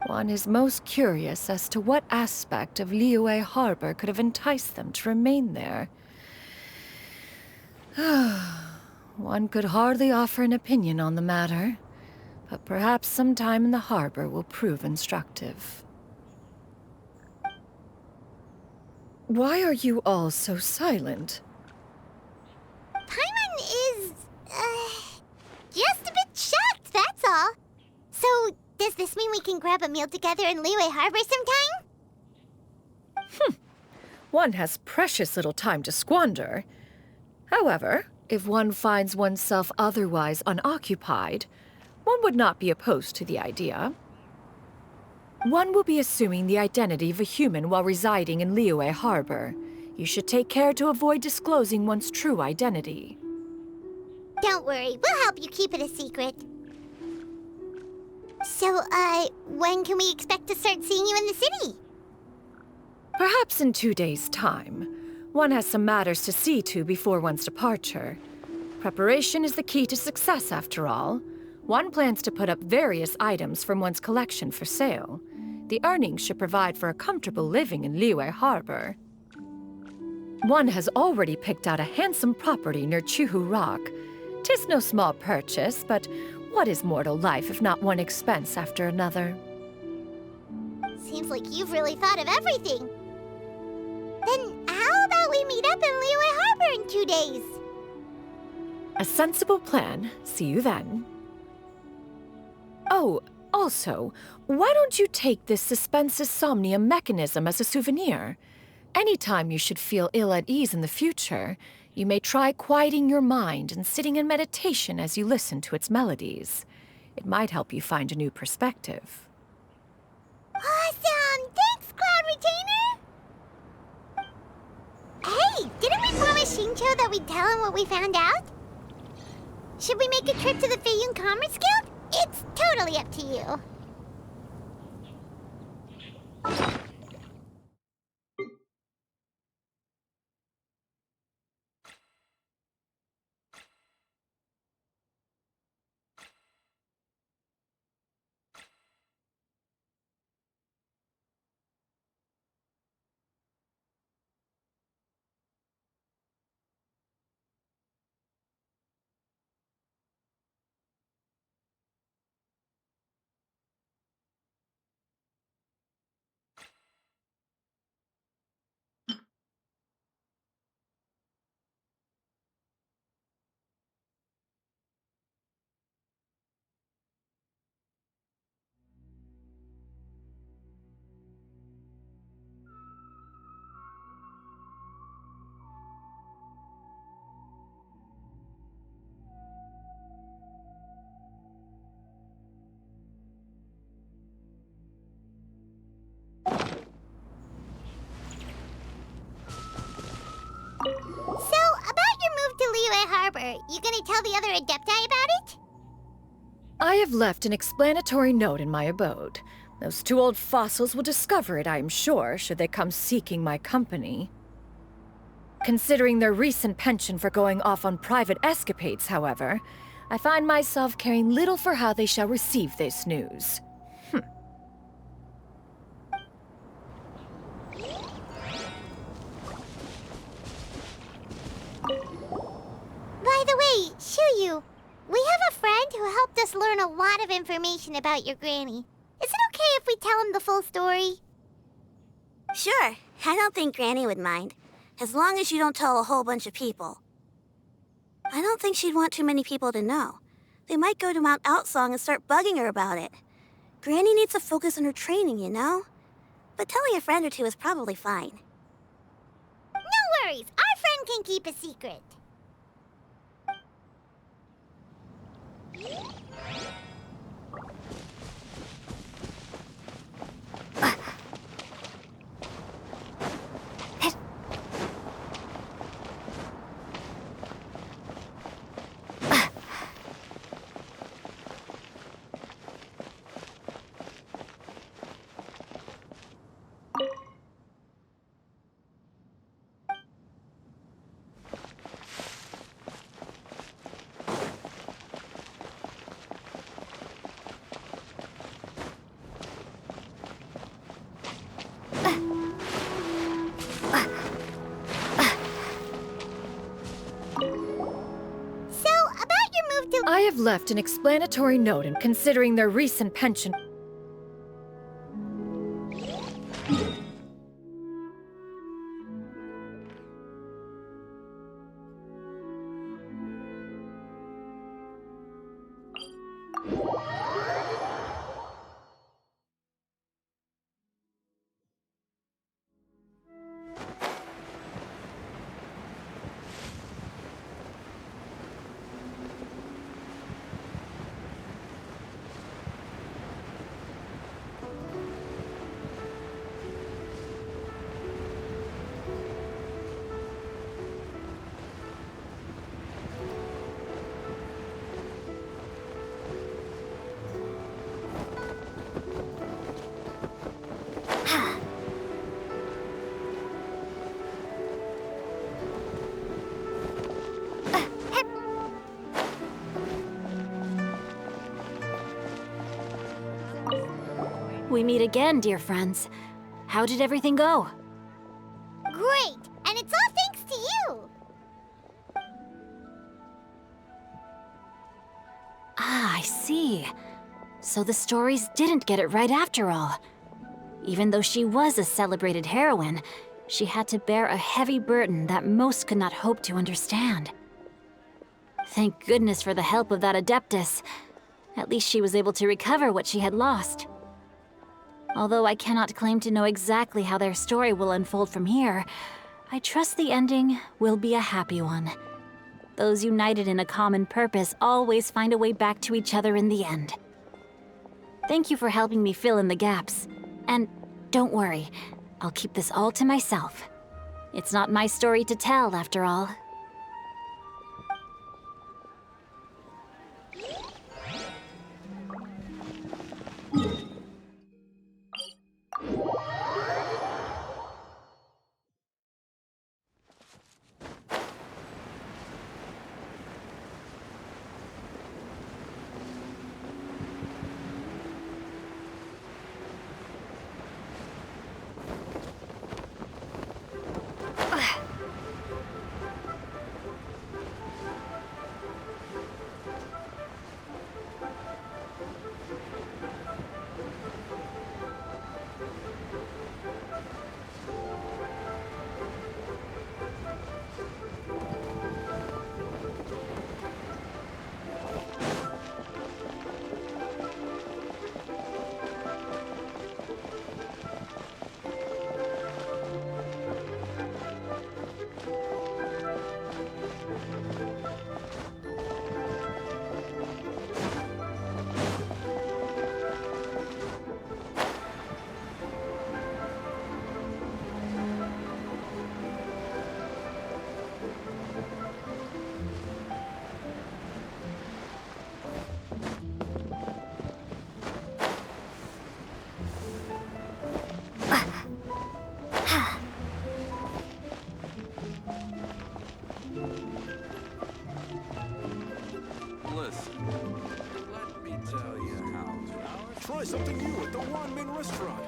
One is most curious as to what aspect of Liyue Harbor could have enticed them to remain there. One could hardly offer an opinion on the matter, but perhaps some time in the harbor will prove instructive. Why are you all so silent? Paimon is, just a bit shocked, that's all. So, does this mean we can grab a meal together in Liyue Harbor sometime? One has precious little time to squander. However, if one finds oneself otherwise unoccupied, one would not be opposed to the idea. One will be assuming the identity of a human while residing in Liyue Harbor. You should take care to avoid disclosing one's true identity. Don't worry, we'll help you keep it a secret. So, when can we expect to start seeing you in the city? Perhaps in 2 days' time. One has some matters to see to before one's departure. Preparation is the key to success, after all. One plans to put up various items from one's collection for sale. The earnings should provide for a comfortable living in Liyue Harbor. One has already picked out a handsome property near Chuhu Rock. 'Tis no small purchase, but what is mortal life if not one expense after another? Seems like you've really thought of everything. Then how about we meet up in Liyue Harbor in 2 days? A sensible plan. See you then. Oh, also, why don't you take this suspensus somnium mechanism as a souvenir? Anytime you should feel ill at ease in the future, you may try quieting your mind and sitting in meditation as you listen to its melodies. It might help you find a new perspective. Awesome! Thanks, Cloud Retainer! Hey, didn't we promise Shincho that we'd tell him what we found out? Should we make a trip to the Feiyun Commerce Guild? It's totally up to you. So, about your move to Liyue Harbor, you gonna tell the other Adepti about it? I have left an explanatory note in my abode. Those 2 old fossils will discover it, I am sure, should they come seeking my company. Considering their recent penchant for going off on private escapades, however, I find myself caring little for how they shall receive this news. By the way, Xianyun, we have a friend who helped us learn a lot of information about your granny. Is it okay if we tell him the full story? Sure, I don't think Granny would mind. As long as you don't tell a whole bunch of people. I don't think she'd want too many people to know. They might go to Mount Outsong and start bugging her about it. Granny needs to focus on her training, you know? But telling a friend or two is probably fine. No worries, our friend can keep a secret. I've left an explanatory note, and considering their recent pension... We meet again, dear friends. How did everything go? Great! And it's all thanks to you! Ah, I see. So the stories didn't get it right after all. Even though she was a celebrated heroine, she had to bear a heavy burden that most could not hope to understand. Thank goodness for the help of that Adeptus. At least she was able to recover what she had lost. Although I cannot claim to know exactly how their story will unfold from here, I trust the ending will be a happy one. Those united in a common purpose always find a way back to each other in the end. Thank you for helping me fill in the gaps. And don't worry, I'll keep this all to myself. It's not my story to tell, after all. Try something new at the Wanmin restaurant.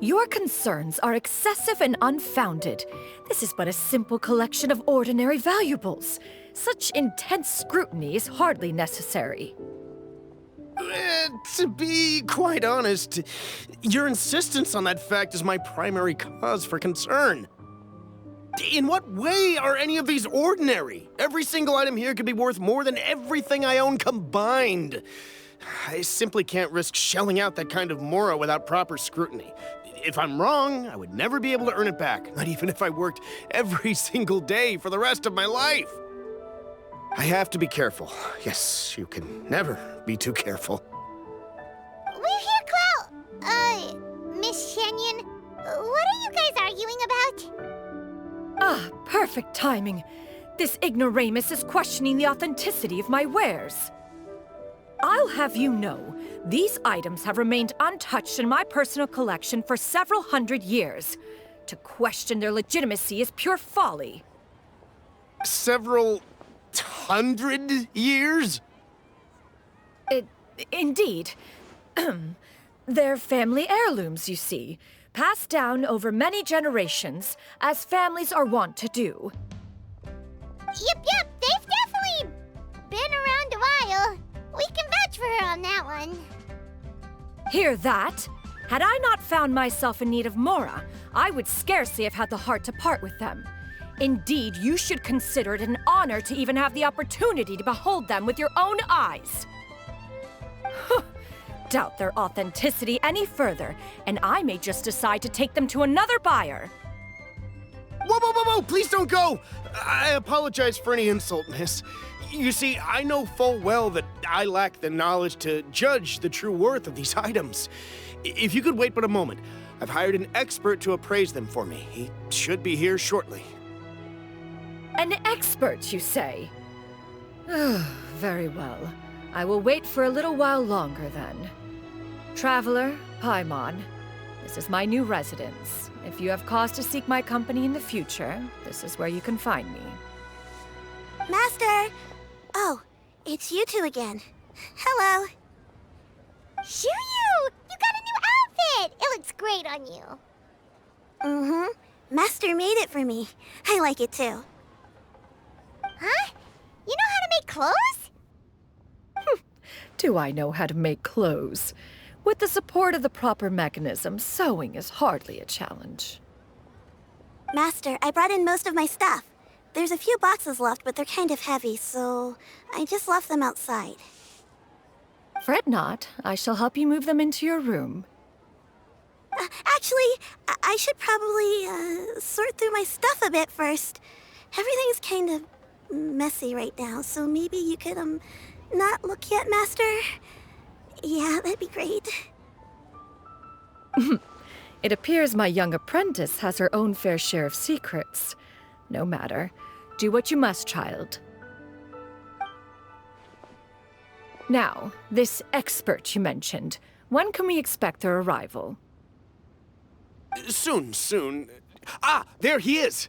Your concerns are excessive and unfounded. This is but a simple collection of ordinary valuables. Such intense scrutiny is hardly necessary. To be quite honest, your insistence on that fact is my primary cause for concern. In what way are any of these ordinary? Every single item here could be worth more than everything I own combined. I simply can't risk shelling out that kind of mora without proper scrutiny. If I'm wrong, I would never be able to earn it back, not even if I worked every single day for the rest of my life. I have to be careful. Yes, you can never be too careful. We're here, Miss Xianyun. What are you guys arguing about? Ah, perfect timing. This ignoramus is questioning the authenticity of my wares. I'll have you know, these items have remained untouched in my personal collection for several hundred years. To question their legitimacy is pure folly. Several hundred years? Indeed. They're family heirlooms, you see, passed down over many generations, as families are wont to do. Yep, they've definitely been around a while. We can vouch for her on that one. Hear that? Had I not found myself in need of mora, I would scarcely have had the heart to part with them. Indeed, you should consider it an honor to even have the opportunity to behold them with your own eyes. Doubt their authenticity any further, and I may just decide to take them to another buyer. Whoa! Please don't go! I apologize for any insult, miss. You see, I know full well that I lack the knowledge to judge the true worth of these items. If you could wait but a moment, I've hired an expert to appraise them for me. He should be here shortly. An expert, you say? Very well. I will wait for a little while longer, then. Traveler, Paimon, this is my new residence. If you have cause to seek my company in the future, this is where you can find me. Master! Oh, it's you two again. Hello. Xianyun! You got a new outfit! It looks great on you. Mm-hmm. Master made it for me. I like it too. Huh? You know how to make clothes? Do I know how to make clothes? With the support of the proper mechanism, sewing is hardly a challenge. Master, I brought in most of my stuff. There's a few boxes left, but they're kind of heavy, so I just left them outside. Fret not. I shall help you move them into your room. Actually, I should probably sort through my stuff a bit first. Everything's kind of messy right now, so maybe you could, not look yet, Master? Yeah, that'd be great. It appears my young apprentice has her own fair share of secrets. No matter. Do what you must, child. Now, this expert you mentioned, when can we expect their arrival? Soon. Ah, there he is!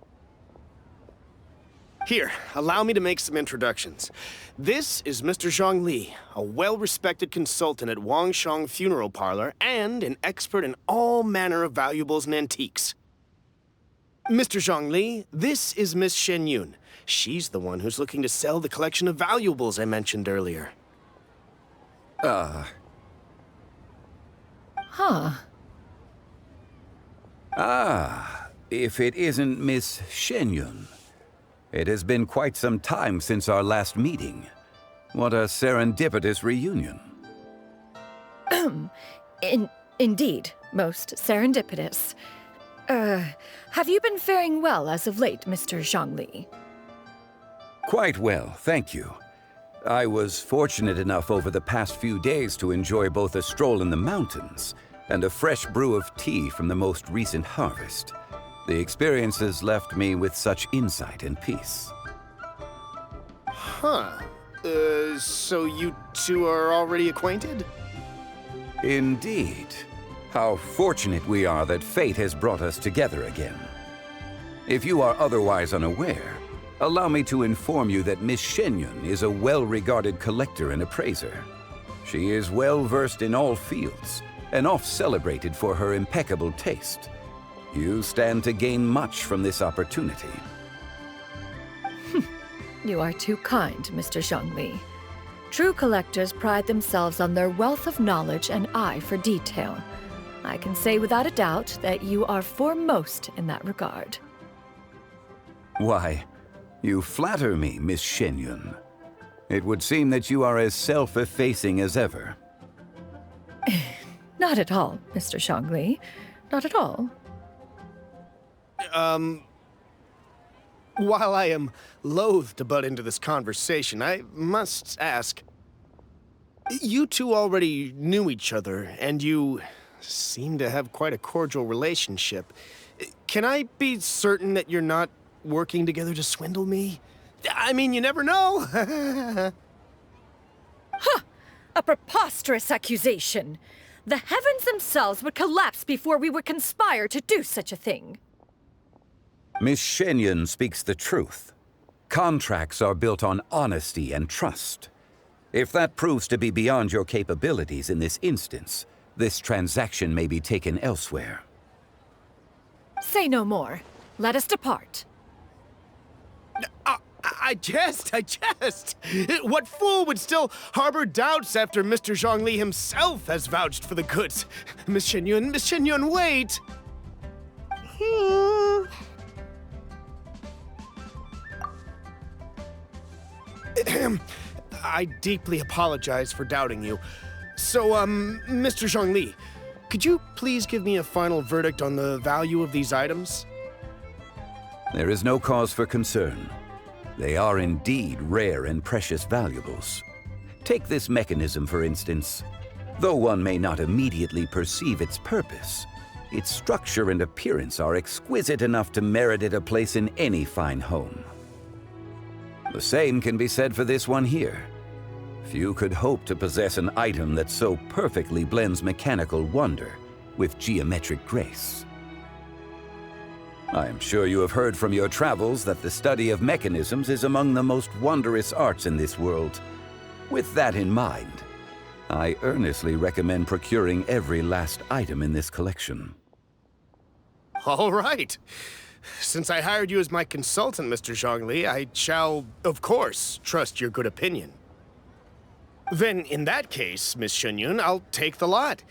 Here, allow me to make some introductions. This is Mr. Zhongli, a well-respected consultant at Wangshang Funeral Parlor and an expert in all manner of valuables and antiques. Mr. Zhongli, this is Miss Xianyun. She's the one who's looking to sell the collection of valuables I mentioned earlier. Huh. Ah, if it isn't Miss Xianyun. It has been quite some time since our last meeting. What a serendipitous reunion. Indeed, most serendipitous. Have you been faring well as of late, Mr. Zhongli? Quite well, thank you. I was fortunate enough over the past few days to enjoy both a stroll in the mountains and a fresh brew of tea from the most recent harvest. The experiences left me with such insight and peace. Huh. So you two are already acquainted? Indeed. How fortunate we are that fate has brought us together again. If you are otherwise unaware, allow me to inform you that Miss Xianyun is a well-regarded collector and appraiser. She is well-versed in all fields, and oft-celebrated for her impeccable taste. You stand to gain much from this opportunity. You are too kind, Mr. Zhongli. True collectors pride themselves on their wealth of knowledge and eye for detail. I can say without a doubt that you are foremost in that regard. Why, you flatter me, Miss Xianyun. It would seem that you are as self-effacing as ever. Not at all, Mr. Zhongli. Not at all. While I am loath to butt into this conversation, I must ask, you two already knew each other, and you seem to have quite a cordial relationship. Can I be certain that you're not working together to swindle me? I mean, you never know. Huh! A preposterous accusation. The heavens themselves would collapse before we would conspire to do such a thing. Miss Xianyun speaks the truth. Contracts are built on honesty and trust. If that proves to be beyond your capabilities in this instance, this transaction may be taken elsewhere. Say no more. Let us depart. I jest. What fool would still harbor doubts after Mr. Zhongli himself has vouched for the goods? Miss Xianyun, wait! I deeply apologize for doubting you. So, Mr. Zhongli, could you please give me a final verdict on the value of these items? There is no cause for concern. They are indeed rare and precious valuables. Take this mechanism, for instance. Though one may not immediately perceive its purpose, its structure and appearance are exquisite enough to merit it a place in any fine home. The same can be said for this one here. Few could hope to possess an item that so perfectly blends mechanical wonder with geometric grace. I am sure you have heard from your travels that the study of mechanisms is among the most wondrous arts in this world. With that in mind, I earnestly recommend procuring every last item in this collection. All right. Since I hired you as my consultant, Mr. Zhongli, I shall, of course, trust your good opinion. Then, in that case, Miss Xianyun, I'll take the lot.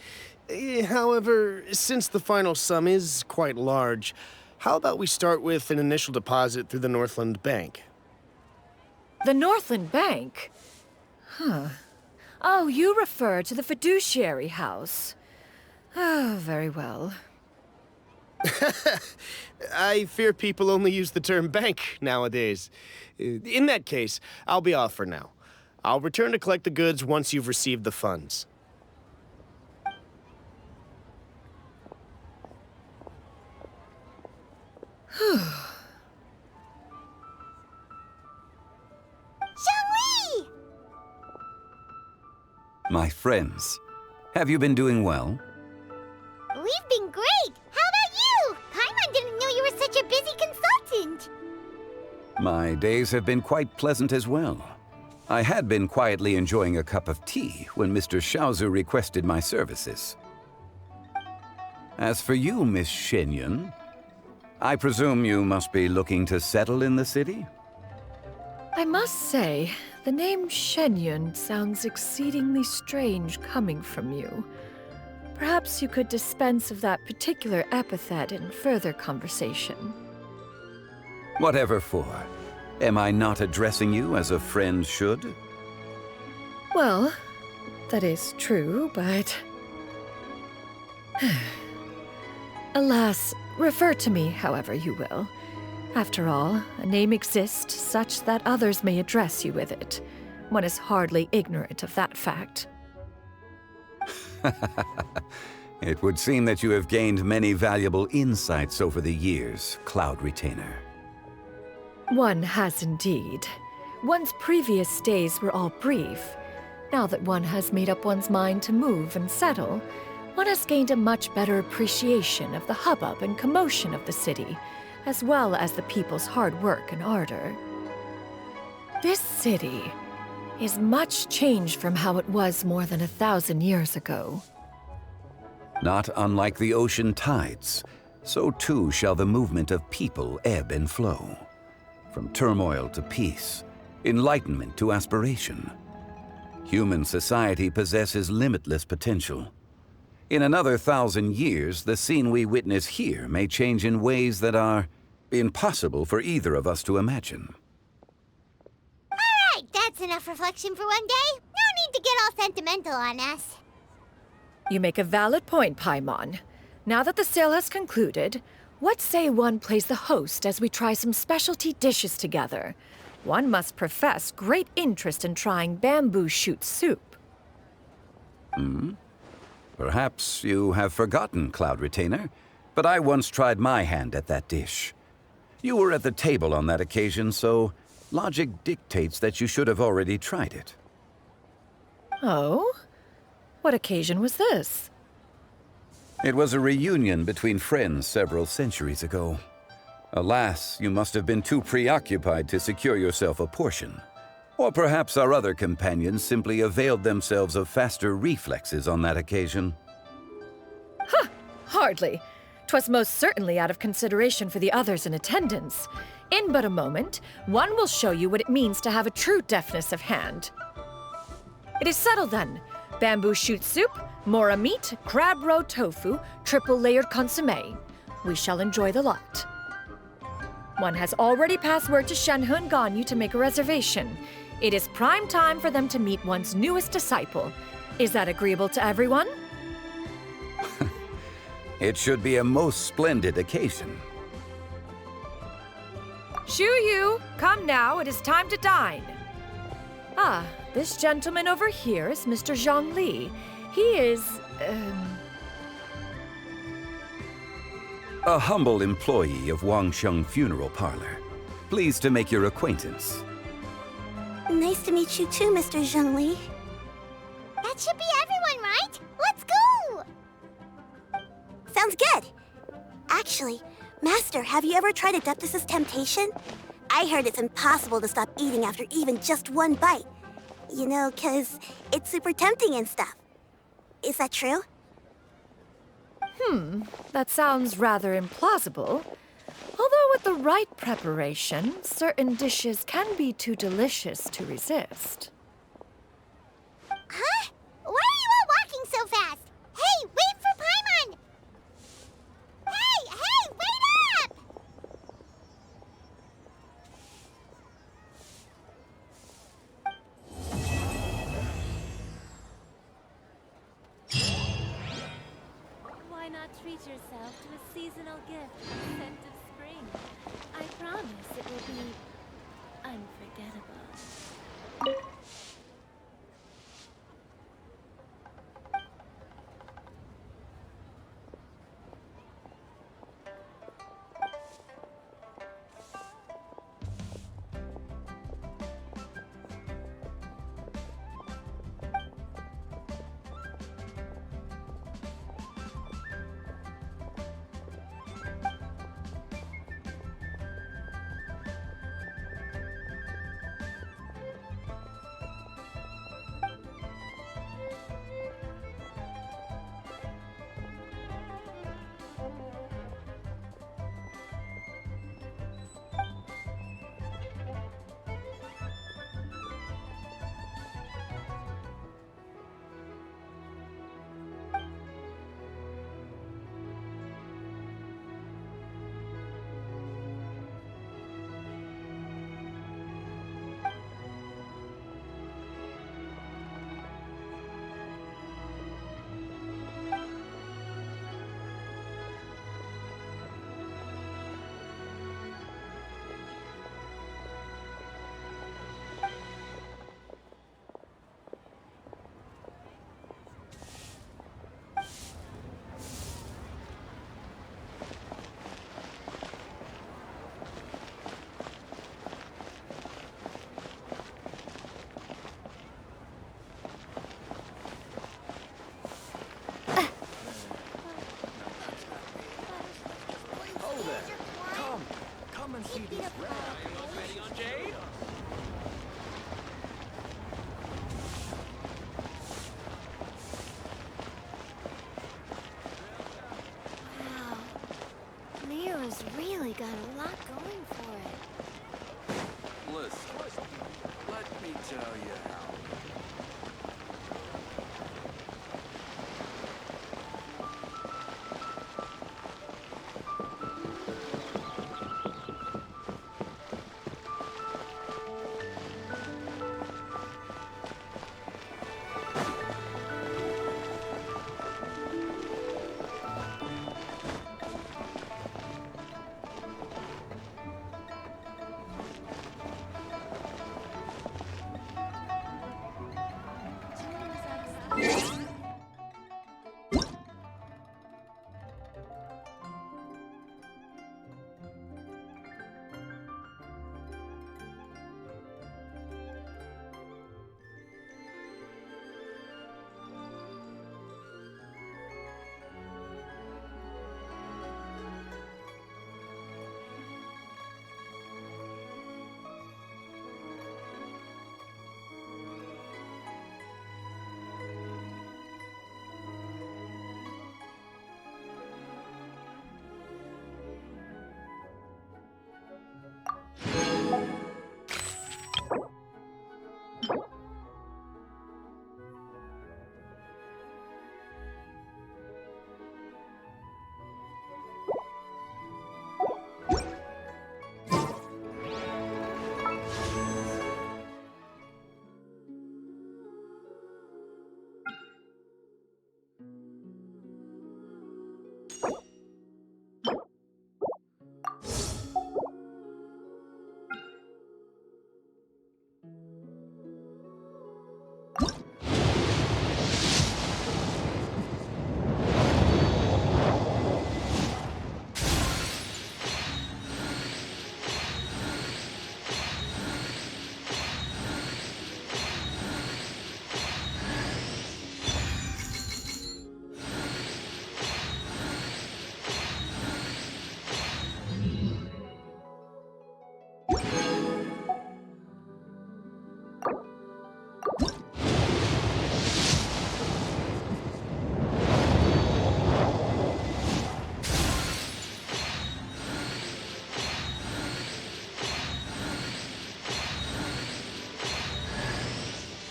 However, since the final sum is quite large, how about we start with an initial deposit through the Northland Bank? The Northland Bank? Huh. Oh, you refer to the fiduciary house. Oh, very well. I fear people only use the term bank nowadays. In that case, I'll be off for now. I'll return to collect the goods once you've received the funds. Zhongli! My friends, have you been doing well? We've been great! How about you? Paimon didn't know you were such a busy consultant! My days have been quite pleasant as well. I had been quietly enjoying a cup of tea when Mr. Xiaozu requested my services. As for you, Miss Xianyun, I presume you must be looking to settle in the city? I must say, the name Xianyun sounds exceedingly strange coming from you. Perhaps you could dispense of that particular epithet in further conversation. Whatever for. Am I not addressing you as a friend should? Well, that is true, but... Alas, refer to me however you will. After all, a name exists such that others may address you with it. One is hardly ignorant of that fact. It would seem that you have gained many valuable insights over the years, Cloud Retainer. One has indeed. One's previous stays were all brief. Now that one has made up one's mind to move and settle, one has gained a much better appreciation of the hubbub and commotion of the city, as well as the people's hard work and ardor. This city is much changed from how it was more than 1,000 years ago. Not unlike the ocean tides, so too shall the movement of people ebb and flow. From turmoil to peace, enlightenment to aspiration. Human society possesses limitless potential. In another 1,000 years, the scene we witness here may change in ways that are impossible for either of us to imagine. Alright, that's enough reflection for one day. No need to get all sentimental on us. You make a valid point, Paimon. Now that the sale has concluded, what say one plays the host as we try some specialty dishes together? One must profess great interest in trying bamboo shoot soup. Perhaps you have forgotten, Cloud Retainer, but I once tried my hand at that dish. You were at the table on that occasion, so logic dictates that you should have already tried it. Oh? What occasion was this? It was a reunion between friends several centuries ago. Alas, you must have been too preoccupied to secure yourself a portion. Or perhaps our other companions simply availed themselves of faster reflexes on that occasion. Huh! Hardly. 'Twas most certainly out of consideration for the others in attendance. In but a moment, one will show you what it means to have a true deftness of hand. It is settled then. Bamboo shoot soup, mora meat, crab roe tofu, triple-layered consommé. We shall enjoy the lot. One has already passed word to Xianyun and Ganyu to make a reservation. It is prime time for them to meet one's newest disciple. Is that agreeable to everyone? It should be a most splendid occasion. Xianyun, come now, it is time to dine. Ah, this gentleman over here is Mr. Zhang Li. He is, A humble employee of Wangsheng Funeral Parlor. Pleased to make your acquaintance. Nice to meet you too, Mr. Zhengli. That should be everyone, right? Let's go! Sounds good. Actually, Master, have you ever tried Adeptus' temptation? I heard it's impossible to stop eating after even just one bite. You know, 'cause it's super tempting and stuff. Is that true? That sounds rather implausible. Although with the right preparation, certain dishes can be too delicious to resist. Huh? Why are you all walking so fast? Hey, wait for Paimon! Hey, wait up! Why not treat yourself to a seasonal gift with the scent of spring? I promise it will be unforgettable. Neo's really got a lot going for it. Listen, let me tell you how.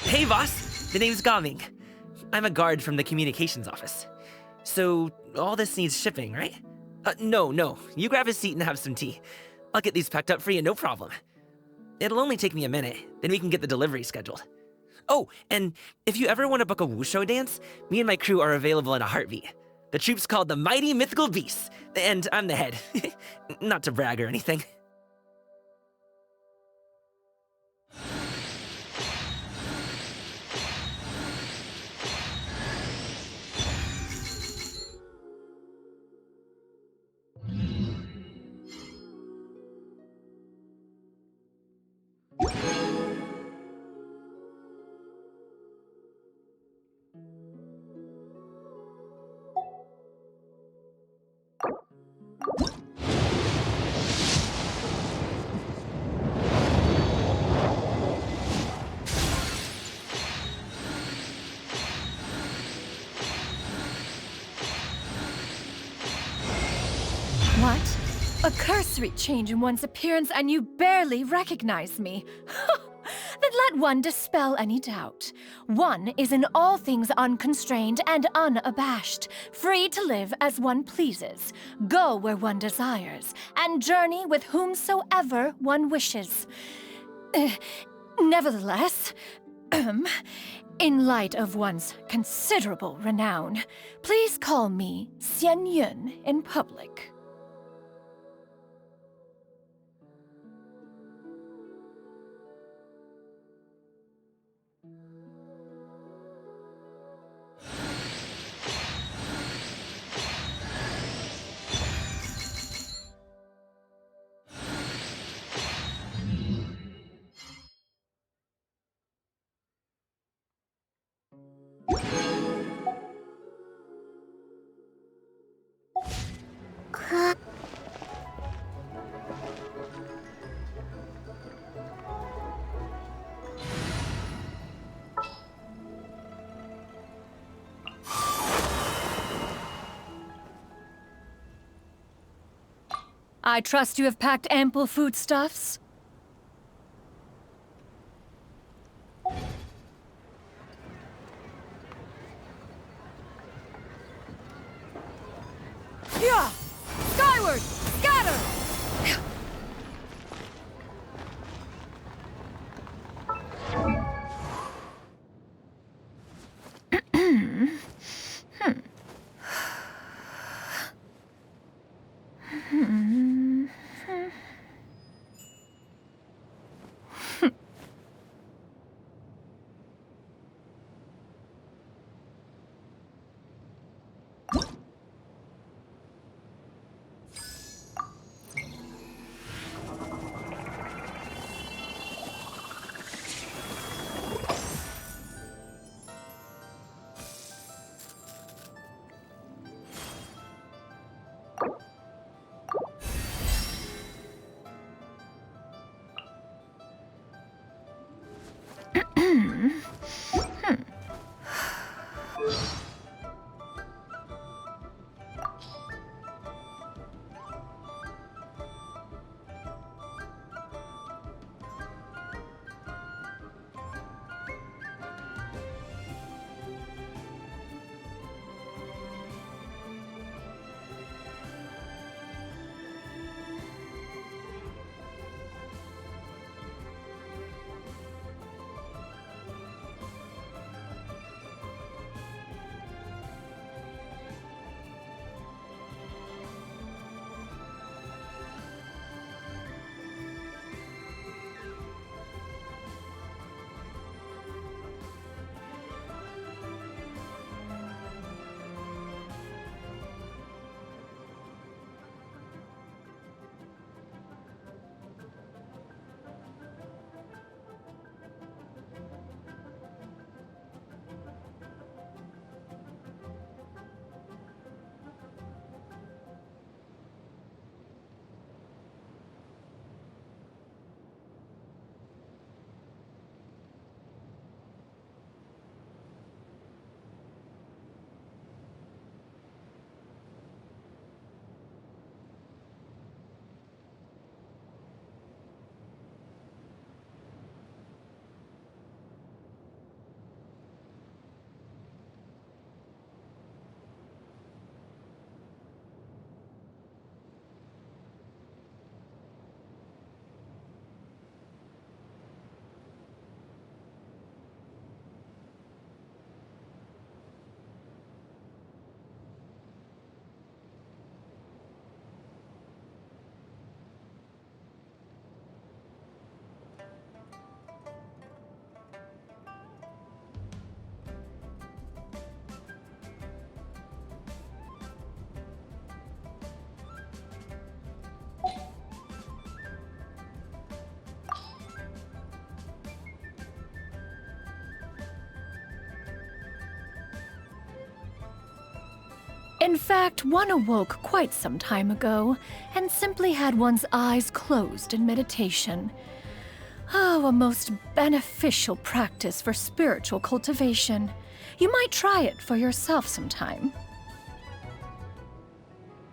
Hey, boss. The name's Gaming. I'm a guard from the communications office. So, all this needs shipping, right? No. You grab a seat and have some tea. I'll get these packed up for you, no problem. It'll only take me a minute, then we can get the delivery scheduled. Oh, and if you ever want to book a wushu dance, me and my crew are available in a heartbeat. The troupe's called the Mighty Mythical Beasts, and I'm the head. Not to brag or anything. What? A cursory change in one's appearance and you barely recognize me. Then let one dispel any doubt. One is in all things unconstrained and unabashed, free to live as one pleases, go where one desires, and journey with whomsoever one wishes. Nevertheless, in light of one's considerable renown, please call me Xianyun in public. I trust you have packed ample foodstuffs? Yeah! Skyward! Scatter! In fact, one awoke quite some time ago and simply had one's eyes closed in meditation. Oh, a most beneficial practice for spiritual cultivation. You might try it for yourself sometime.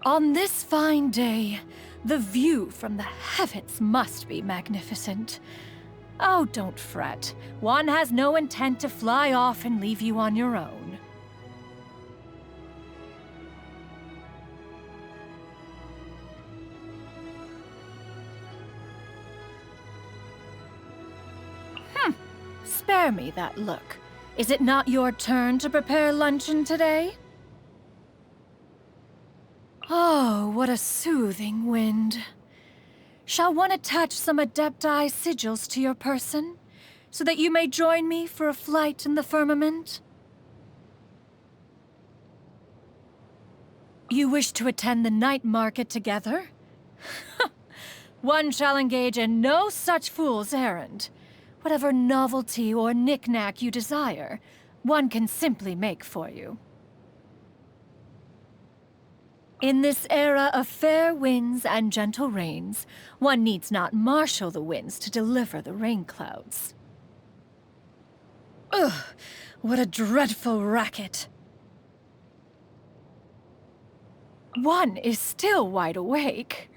On this fine day, the view from the heavens must be magnificent. Oh, don't fret. One has no intent to fly off and leave you on your own. Spare me that look. Is it not your turn to prepare luncheon today? Oh, what a soothing wind. Shall one attach some Adepti sigils to your person, so that you may join me for a flight in the firmament? You wish to attend the night market together? One shall engage in no such fool's errand. Whatever novelty or knick-knack you desire, one can simply make for you. In this era of fair winds and gentle rains, one needs not marshal the winds to deliver the rain clouds. Ugh, what a dreadful racket! One is still wide awake.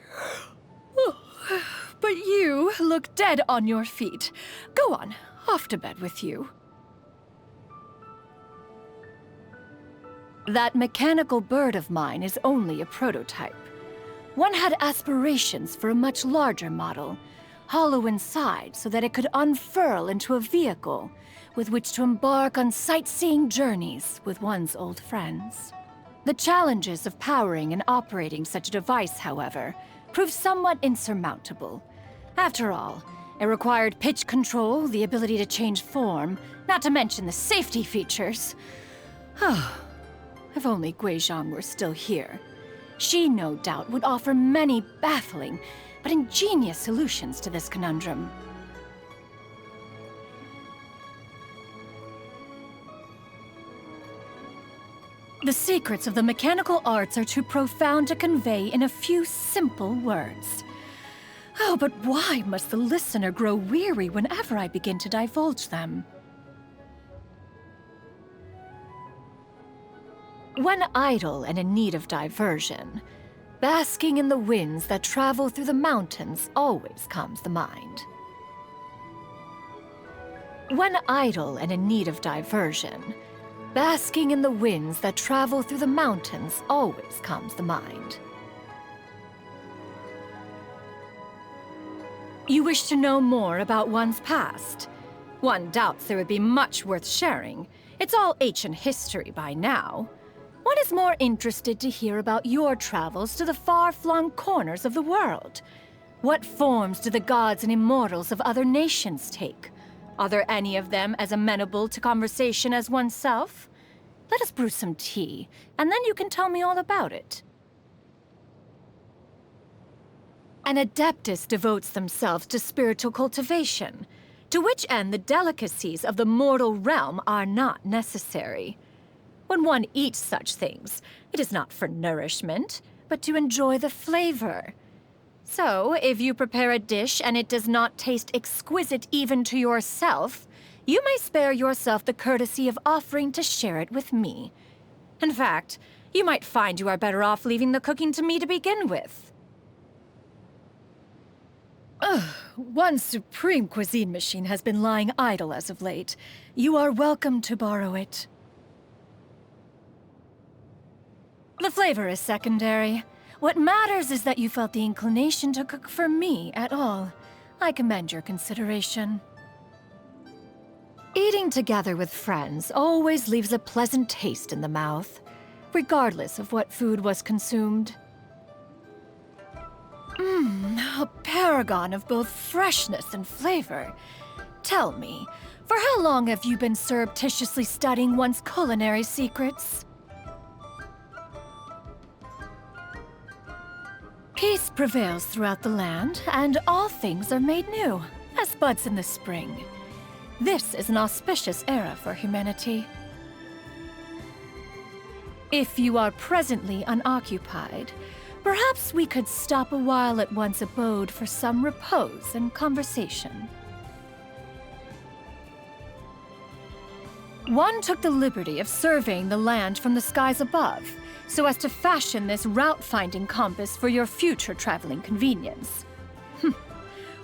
But you look dead on your feet. Go on, off to bed with you. That mechanical bird of mine is only a prototype. One had aspirations for a much larger model, hollow inside so that it could unfurl into a vehicle with which to embark on sightseeing journeys with one's old friends. The challenges of powering and operating such a device, however, proved somewhat insurmountable. After all, it required pitch control, the ability to change form, not to mention the safety features. If only Guizhong were still here. She, no doubt, would offer many baffling but ingenious solutions to this conundrum. The secrets of the mechanical arts are too profound to convey in a few simple words. Oh, but why must the listener grow weary whenever I begin to divulge them? When idle and in need of diversion, basking in the winds that travel through the mountains always calms the mind. When idle and in need of diversion, basking in the winds that travel through the mountains always calms the mind. You wish to know more about one's past? One doubts there would be much worth sharing. It's all ancient history by now. One is more interested to hear about your travels to the far-flung corners of the world. What forms do the gods and immortals of other nations take? Are there any of them as amenable to conversation as oneself? Let us brew some tea, and then you can tell me all about it. An Adeptus devotes themselves to spiritual cultivation, to which end the delicacies of the mortal realm are not necessary. When one eats such things, it is not for nourishment, but to enjoy the flavor. So, if you prepare a dish and it does not taste exquisite even to yourself, you may spare yourself the courtesy of offering to share it with me. In fact, you might find you are better off leaving the cooking to me to begin with. One supreme cuisine machine has been lying idle as of late. You are welcome to borrow it. The flavor is secondary. What matters is that you felt the inclination to cook for me at all. I commend your consideration. Eating together with friends always leaves a pleasant taste in the mouth, regardless of what food was consumed. A paragon of both freshness and flavor. Tell me, for how long have you been surreptitiously studying one's culinary secrets? Peace prevails throughout the land, and all things are made new, as buds in the spring. This is an auspicious era for humanity. If you are presently unoccupied, perhaps we could stop a while at one's abode for some repose and conversation. One took the liberty of surveying the land from the skies above, so as to fashion this route-finding compass for your future traveling convenience.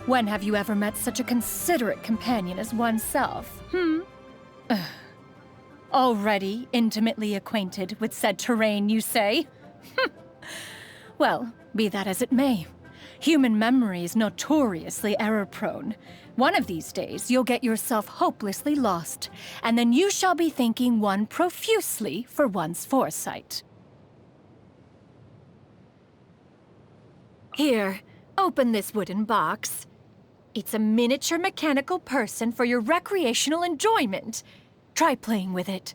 When have you ever met such a considerate companion as oneself, Already intimately acquainted with said terrain, you say? Well, be that as it may. Human memory is notoriously error-prone. One of these days, you'll get yourself hopelessly lost, and then you shall be thanking one profusely for one's foresight. Here, open this wooden box. It's a miniature mechanical person for your recreational enjoyment. Try playing with it.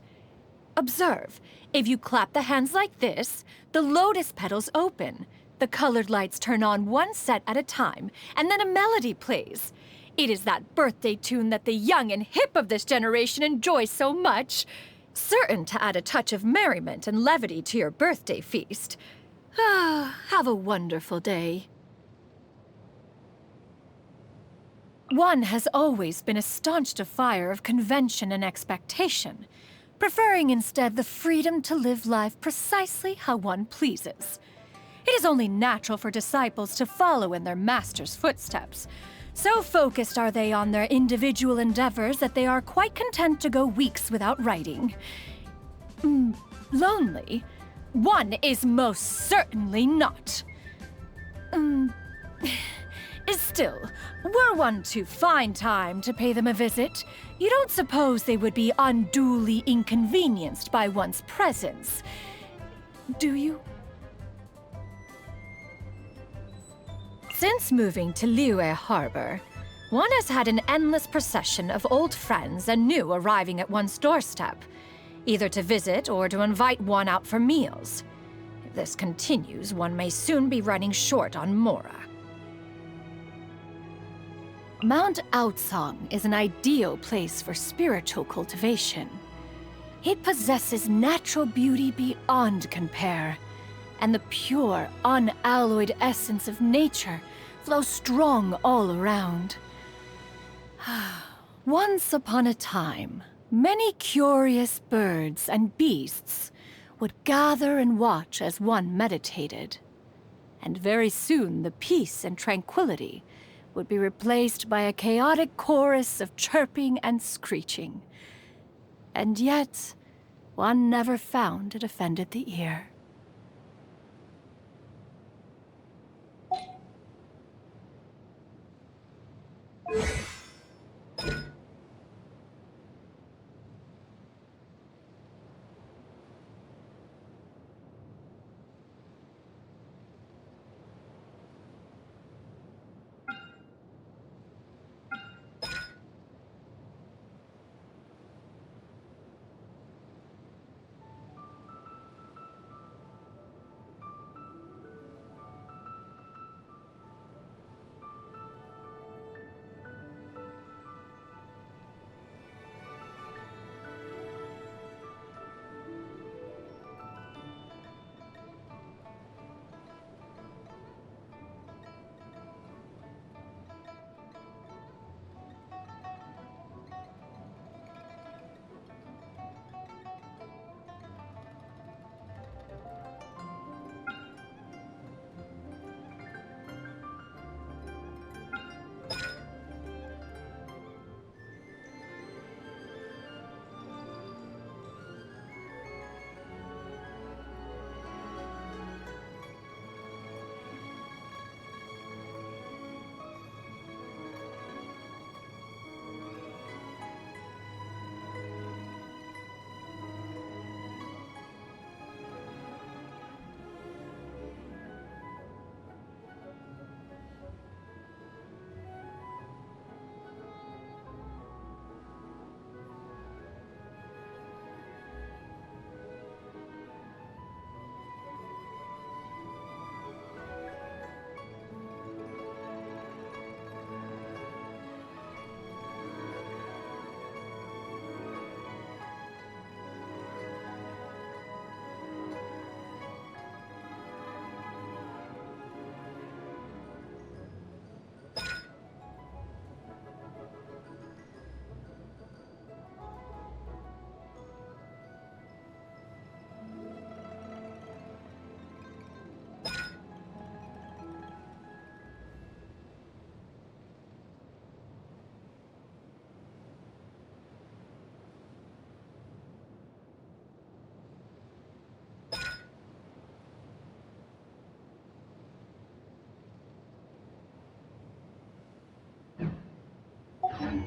Observe, if you clap the hands like this, the lotus petals open. The colored lights turn on one set at a time, and then a melody plays. It is that birthday tune that the young and hip of this generation enjoy so much, certain to add a touch of merriment and levity to your birthday feast. Have a wonderful day. One has always been a staunch defier of convention and expectation, preferring instead the freedom to live life precisely how one pleases. It is only natural for disciples to follow in their master's footsteps. So focused are they on their individual endeavors that they are quite content to go weeks without writing. Lonely? One is most certainly not. Still, were one to find time to pay them a visit, you don't suppose they would be unduly inconvenienced by one's presence, do you? Since moving to Liyue Harbor, one has had an endless procession of old friends and new arriving at one's doorstep, either to visit or to invite one out for meals. If this continues, one may soon be running short on Mora. Mount Aotsang is an ideal place for spiritual cultivation. It possesses natural beauty beyond compare, and the pure, unalloyed essence of nature flows strong all around. Once upon a time, many curious birds and beasts would gather and watch as one meditated. And very soon the peace and tranquility would be replaced by a chaotic chorus of chirping and screeching. And yet, one never found it offended the ear.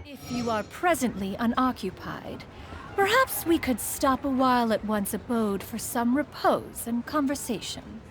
If you are presently unoccupied, perhaps we could stop a while at one's abode for some repose and conversation.